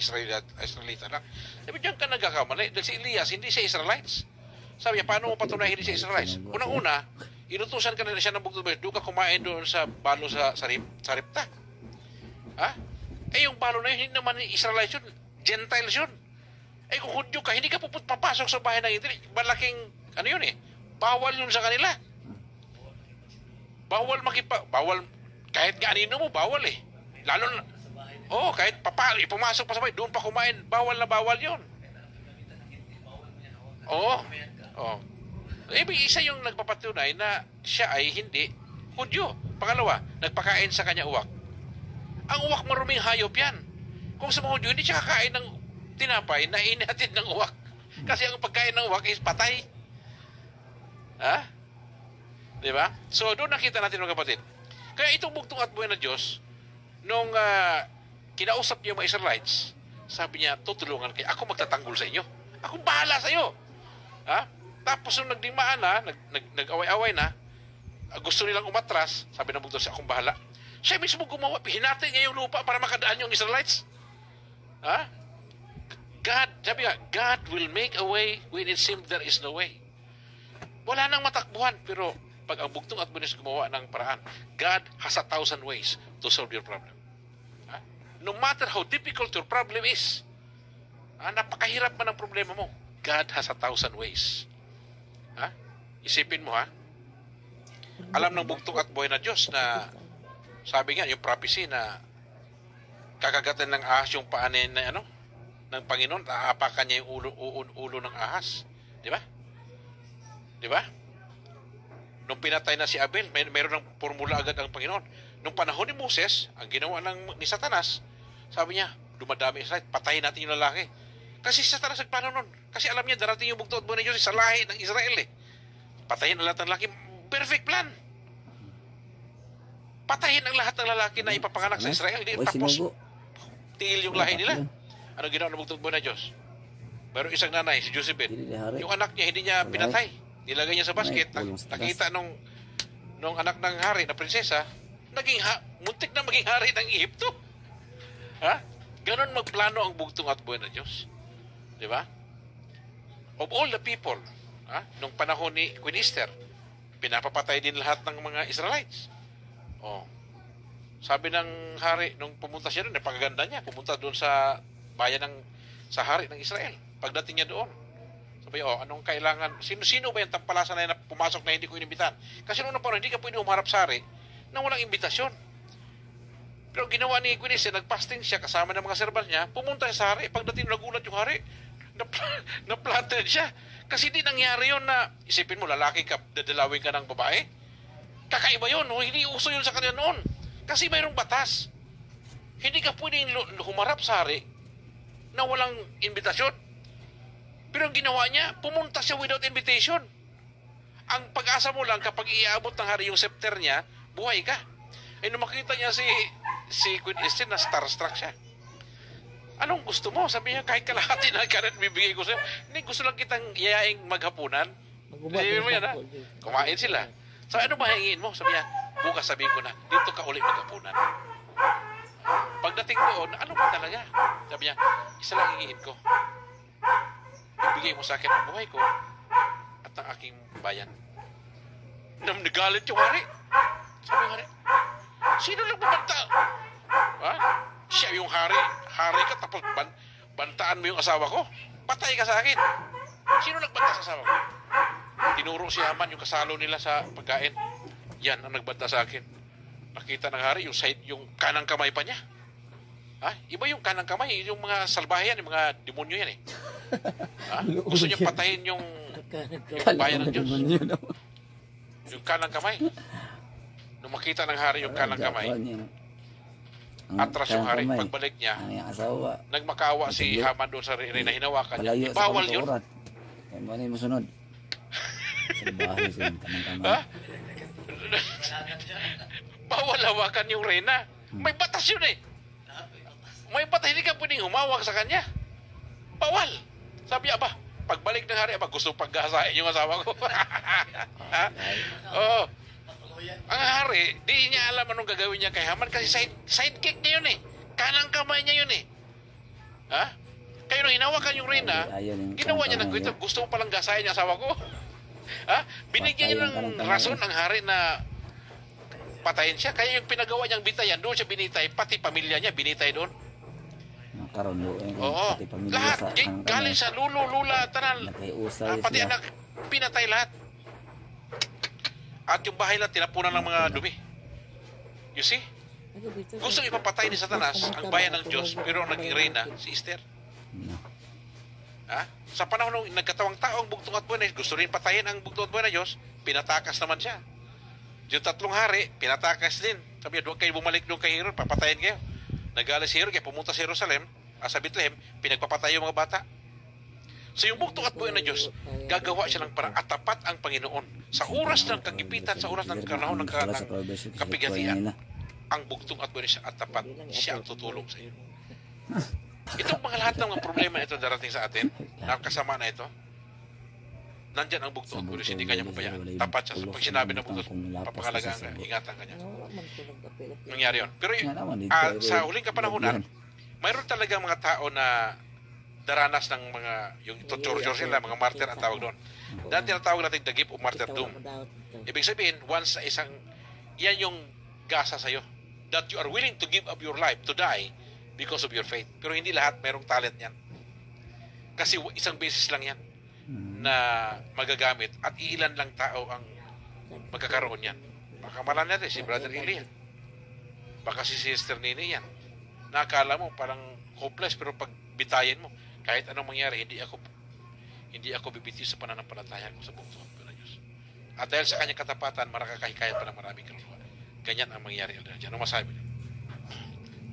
Israelita lang. Sabi, diyan ka nagkakamali. Dahil si Elias, hindi siya Israelites. Sabi niya, paano mo patunayan hindi siya Israelites? Unang-una, inutusan ka na siya ng bugtong doon ka kumain doon sa balo sa Ripta. Ha? Yung balo na yun, hindi naman Israelites yun. Gentiles yun. Kung Hudyo ka, hindi ka papasok sa bahay ng Israel. Malaking, yun eh, bawal yun sa kanila. Bawal, kahit nga anino mo, bawal eh. Lalo na, kahit pumasok pa sa bahay, doon pa kumain, bawal na bawal yun. Isa yung nagpapatunay na siya ay hindi Hudyo. Pangalawa, nagpakain sa kanya uwak. Ang uwak maruming hayop yan. Kung sa mga Hudyo, hindi siya kakain ng tinapay na inihatid ng uwak. Kasi ang pagkain ng uwak is patay. Ha? Diba? So, doon nakita natin mga kapatid. Kaya itong bugtong at buhay na Diyos, nung kinausap niyo mga Israelites, sabi niya, tutulungan kayo. Ako magtatanggol sa inyo. Ako bahala sa iyo. Ha? Tapos nung nagdimaan na, nag-away-away na, gusto nilang umatras, sabi ng bugtong, akong bahala. Siya mismo gumawa, hinati niya yung lupa para makadaan yung Israelites. Ha? Sabi nga, God will make a way when it seems there is no way. Wala nang matakbuhan, pero pag ang bugtong at bunis gumawa ng paraan, God has 1,000 ways to solve your problem. Ha? No matter how difficult your problem is, napakahirap man ang problema mo, God has 1,000 ways. Ha? Isipin mo ha, alam ng bugtong at buhay na Diyos na sabi nga, yung prophecy na kakagatan ng ahas yung paanin na ng Panginoon, aapakan niya yung ulo ng ahas. Di ba? Di ba? Nung pinatay na si Abel, mayroon ng formula agad ang Panginoon. Nung panahon ni Moses, ang ginawa ni Satanas, sabi niya, dumadami Israel, patayin natin yung lalaki. Kasi si Satanas nagplano nun. Kasi alam niya, darating yung bugtong at buhay na Diyos sa lahi ng Israel eh. Patayin ang lahat ng lalaki. Perfect plan. Patayin ang lahat ng lalaki na ipapanganak sa Israel. Tapos, tigil yung lahi nila. Ano ginawa ng bugtong at buhay na Diyos? Mayroong isang nanay, si Josephine. Yung anak niya, hindi niya pinatay. Nilagay niya sa basket. Nakita nung anak ng hari na prinsesa, muntik na maging hari ng Egypto. Ha? Ganon magplano ang bugtong at buhay na Diyos. Di ba? Of all the people, nung panahon ni Queen Esther, pinapapatay din lahat ng mga Israelites. Sabi ng hari, nung pumunta siya doon, napakaganda niya, pumunta doon sa bayan sa hari ng Israel. Pagdating niya doon, sabi, anong kailangan? Sino ba yung tampalasan na pumasok na hindi ko inimbitan? Kasi noong napanahon, hindi ka pwede umarap sa hari na walang imbitasyon. Pero ginawa ni Queen Esther, nagpasting siya kasama ng mga servants niya, pumunta sa hari, pagdating nagulat yung hari, na-planted siya. Kasi di nangyari yun na, isipin mo, lalaki ka, dadalawin ka ng babae. Kakaiba yun, hindi uso yun sa kanila noon. Kasi mayroong batas. Hindi ka pwedeng humarap sa hari na walang imbitasyon. Pero ang ginawa niya, pumunta siya without invitation. Ang pag-asa mo lang, kapag iabot ng hari yung scepter niya, buhay ka. Nung makita niya si Queen Esther, na starstruck siya. Anong gusto mo? Sabi niya, kahit kalahati na karat bibigay ko sa'yo. Hindi, gusto lang kitang yayaing maghapunan. Sabi mo yan ha? Kumain sila. Sabi, ano ba hingin mo? Sabi niya, bukas sabihin ko na, dito ka uli maghapunan. Pagdating doon, ano ba talaga? Sabi niya, isa lang hingin ko. Ibigay mo sa akin ang buhay ko at ang aking bayan. Nagalit yung hari. Sabi yung hari, sino nagbabanta? Siya yung hari. Hari ka tapos bantaan mo yung asawa ko. Patay ka sa akin. Sino nagbanta sa asawa ko? Tinuro si Haman yung kasalo nila sa pagkain. Yan ang nagbanta sa akin. Nakita ng hari yung kanang kamay pa niya. Iba yung kanang kamay, yung mga salbahe yan, yung mga demonyo yan eh. Gusto niya patayin yung bayan ng Diyos. Yung kanang kamay. Nung makita ng hari yung kanang kamay, atras yung hari, pagbalik niya, nagmakaawa si Haman doon sa Reyna, hinawakan niya. Bawal yun. Ano yung musunod? Salbahe siya yung kanang kamay. Bawal hawakan yung Reyna. May batas yun eh. May batas, hindi ka pwedeng humawak sa kanya. Bawal. Sabi niya, pagbalik ng hari, gusto paggasain yung asawa ko. Oo. Ang hari, di niya alam anong gagawin niya kay Haman kasi sidekick niya yun eh. Kanang kamay niya yun eh. Kaya nung hinawakan yung Reyna, ginawa niya ng kwento, gusto mo palang gasain yung asawa ko. Binigyan niya ng rason ang hari na patayin siya. Kaya yung pinagawa niyang bintayan, doon siya binitay, pati pamilya niya binitay doon. Oo. Lahat, galing sa lulo, lula, tanan. Pati anak, pinatay lahat. At yung bahay lang, tinapunan ng mga dumi. You see? Gusto ipapatay ni Satanas ang bayan ng Diyos, pero ang naging reyna, si Esther. Sa panahon nung nagkatawang tao ang bugtong at buwan, gusto rin patayin ang bugtong at buwan ng Diyos, pinatakas naman siya. Yung 3 hari, pinatakas din. Sabi niya, doon kayo bumalik doon kay Herod, papatayin kayo. Nagalit si Herod, kaya pumunta sa Jerusalem, sa Bethlehem, pinagpapatay yung mga bata. So yung bugtong at buwan ng Diyos, gagawa siya ng parang atapat ang Panginoon. Sa oras ng kagipitan, sa oras ng kanahon ng kapighatian, ang bugtong at buwan siya at tapat, siya ang tutulong sa iyo. Itong mga lahat ng mga problema ito darating sa atin, nakasama na ito, nandyan ang bugtong at buwan, hindi kanya mabayaan. Tapat siya. So, pag sinabi ng bugtong, papangalagaan ka, ingatan ka niya. Nangyari yun. Pero sa huling kapanahunan, mayroon talagang mga tao na daranas ng mga, yung torture sila, mga martyr ang tawag doon. Dahil tinatawag natin the gift of martyrdom. Ibig sabihin, once sa isang, yan yung gasa sa'yo. That you are willing to give up your life, to die, because of your faith. Pero hindi lahat, mayroong talent yan. Kasi isang beses lang yan na magagamit at iilan lang tao ang magkakaroon yan. Baka malan natin, si Brother Eli yan. Baka si Sister Nini yan. Nakakala mo, parang hopeless, pero pag bitayin mo, kahit anong mangyari, hindi ako bibitiw sa pananampalataya ko sa bugtong ng Diyos. At dahil sa kanyang katapatan, marakakahikayat pa ng maraming kaluluwa. Ganyan ang mangyari. Ano masabi niyo?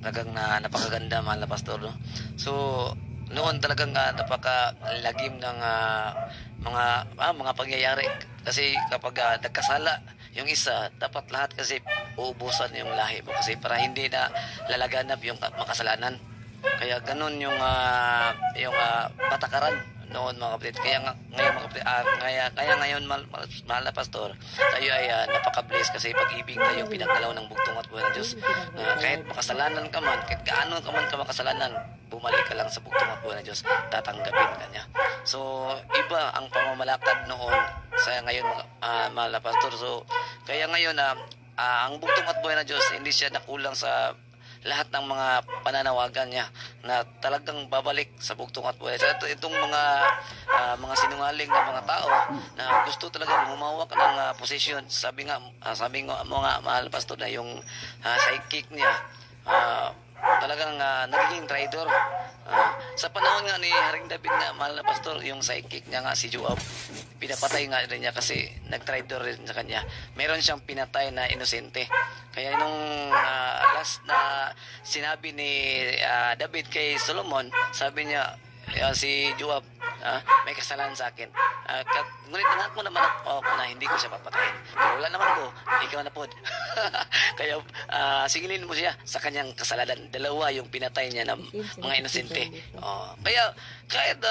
Talagang napakaganda, mahal na pastor, no? So, noon talagang napakalagim ng mga pangyayari. Kasi kapag nagkasala yung isa, dapat lahat kasi uubusan yung lahi mo. Kasi para hindi na lalaganap yung makasalanan. Kaya ganun yung patakaran noon, mga kapatid. Kaya ngayon, mga kapatid, kaya ngayon, mahal na pastor, tayo ay napaka-bless kasi pag-ibig tayo pinagdalaw ng bugtong at buhay ng Diyos. Kahit makasalanan ka man, kahit gaano ka man ka makasalanan, bumalik ka lang sa bugtong at buhay ng Diyos, tatanggapin ka niya. So, iba ang pamamalakad noon sa ngayon, mahal na pastor. So, kaya ngayon, ang bugtong at buhay ng Diyos, hindi siya nakulang sa lahat ng mga pananawagan niya na talagang babalik sa bugtong at buhay. So, itong mga sinungaling na mga tao na gusto talaga humawak ng posisyon. Sabi nga mga mahal pastor na yung sidekick niya talagang nagiging traitor. Sa panahon nga ni Haring David nga, mahal na pastor, yung sidekick niya nga si Joab, pinapatay nga rin niya kasi nag-traitor rin sa kanya. Meron siyang pinatay na inosente. Kaya nung last na sinabi ni David kay Solomon, sabi niya, si Joab, may kasalanan sa akin. Ngunit nangako naman ako na hindi ko siya papatayin. Pero wala naman ako, ikaw na po. Kaya singilin mo siya sa kanyang kasalanan. Dalawa yung pinatay niya ng mga inosente. Kaya kahit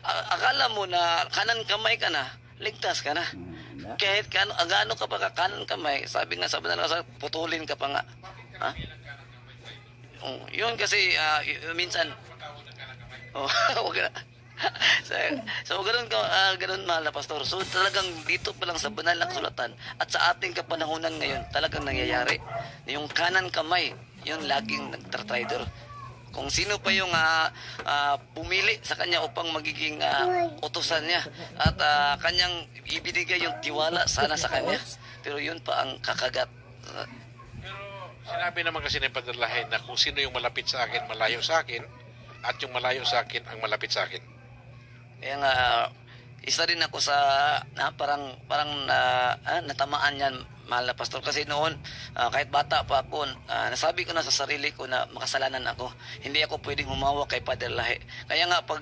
akala mo na kanan kamay ka na, ligtas ka na. Kahit gaano ka pa kanan kamay, sabi nga sa banal na putulin ka pa nga. Yun kasi minsan wag na. So ganun mahal na pastor. So talagang dito pa lang sa banal na kasulatan at sa ating kapanahunan ngayon talagang nangyayari. Yung kanan kamay, yung laging nagtra-traitor. Kung sino pa yung pumili sa kanya upang magiging utusan niya at kanyang ibinigay yung tiwala sana sa kanya. Pero yun pa ang kakagat. Sinabi naman kasi ni Padre Lahi na kung sino yung malapit sa akin, malayo sa akin, at yung malayo sa akin, ang malapit sa akin. Kaya nga, isa din ako sa natamaan yan, mahal na pastor. Kasi noon, kahit bata pa ako, nasabi ko na sa sarili ko na makasalanan ako. Hindi ako pwedeng humawak kay Padre Lahi. Kaya nga pag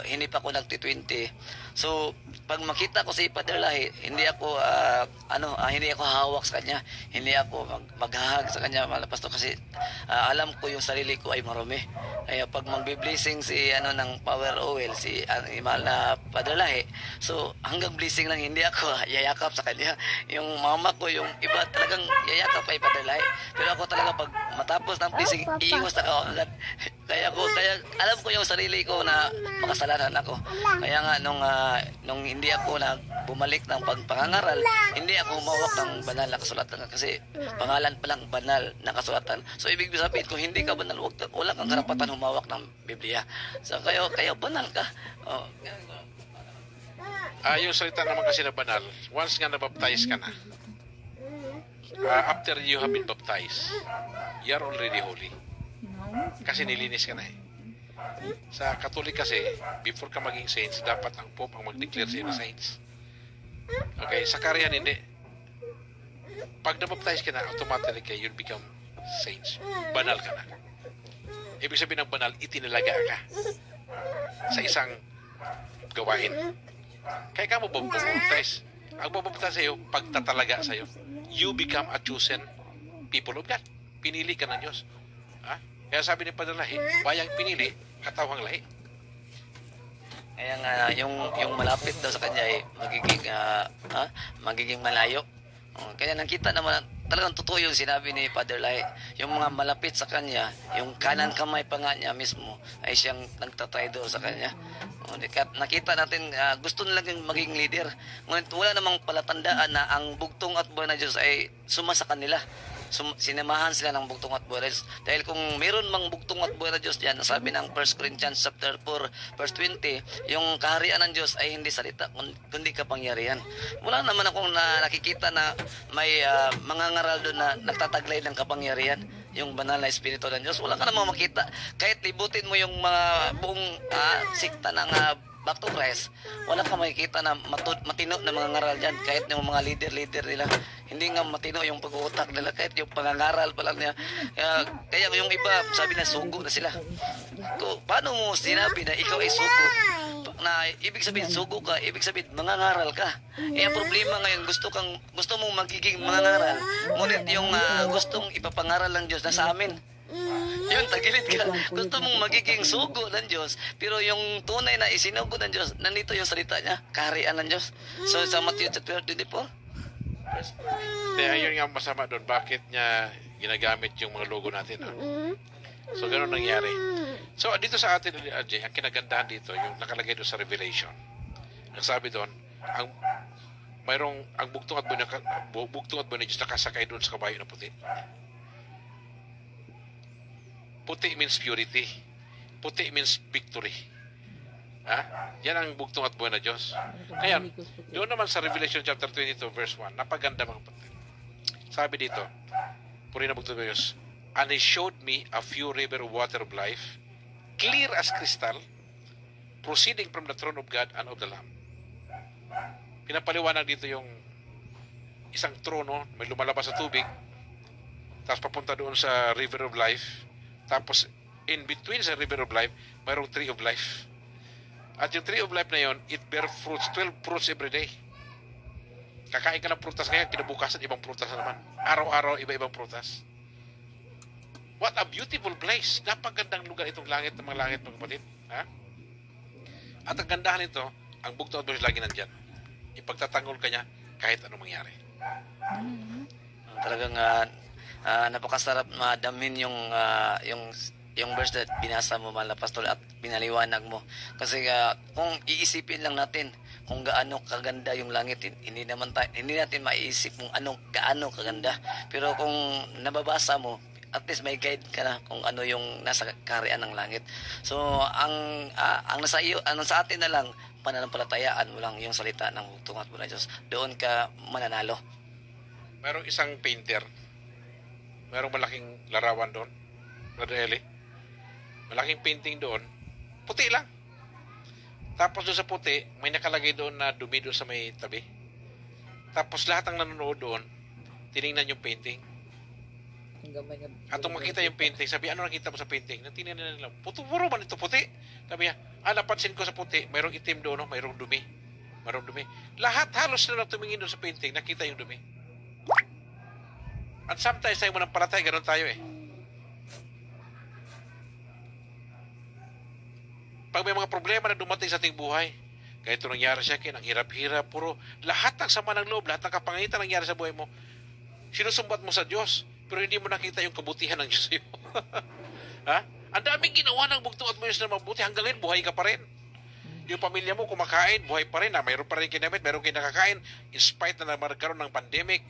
hindi pa ako nagti-20, so pag makita ko si Padre Lahi, hindi ako hindi ako hawak sa kanya, hindi ako maghahag sa kanya, mahal na pastor, kasi alam ko yung sarili ko ay marumi. Kaya pag magbi-blessing si ng power oil, si mahal na Padre Lahi, so hanggang blessing lang, hindi ako yayakap sa kanya. Yung mama ko, yung iba talagang yayakap kay Padre Lahi, pero ako talaga pag matapos ng blessing, iiwas na ako agad. Kaya alam ko yung sarili ko na makasalanan ako. Kaya nga nung hindi ako bumalik ng pangangaral, hindi ako humawak ng banal na kasulatan, kasi pangalan pa lang banal na kasulatan. So ibig sabihin, kung hindi ka banal, wala kang karapatan humawak ng Biblia. So kaya banal ka. Oh. Yung salita naman kasi na banal, once nga nabaptize ka na, after you have been baptized, you are already holy. Kasi nilinis ka na eh. Sa Katolik kasi, before ka maging saints, dapat ang Pope ang mag-declare sa'yo na saints. Okay, sa Karian hindi. Pag nabaptize ka na, automatically you'll become saints. Banal ka na. Ibig sabihin ng banal, itinalaga ka sa isang gawain. Kaya ka mo babaptize. Ang babaptize sa'yo, pagtatalaga sa'yo. You become a chosen people of God. Pinili ka ng Diyos. Ha? Kaya sabi ni Padre Lahi, bayang pinili, katawang lahi. Kaya nga, yung malapit daw sa kanya ay magiging malayo. Kaya nakita naman, talagang totoo yung sinabi ni Padre Lahi. Yung mga malapit sa kanya, yung kanan kamay pa nga niya mismo, ay siyang nagtatraido sa kanya. Nakita natin, gusto nilang maging leader. Ngunit wala namang palatandaan na ang bugtong at buhay na Diyos ay suma sa kanila. Sinamahan sila ng bugtong at buhay na Diyos. Dahil kung meron mang bugtong at buhay na Diyos diyan, sabi ng 1 Corinthians chapter 4 verse 20, yung kaharian ng Diyos ay hindi salita kundi kapangyarihan. Wala naman akong nakikita na may mga ngaral doon na nagtataglay ng kapangyarihan, yung banal na espiritu ng Diyos. Wala ka namang makita. Kahit libutin mo yung mga buong sikta ng Back to Christ, wala ka makikita na matino na mga ngaral dyan. Kahit yung mga leader nila, hindi nga matino yung pag-uutak nila, kahit yung pangangaral pa lang niya. Kaya yung iba, sabi na sugo na sila. Paano mo sinabi na ikaw ay sugo? Na ibig sabihin sugo ka, ibig sabihin mangangaral ka. Ang problema ngayon, gusto mong magiging mangangaral, ngunit yung gustong ipapangaral ng Diyos na sa amin. Yung tagilid ka, gusto mong magiging sugo ng Diyos, pero yung tunay na isinugo ng Diyos, nandito yung salita niya, kaharian ng Diyos. So sa Matthew chapter 24. Kaya yun nga masama doon, bakit niya ginagamit yung mga logo natin. So gano'n nangyari. So dito sa atin, ang kinagandahan dito, yung nakalagay doon sa Revelation. Ang sabi doon, ang bugtong at buhay na Diyos nakasakay doon sa kabayo na puti. Puti means purity. Puti means victory. Yan ang bugtong at buhay na Diyos. Kaya, doon naman sa Revelation chapter 22 verse 1, napaganda mga kapatid. Sabi dito, puri na bugtong na Diyos, and He showed me a few river of water of life, clear as crystal, proceeding from the throne of God and of the Lamb. Pinapaliwanag dito yung isang trono, may lumalabas sa tubig, tapos papunta doon sa river of life. Tapos, in between sa river of life, mayroong tree of life. At yung tree of life na yon, it bear fruits, 12 fruits every day. Kakain ka ng prutas ngayon, kinabukasan ibang prutas na naman. Araw-araw, iba-ibang prutas. What a beautiful place. Napagandang lugar itong langit ng mga langit, mga kapatid. At ang gandahan nito, ang bugtong at buhay lagi nandyan. Ipagtatanggol ka niya kahit anong mangyari. Talagang napakasarap madamin yung verse na binasa mo, mahal na pastor, at pinaliwanag mo. Kasi kung iisipin lang natin kung gaano kaganda yung langit, hindi natin maiisip kung gaano kaganda. Pero kung nababasa mo, at least may guide ka na kung ano yung nasa kaharian ng langit. So ang nasa iyo, sa atin na lang, pananampalatayaan mo lang yung salita ng bugtong at buhay na Diyos. Doon ka mananalo. Mayroong isang painter Merong malaking larawan doon. Brother Eli. Malaking painting doon. Puti lang. Tapos doon sa puti, may nakalagay doon na dumi doon sa may tabi. Tapos lahat ng nanonood doon, tinignan yung painting. At nung makita yung painting, sabi, ano nakita mo sa painting? Tinignan nila, puro man ito puti. Sabi niya, napansin ko sa puti, mayroong itim doon, no? Mayroong dumi. Mayroong dumi. Lahat halos na tumingin doon sa painting, nakita yung dumi. At sometimes tayo mo ng paratay, ganun tayo eh. Pag may mga problema na dumating sa ating buhay, kahit ito nangyari sa akin, ang hirap-hirap, puro lahat ng sama ng loob, lahat ng kapangitan nangyari sa buhay mo, sinusumbat mo sa Diyos, pero hindi mo nakita yung kabutihan ng Diyos sa'yo. Ha? Ang daming ginawa ng bugtong at mayos na mabuti, hanggang ngayon, buhay ka pa rin. Yung pamilya mo, kumakain, buhay pa rin, mayroon pa rin kinamit, mayroon kinakakain, in spite na magkaroon ng pandemic,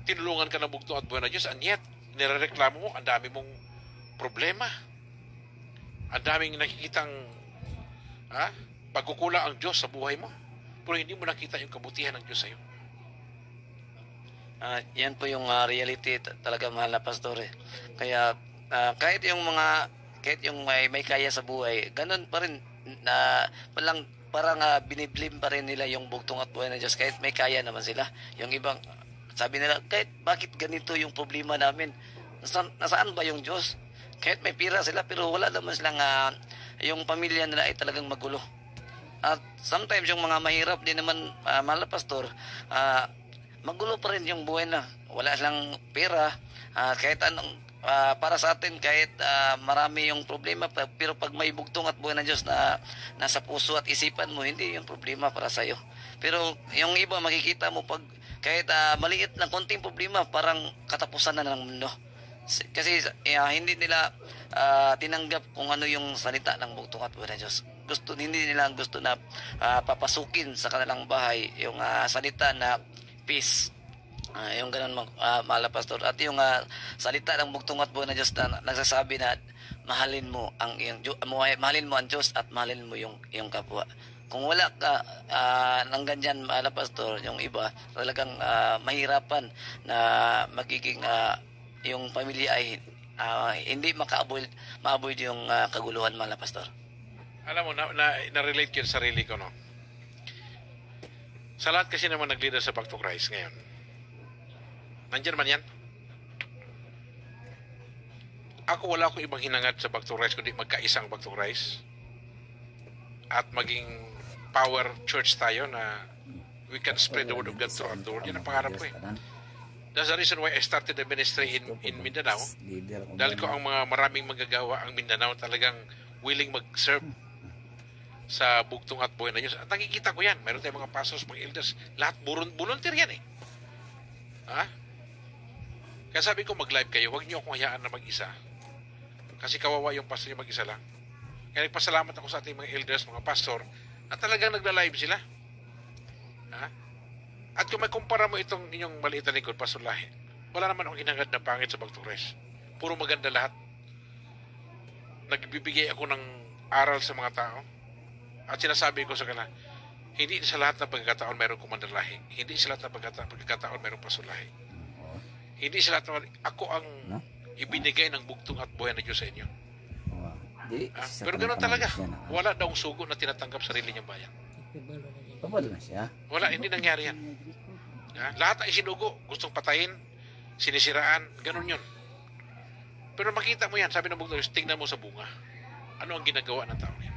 tinulungan ka ng bugtong at buhay na Diyos, and yet, nirereklamo mo, ang dami mong problema. Ang daming nakikitang pagkukulang ang Diyos sa buhay mo, pero hindi mo nakita yung kabutihan ng Diyos sa'yo. Yan po yung reality talaga, mahal na pastor eh. Kaya kahit yung may kaya sa buhay, ganun pa rin na parang biniblim pa rin nila yung bugtong at buhay ng Diyos kahit may kaya naman sila. Yung ibang sabi nila, kahit bakit ganito yung problema namin? Nasaan ba yung Diyos? Kahit may pira sila pero wala naman silang yung pamilya nila ay talagang magulo. At sometimes yung mga mahirap din naman, mahal na pastor, magulo pa rin yung buhay na. Wala silang pera, kahit anong, para sa atin, kahit marami yung problema, pero pag may bugtong at buhay ng Diyos na nasa puso at isipan mo, hindi yung problema para sa'yo. Pero yung iba, makikita mo pag kahit maliit na konting problema, parang katapusan na ng mundo. Kasi hindi nila tinanggap kung ano yung salita ng bugtong at buhay ng Diyos. Hindi nila gusto na papasukin sa kanilang bahay yung salita na peace. Yung ganun mahal na pastor. At yung salita ng bugtong at buhay ng Diyos na nagsasabi na mahalin mo ang Diyos at mahalin mo yung kapwa. Kung wala ka ng ganyan, mahal na pastor, yung iba talagang mahirapan na magiging yung pamilya ay hindi ma-avoid yung kaguluhan, mahal na pastor. Alam mo, na-relate ko sa sarili ko, no? Sa lahat kasi naman nag-leader sa Back to Christ ngayon. Nandiyan man yan. Ako wala akong ibang hinangad sa Back to Christ kundi magkaisang Back to Christ. At maging power church tayo na we can spread the word of God throughout the world. Yan ang pangarap ko eh. That's the reason why I started the ministry in Mindanao. Dahil ko ang maraming magagawa ang Mindanao talagang willing mag-serve sa bugtong at buhay na Diyos. At nakikita ko yan. Meron tayong mga pastors, mga elders. Lahat volunteer yan eh. Kaya sabi ko mag-live kayo. Huwag niyo akong hayaan na mag-isa. Kasi kawawa yung pastor yung mag-isa lang. Kaya nagpasalamat ako sa ating mga elders, mga pastor, na talagang nagla-live sila. At kung may kumpara mo itong inyong maliit na lingkod, Pastor Lahi, wala naman akong hinangad na pangit sa Back to Christ. Puro maganda lahat. Nagbibigay ako ng aral sa mga tao. At sinasabi ko sa kanila, hindi sa lahat ng pagkakataon mayroong Commander Lahi. Hindi sa lahat ng pagkakataon mayroong Pastor Lahi. Hindi sa lahat ng ako ang ibinigay ng bugtong at buhay na Diyos sa inyo. Pero ganoon talaga. Wala daw sugo na tinatanggap sarili niyang bayan. Papalo na siya. Wala, hindi nangyari yan. Lahat ay sinugo, gustong patayin, sinisiraan, ganun yun. Pero makita mo yan, sabi ng bugtong, tingnan mo sa bunga. Ano ang ginagawa ng tao yan?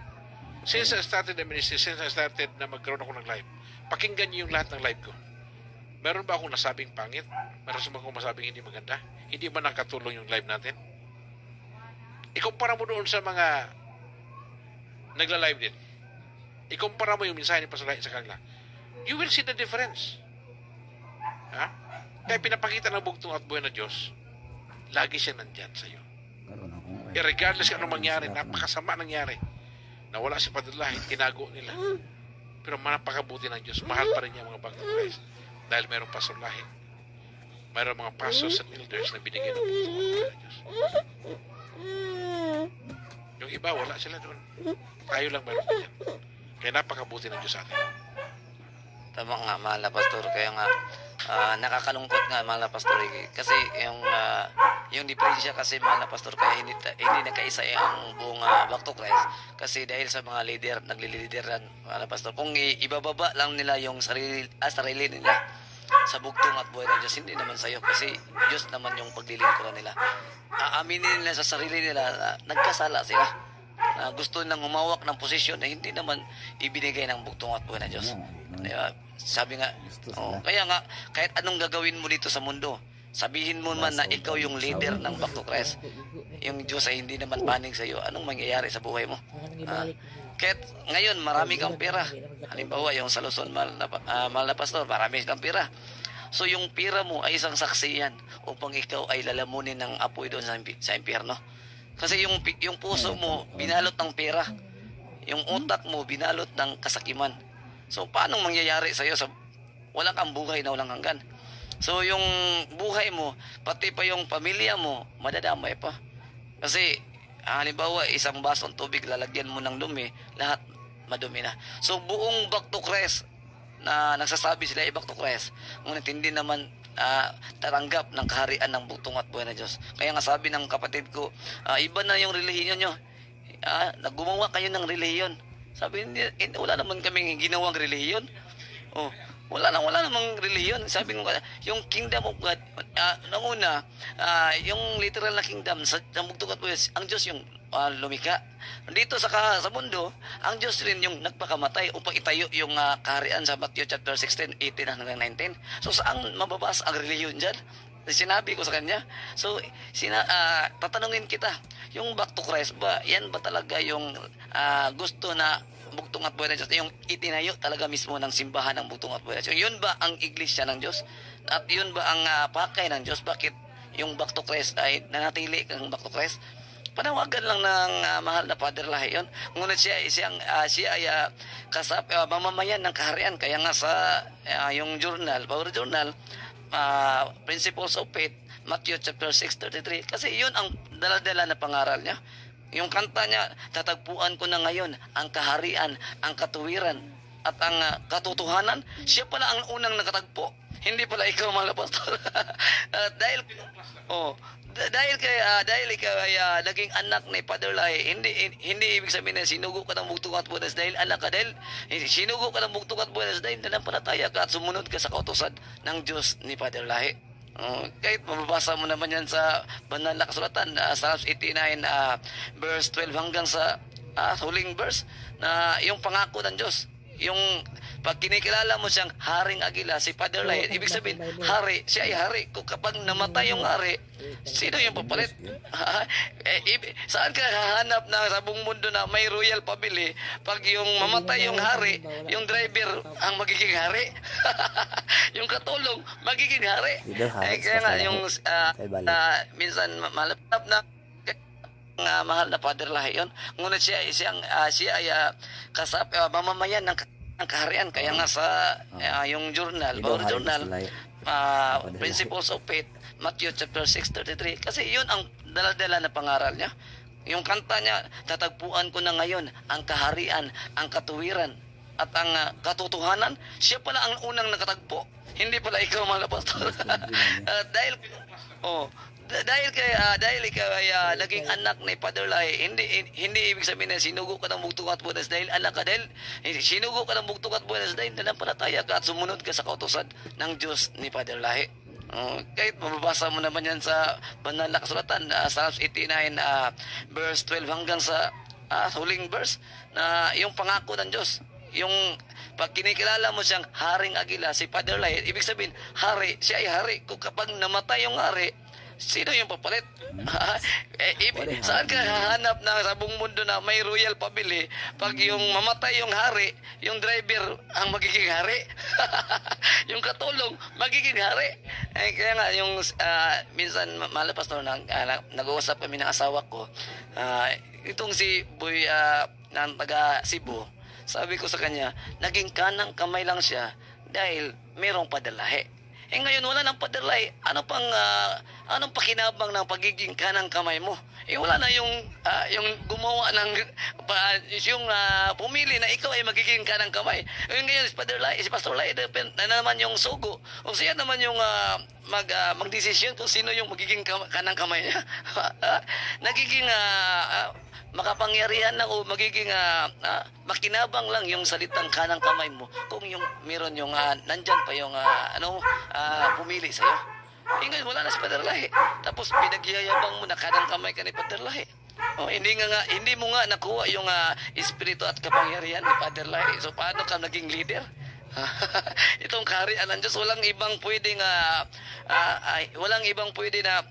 Since I started the ministry, since I started na magkaroon ako ng live, pakinggan niyo yung lahat ng live ko. Meron ba akong nasabing pangit? Meron ba akong masabing hindi maganda? Hindi ba nakatulong yung live natin? Ikumpara mo doon sa mga nagla-live din. Ikumpara mo yung mensahe ni Pastor Lahi sa kanila. You will see the difference. Kaya pinapakita ng bugtong at buhay na Diyos, lagi siya nandyan sa iyo. Regardless kung anong mangyari, napakasama nangyari. Nawala si Pastor Lahi, tinago nila. Pero napakabuti ng Diyos. Mahal pa rin niya mga Back to Christ. Dahil mayroong Pastor Lahi. Mayroong mga pastors and elders na binigyan ng bugtong at buhay na Diyos. Yung iba, wala sila doon. Tayo lang meron yan. Kaya napakabuti ng Diyos sa atin. Tama nga, mahal na pastor. Kaya nga, nakakalungkot nga, mahal na pastor, kasi yung diferensya kasi, mahal na pastor, kaya hindi nagkaisa ang buong Back to Christ, kasi dahil sa mga leader, naglilideran, mahal na pastor, kung ibababa lang nila yung sarili nila sa bugtong at buhay ng Diyos, hindi naman sa'yo, kasi Diyos naman yung paglilingkuran nila. Aaminin nila sa sarili nila na nagkasala sila, na gusto nang humawak ng posisyon na hindi naman ibinigay ng bugtong at buhay ng Diyos. Diba? Sabi nga, kaya nga, kahit anong gagawin mo dito sa mundo, sabihin mo man na ikaw yung leader ng Back to Christ, yung Diyos ay hindi naman panig sa iyo, anong mangyayari sa buhay mo? Kahit ngayon, marami kang pera. Halimbawa, yung sa Luzon, mahal na pastor, marami kang pera. So, yung pera mo ay isang saksiyan upang ikaw ay lalamunin ng apoy doon sa impyerno. Kasi yung puso mo, binalot ng pera. Yung utak mo, binalot ng kasakiman. So, paano mangyayari sa iyo? Wala kang buhay na walang hanggan. So, yung buhay mo, pati pa yung pamilya mo, madadamay pa. Kasi, halimbawa, isang basong tubig, lalagyan mo ng dumi, lahat madumi na. So, buong Back to Christ, na nagsasabi sila Back to Christ, ngunit hindi naman taranggap ng kaharian ng bugtong at buhay na Diyos. Kaya nga sabi ng kapatid ko, iba na yung relihiyon nyo. Naggumawa kayo ng relihiyon. Sabi, wala naman kaming ginawang relihiyon. Oh, wala namang relihiyon. Sabi ko, yung kingdom of God, nung una, yung literal na kingdom, sa bugtong at buhay, ang Diyos yung lumika. Dito sa mundo, ang Diyos rin yung nagpakamatay upang itayo yung kaharian sa Matthew chapter 16, 18 hanggang 19. So, saan mababasa ang relihiyon dyan? Sinabi ko sa kanya. So, tatanungin kita, yung Back to Christ ba, yan ba talaga yung gusto na bugtong at buhay ng Diyos, yung itinayo talaga mismo ng simbahan ng bugtong at buhay ng Diyos? Yun ba ang iglesia ng Diyos? At yun ba ang pakay ng Diyos? Bakit yung Back to Christ ay nanatili kang Back to Christ? Panawagan lang ng mahal na Father Lahi yun. Ngunit siya ay mamamayan ng kaharian. Kaya nga sa yung journal, Power Journal, Principles of Faith, Matthew chapter 6:33. Kasi yun ang daladala na pangaral niya. Yung kanta niya, tatagpuan ko na ngayon ang kaharian, ang katuwiran, at ang katotohanan. Siya pala ang unang nakatagpo. Hindi pala ikaw, mahal na pastor. Dahil ikaw ay naging anak ni Father Lahi, hindi ibig sabihin na sinugo ka ng bugtong at buhay dahil anak ka, dahil sinugo ka ng bugtong at buhay dahil nanampalataya ka at sumunod ka sa kautusan ng Diyos ni Father Lahi. Kahit mababasa mo naman yan sa banal na kasulatan, Psalms 89 verse 12 hanggang sa huling verse, na yung pangako ng Diyos, yung pag kinikilala mo siyang Haring Agila, si Father Lahi, ibig sabihin, hari, siya ay hari. Kung kapag namatay yung hari, sino yung papalit? Saan ka hahanap na sa buong mundo na may royal family? Pag yung mamatay yung hari, yung driver ang magiging hari. Yung katulong, magiging hari. Kaya nga, yung minsan malapit na mahal na Father Lahi yun. Ngunit siya ay mamamayan ng kaharian. Kaya nga sa yung journal, Power Journal, Principles of Faith, Matthew chapter 6:33. Kasi yun ang daladala na pangaral niya. Yung kanta niya, tatagpuan ko na ngayon ang kaharian, ang katuwiran, at ang katotohanan. Siya pala ang unang nakatagpo. Hindi pala ikaw, mahal na pastor. Dahil ikaw ay naging anak ni Father Lahi, hindi ibig sabihin na sinugo ka ng bugtong at buhay dahil anak ka, dahil sinugo ka ng bugtong at buhay dahil nanampalataya ka at sumunod ka sa kautusan ng Diyos ni Father Lahi. Kahit mababasa mo naman yan sa banal na kasulatan, Psalms 89 verse 12 hanggang sa huling verse, na yung pangako ng Diyos, yung pag kinikilala mo siyang Haring Agila, si Father Lahi, ibig sabihin, hari, siya ay hari. Kung kapag namatay yung hari, sino yung papalit? Saan ka hahanap na sa buong mundo na may royal family? Pag yung mamatay yung hari, yung driver ang magiging hari. Yung katulong, magiging hari. Kaya nga, yung minsan, mahal na pastor, nag-uusap kami ng asawa ko, itong si Boy ng taga Cebu, sabi ko sa kanya, naging kanang kamay lang siya dahil mayroong Padre Lahi. Ngayon wala nang paderlay. Anong pakinabang ng pagiging kanang kamay mo? Wala na yung gumawa ng pumili na ikaw ay magiging kanang kamay. Ngayon si Pastor Lai na naman yung sugo. O siya naman yung magdesisyon kung sino yung magiging kanang kamay niya. Nagiging makapangyarihan lang o magiging makinabang lang yung salitang kanang kamay mo kung yung meron yung nandyan pa yung pumili sa'yo. Ngayon wala na si Padre Lahi. Tapos pinagyayabang mo na kanang kamay ka ni Padre Lahi. Hindi mo nga nakuha yung espiritu at kapangyarihan ni Padre Lahi. So paano ka naging leader? Itong kaharian ng Diyos, walang ibang pwede na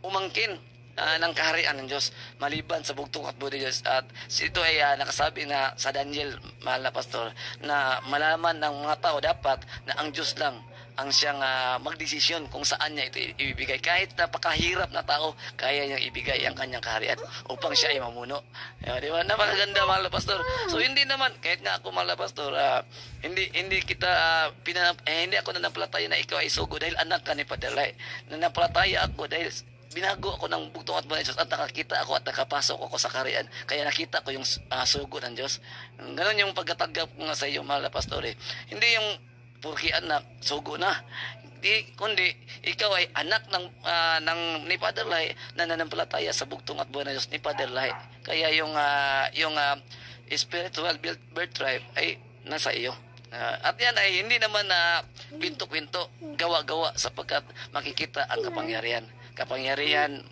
umangkin ng kaharian ng Diyos maliban sa bugtong at buhay ng Diyos. At ito ay nakasabi na sa Daniel, mahal na pastor, na malaman ng mga tao dapat na ang Diyos lang ang siyang magdesisyon kung saan niya ito ibibigay. Kahit napakahirap na tao, kaya niyang ibigay ang kanyang kaharian upang siya ay mamuno. Di ba? Napakaganda, mahal na pastor. So hindi naman, kahit nga ako, mahal na pastor, hindi ako nanampalataya na ikaw ay sugo dahil anak ka ni Padre Lai. Nanampalataya ako dahil binago ako ng bugtong at buhay ng Diyos at nakakita ako at nakapasok ako sa kaharian. Kaya nakita ko yung sugo ng Diyos. Ganon yung pagkatanggap ko nga sa iyo, mahal na pastor. Hindi yung purki anak, sugo na. Kundi ikaw ay anak ng ni Padre Lai na nanampalataya sa bugtong at buhay ng Diyos ni Padre Lai. Kaya yung spiritual birthright ay nasa iyo. At yan ay hindi naman pinto-pinto, gawa-gawa sapagkat makikita ang kapangyarihan.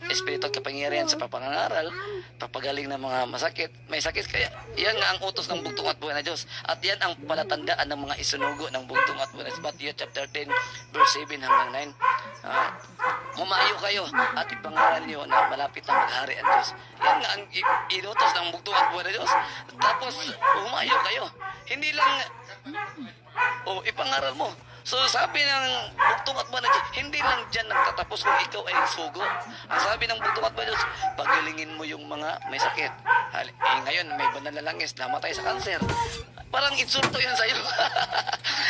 Espiritu at kapangyarihan sa papangangaral, papagaling ng mga may sakit. Kaya yan nga ang utos ng bugtong at buhay na Diyos. At yan ang palatandaan ng mga isunugo ng bugtong at buhay na Diyos. Matthew chapter 10, verse 7 hanggang 9. Humayo kayo at ipangaral niyo na malapit na maghari ang Diyos. Yan nga ang inutos ng bugtong at buhay na Diyos. Tapos humayo kayo. Hindi lang ipangaral mo. So sabi ng bugtong at buhay na Diyos, hindi lang dyan nagtatapos kung ikaw ay sugo. Ang sabi ng bugtong at buhay na Diyos, pagalingin mo yung mga may sakit. Ngayon may banal na langis, namatay sa kanser. Parang insulto yan sa'yo.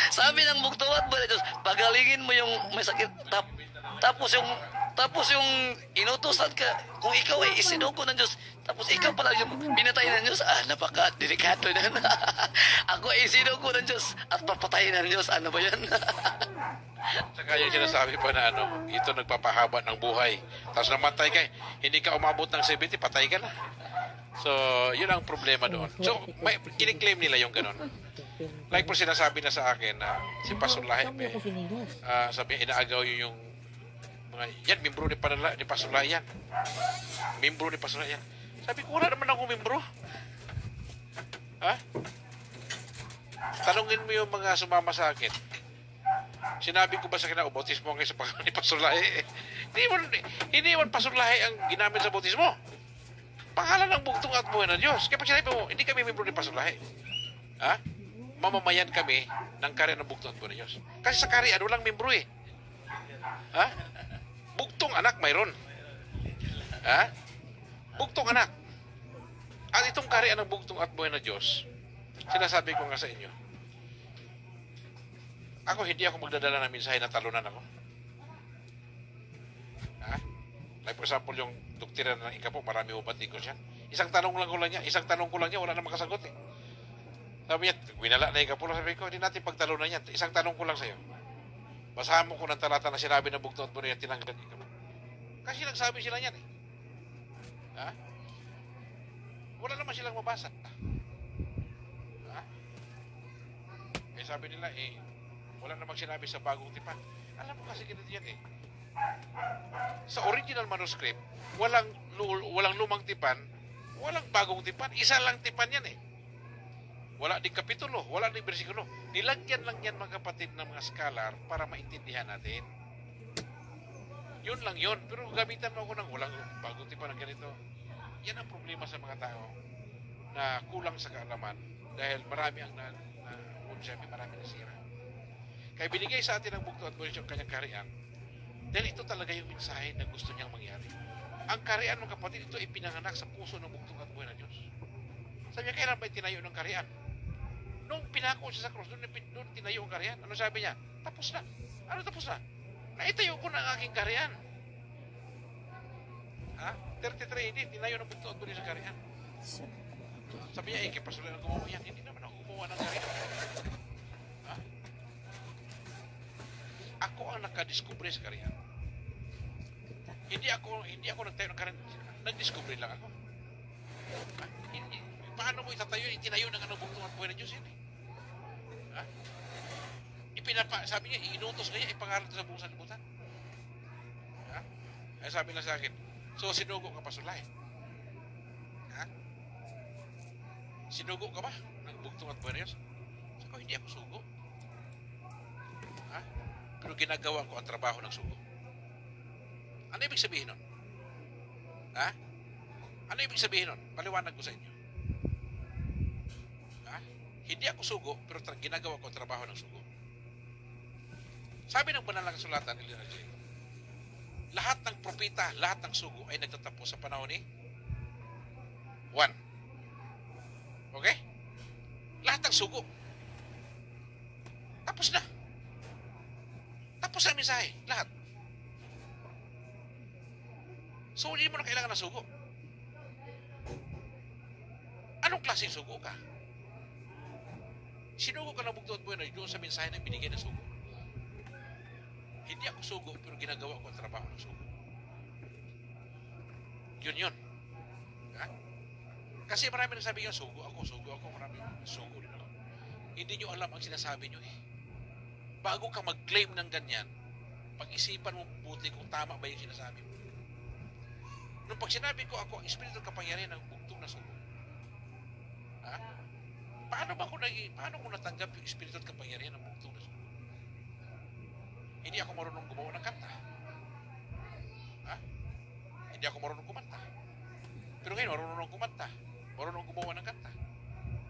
Sabi ng bugtong at buhay na Diyos, pagalingin mo yung may sakit. Tapos yung inutusan ka, kung ikaw ay isinugo ng Diyos, tapos ikaw pala yung pinatay ng Diyos, napaka-delikado na. Ako ay isinugo ng Diyos at papatayin ng Diyos. Ano ba yan? Saka yung sinasabi pa na ito nagpapahaba ng buhay. Tapos namatay ka, hindi ka umabot ng 70, patay ka na. So, yun ang problema doon. So, kiniklaim nila yung ganun. Like po sinasabi na sa akin na si Pastor Lahi, sabi inaagaw yung yan, membro ni Pastor Lai yan. Membro ni Pastor Lai yan. Sabi ko, wala naman akong membro. Tanungin mo yung mga sumama sa akin. Sinabi ko ba sa kanya, bautismo ngayon sa pangalan ni Pastor Lai? Hindi man Pastor Lai ang ginamit sa bautismo. Pangalan ng bugtong at buhay ng Diyos. Kaya pag sinabi mo, hindi kami membro ni Pastor Lai. Mamamayan kami ng karya ng bugtong at buhay ng Diyos. Kasi sa karya, walang membro eh. Bugtong anak mayroon. Bugtong anak. At itong kaharian ng bugtong at buhay na Diyos, sinasabi ko nga sa inyo, hindi ako magdadala ng mensahe na talunan ako. Like for example, yung doktrina ng ikapo, marami upatin ko siya. Isang tanong ko lang niya, wala na makasagot eh. Sabi niya, winala na ikapo lang. Sabi ko, hindi natin pagtalunan yan. Isang tanong ko lang sa'yo. Basahan mo ko ng talata na sinabi ng bugtong at buhay na tinanggal ikaw. Kasi nagsabi sila yan eh. Wala naman silang mabasa. Sabi nila wala namang sinabi sa bagong tipan. Alam mo kasi ganito yan eh. Sa original manuscript, walang lumang tipan, walang bagong tipan. Isa lang tipan yan eh. Wala di kapitulo, wala di bersikulo. Nilagyan lang yan mga kapatid ng mga scholar para maintindihan natin. Yun lang yun. Pero gamitan mo ako ng walang bagong tipan ng ganito. Yan ang problema sa mga tao na kulang sa kaalaman dahil marami ang marami nasira. Kaya binigay sa atin ang bugtong at buhay ng kanyang kaharian dahil ito talaga yung mensahe na gusto niyang mangyari. Ang kaharian mga kapatid, ito ay pinanganak sa puso ng bugtong at buhay ng Diyos. Sabi niya, kailan ba itinayo ng kaharian? Nung pinako siya sa krus, doon tinayo ang kaharian. Ano sabi niya? Tapos na. Ano tapos na? Naitayo ko na ang aking kaharian. Ha? 33 AD, tinayo ng bugtong at buhay sa kaharian. Sabi niya, kay Pastor Leonard gumawa yan. Hindi naman ako gumawa ng kaharian. Ha? Ako ang nakadiskubre sa kaharian. Hindi ako nagtayo ng kaharian. Nagdiskubre lang ako. Ha? Hindi. Paano mo itatayo? Itinayo ng anong bugtong at buhay na Diyos yun eh. Ha? Sabi niya, inutos niya, ipangaral ito sa buong sanlibutan. Ha? Ay sabi lang sa akin, so sinugo ka pa sulay? Ha? Sinugo ka ba ng bugtong at buhay na Diyos? Sabi ko, hindi ako sugo. Ha? Pero ginagawa ko ang trabaho ng sugo. Ano ibig sabihin nun? Ha? Ano ibig sabihin nun? Paliwanag ko sa inyo. Ha? Hindi ako sugo, pero ginagawa ko ang trabaho ng sugo. Sabi ng banal na kasulatan ni Leonard J. Lahat ng propeta, lahat ng sugo ay nagtatapos sa panahon ni Juan. Okay? Lahat ng sugo. Tapos na. Tapos ang mensahe. Lahat. So, hindi mo na kailangan ng sugo. Anong klaseng sugo ka? Sinugo ka ng bugtong at buhay na doon sa mensahe na binigay ng sugo. Hindi ako sugo, pero ginagawa ko ang trabaho ng sugo. Yun. Ha? Kasi marami nang sabi yung sugo ako, marami sugo din ako. Hindi nyo alam ang sinasabi nyo eh. Bago ka mag-claim ng ganyan, pag-isipan mo buti kung tama ba yung sinasabi mo. Nung pag sinabi ko ako, ang espiritu kapangyarihan ng bugtong na sugo. Ha? Paano ko natanggap yung espiritu at kapangyarihan ng bugtong na sugo? Hindi ako marunong gumawa ng kanta. Ha? Hindi ako marunong kumanta. Pero ngayon, marunong kumanta. Marunong gumawa ng kanta.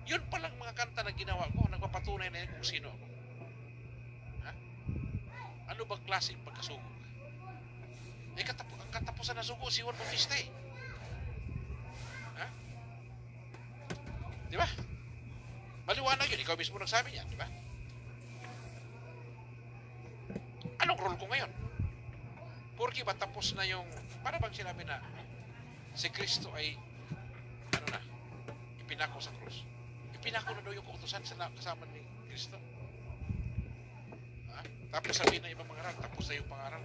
Yun palang mga kanta na ginawa ko, nagpapatunay na yun kung sino ako. Ha? Ano bang klaseng pagkasugo? Ang katapusan ng sugo, si Juan Bautista eh. Ha? Di ba? Maliwanag yun. Ikaw mismo nagsabi niya, di ba? Anong role ko ngayon? Porque ba tapos na yung, para bang sinabi na si Kristo ay, ipinako sa krus. Ipinako na daw yung kautusan sa kasama ni Kristo. Ha? Tapos sabihin ng ibang mga aral, tapos na yung pangaral.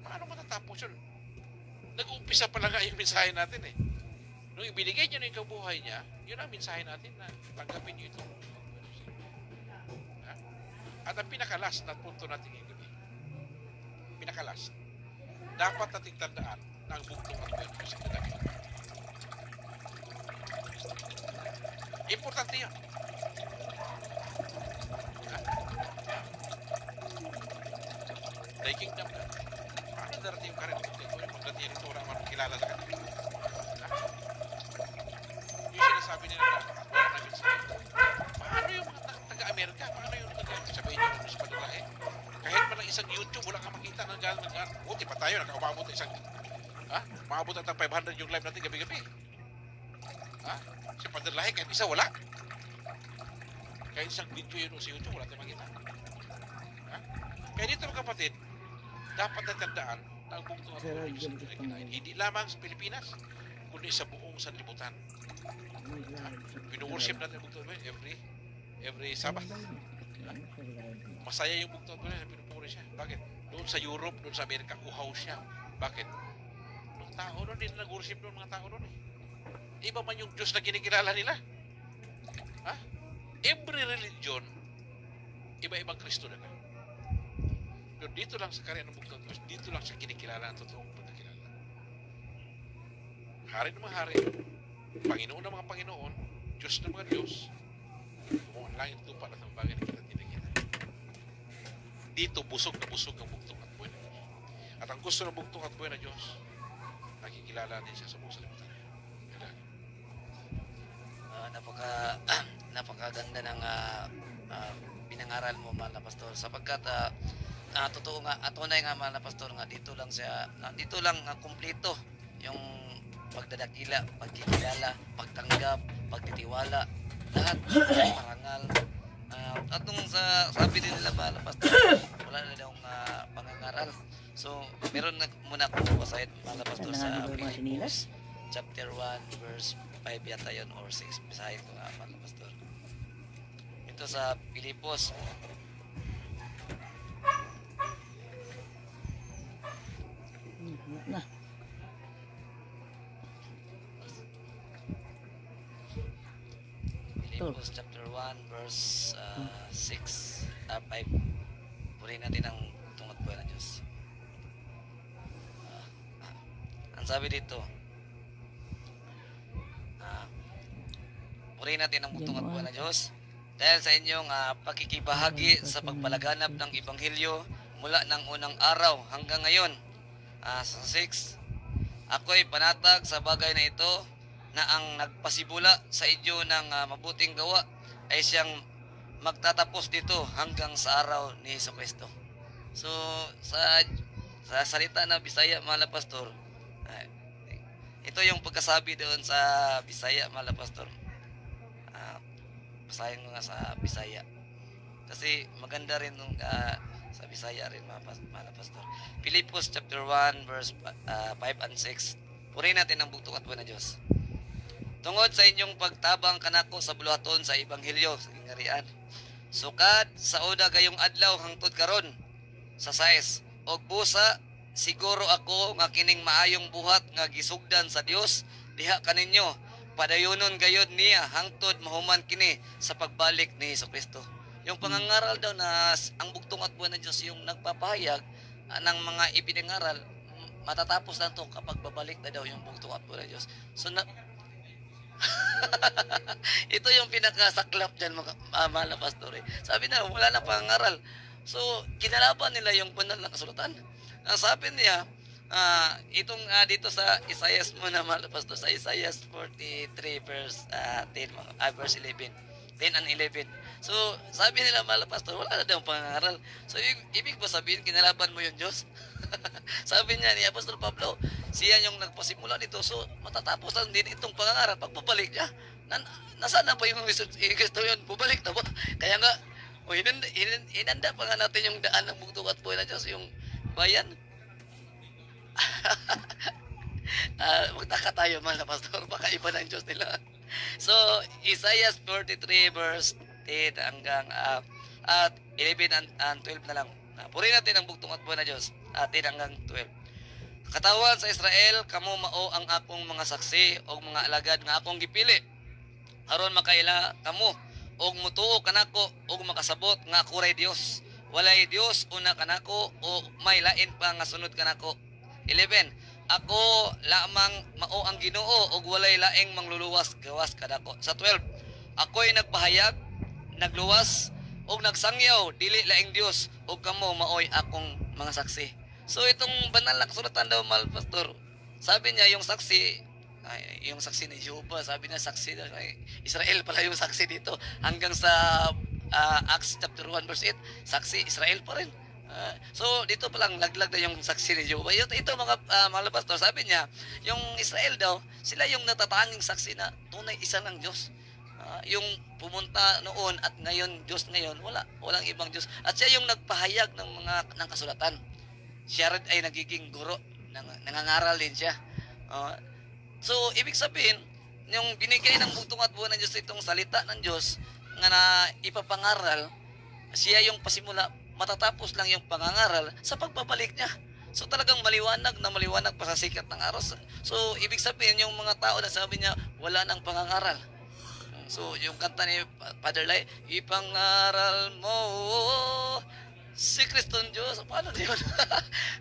Paano matatapos yun? Nag-uumpisa pa lang nga yung mensahe natin eh. Nung ibinigay niya na yung kabuhay niya, yun ang mensahe natin na tanggapin niyo ito. Ha? At ang pinakalas na punto natin ngayon gabi, pinakalas, dapat nating tandaan na ang bugtong at buhay sa kadakilan. Importante yun. Ha? Dahil kingdom na. Paano darating yung karin? Yung pagdating ito, wala man kilala sa kanila. Yung sinasabi nila na wala na mensahe. Paano yung mga taga-Amerika? Paano yung sabihin nyo sa padalahe? Kahit man lang isang YouTube, wala kang makita ng gano'n ng gano'n. Buti pa tayo, nakaumabot na isang, maabot na 500 yung live natin gabi-gabi. Ha? Sa padalahe, kahit isa, wala. Kahit isang video yun sa YouTube, wala tayong makita. Ha? Kaya dito mga kapatid, dapat natandaan na ang bugtong at buhay sa kinain. Hindi lamang sa Pilipinas, kundi sa buong sanlibutan. Pinuworship natin ang bugtong at buhay every Sabbath. Masaya yung bugtong at buhay na pinupuri siya. Bakit? Doon sa Europe, doon sa Amerika, uhaw siya. Bakit? Mga tao doon, hindi nag-worship doon mga tao doon eh. Iba man yung Diyos na kinikilala nila. Ha? Every religion, iba-ibang Kristo na. Pero dito lang sa karya ng bugtong Diyos, dito lang sa kinikilala ang totoong pagkakilala. Hari ng mga hari, Panginoon ng mga Panginoon, Diyos ng mga Diyos, kumuha langit lupa at ang bagay na kita tinagyan. Dito busog na busog ang bugtong at buhay na Diyos. At ang gusto ng bugtong at buhay na Diyos, nakikilala din siya sa buong salimutan. Napakaganda ng pinangaral mo, mahal na pastor, sapagkat totoo nga, tunay nga, mahal na pastor, nga dito lang kumpleto yung pagdadakila, pagkikilala, pagtanggap, pagtitiwala, lahat parangal. At nung sabi din nila, mahal na pastor, wala wala na daw pangangaral. So, meron na muna akong basahin mga pastor sa Nangangaral ba si Nilas? Philippians chapter 1 verse 5 yata yun or 6. Basahin ko nga mga pastor. Ito sa Pilipos. Na. Philippians chapter 1 verse 6 5. Purihin natin ang tungkol buhay ng Diyos. Ang sabi dito, purihin natin ang tungkol buhay ng Diyos dahil sa inyong pakikibahagi sa pagpalaganap ng Ebanghelyo mula ng unang araw hanggang ngayon. Sa 6, ako'y panatag sa bagay na ito na ang nagpasibula sa inyo ng mabuting gawa ay siyang magtatapos dito hanggang sa araw ni Jesucristo. So, sa salita na Bisaya, mga pastor, ito yung pagkasabi doon sa Bisaya, mga pastor. Basahin ko nga sa Bisaya. Kasi maganda rin nung sa Bisaya rin, mga pastor. Philippians chapter 1 verse 5 and 6. Purihin natin ang bugtong at buwan ng Diyos. Tungod sa inyong pagtabang kanako sa buluhaton sa Ebanghelyo sa Gingarian. Sukad sa una gayong adlaw hangtod karon sa sais og busa siguro ako nga kining maayong buhat nga gisugdan sa Dios diha kaninyo padayonon gayod niya hangtod mahuman kini sa pagbalik ni Jesucristo. Yung pangangaral daw na ang bugtong at buwan ng Diyos yung nagpapahayag ng mga ipinangaral, matatapos lang to kapag babalik na daw yung bugtong at buwan ng Diyos. So ito yung pinakasaklap dyan mga mahal na pastor. Sabi na wala na pangangaral. So kinalaban nila yung banal na kasulatan. Ang sabi niya, itong dito sa Isaiah mo na mahal na pastor, sa Isaiah 43 verse 10, verse 11. 10 and 11. So, sabi nila mahal na pastor, wala na daw pangangaral. So, ibig ba sabihin, kinalaban mo yung Diyos? Sabi niya ni Apostol Pablo, siya yung nagpasimula nito. So, matatapos lang din itong pangangaral. Pagpabalik niya, nasaan na ba yung Kristo yun? Bubalik na ba? Kaya nga, inanda pa nga natin yung daan ng bugtong at buhay ng Diyos, yung bayan. Magtaka tayo mahal na pastor, baka iba ng Diyos nila. So, Isaiah 43 verse 10 hanggang 11 and 12 na lang. Purihin natin ang bugtong at buhay na Diyos. 10 hanggang 12. Katawan sa Israel, kamo mao ang akong mga saksi o mga alagad nga akong gipili. Aron makaila kamo og mutuo kanako og makasabot nga ako ray Dios. Walay Dios una kanako o may lain pa nga sunod kanako. 11. Ako lamang mao ang Ginoo ug walay laing mangluluwas gawas kadako. Sa 12, ako'y nagpahayag, nagluwas ug nagsangyaw dili laing Dios ug kamo maoy akong mga saksi. So itong banal na kasulatan daw mahal pastor. Sabi niya yung saksi yung saksi ni Jehovah, sabi niya saksi daw Israel pala yung saksi dito hanggang sa Acts chapter 1 verse 8, saksi Israel pa rin. So dito pa lang laglag na yung saksi ni Jehovah. Ito mga mga pastor, sabi niya yung Israel daw sila yung natatanging saksi na tunay isa lang Diyos. Yung pumunta noon at ngayon Diyos ngayon, walang ibang Diyos. At siya yung nagpahayag ng kasulatan. Siya rin ay nagiging guro, nangangaral din siya. So ibig sabihin yung binigay ng bugtong at buwan ng Diyos itong salita ng Diyos nga na ipapangaral, siya yung pasimula, matatapos lang yung pangangaral sa pagbabalik niya. So talagang maliwanag pa sa sikat ng araw. So ibig sabihin yung mga tao na sabi niya wala nang pangangaral. So yung kanta ni Father Lai, ipangaral mo si Kristo ng Diyos. Paano yun?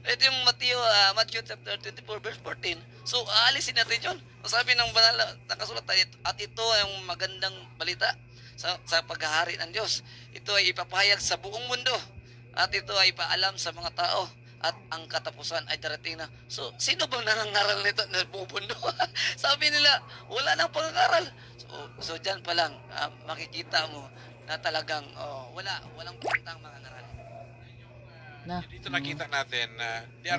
Ito yung Matthew chapter 24 verse 14. So aalisin natin yun. Sabi ng banal na kasulatan, at ito ang magandang balita sa paghahari ng Diyos. Ito ay ipapahayag sa buong mundo. At ito ay ipaalam sa mga tao. At ang katapusan ay darating na. So, sino bang nangangaral nito na buong mundo? Sabi nila, wala nang pangangaral. So dyan pa lang, makikita mo na talagang walang puntang mangangaral. Dito nakita natin na they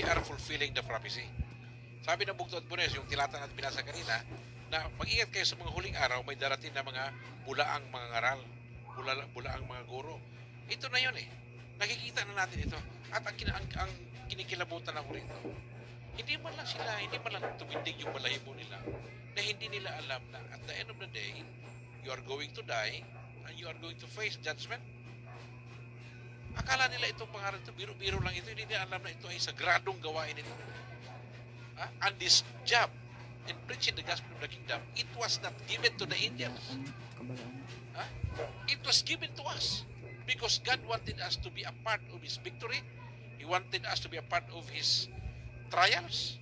are fulfilling the prophecy. Sabi ng bugtong at buwan, yung tilata natin binasa kanina, na mag-ingat kayo sa mga huling araw, may darating na mga bulaang mga ngaral, bulaang mga guro. Ito na yun eh. Nakikita na natin ito. At ang kinikilabutan ako rito, hindi man lang tumindig yung balahibo nila na hindi nila alam na at the end of the day, you are going to die and you are going to face judgment. Akala nila itong pangarap ito, biro-biro lang ito, hindi nila alam na ito ay sagradong gawain ito. And this job in preaching the gospel of the kingdom, it was not given to the Indians. It was given to us because God wanted us to be a part of His victory. He wanted us to be a part of His trials.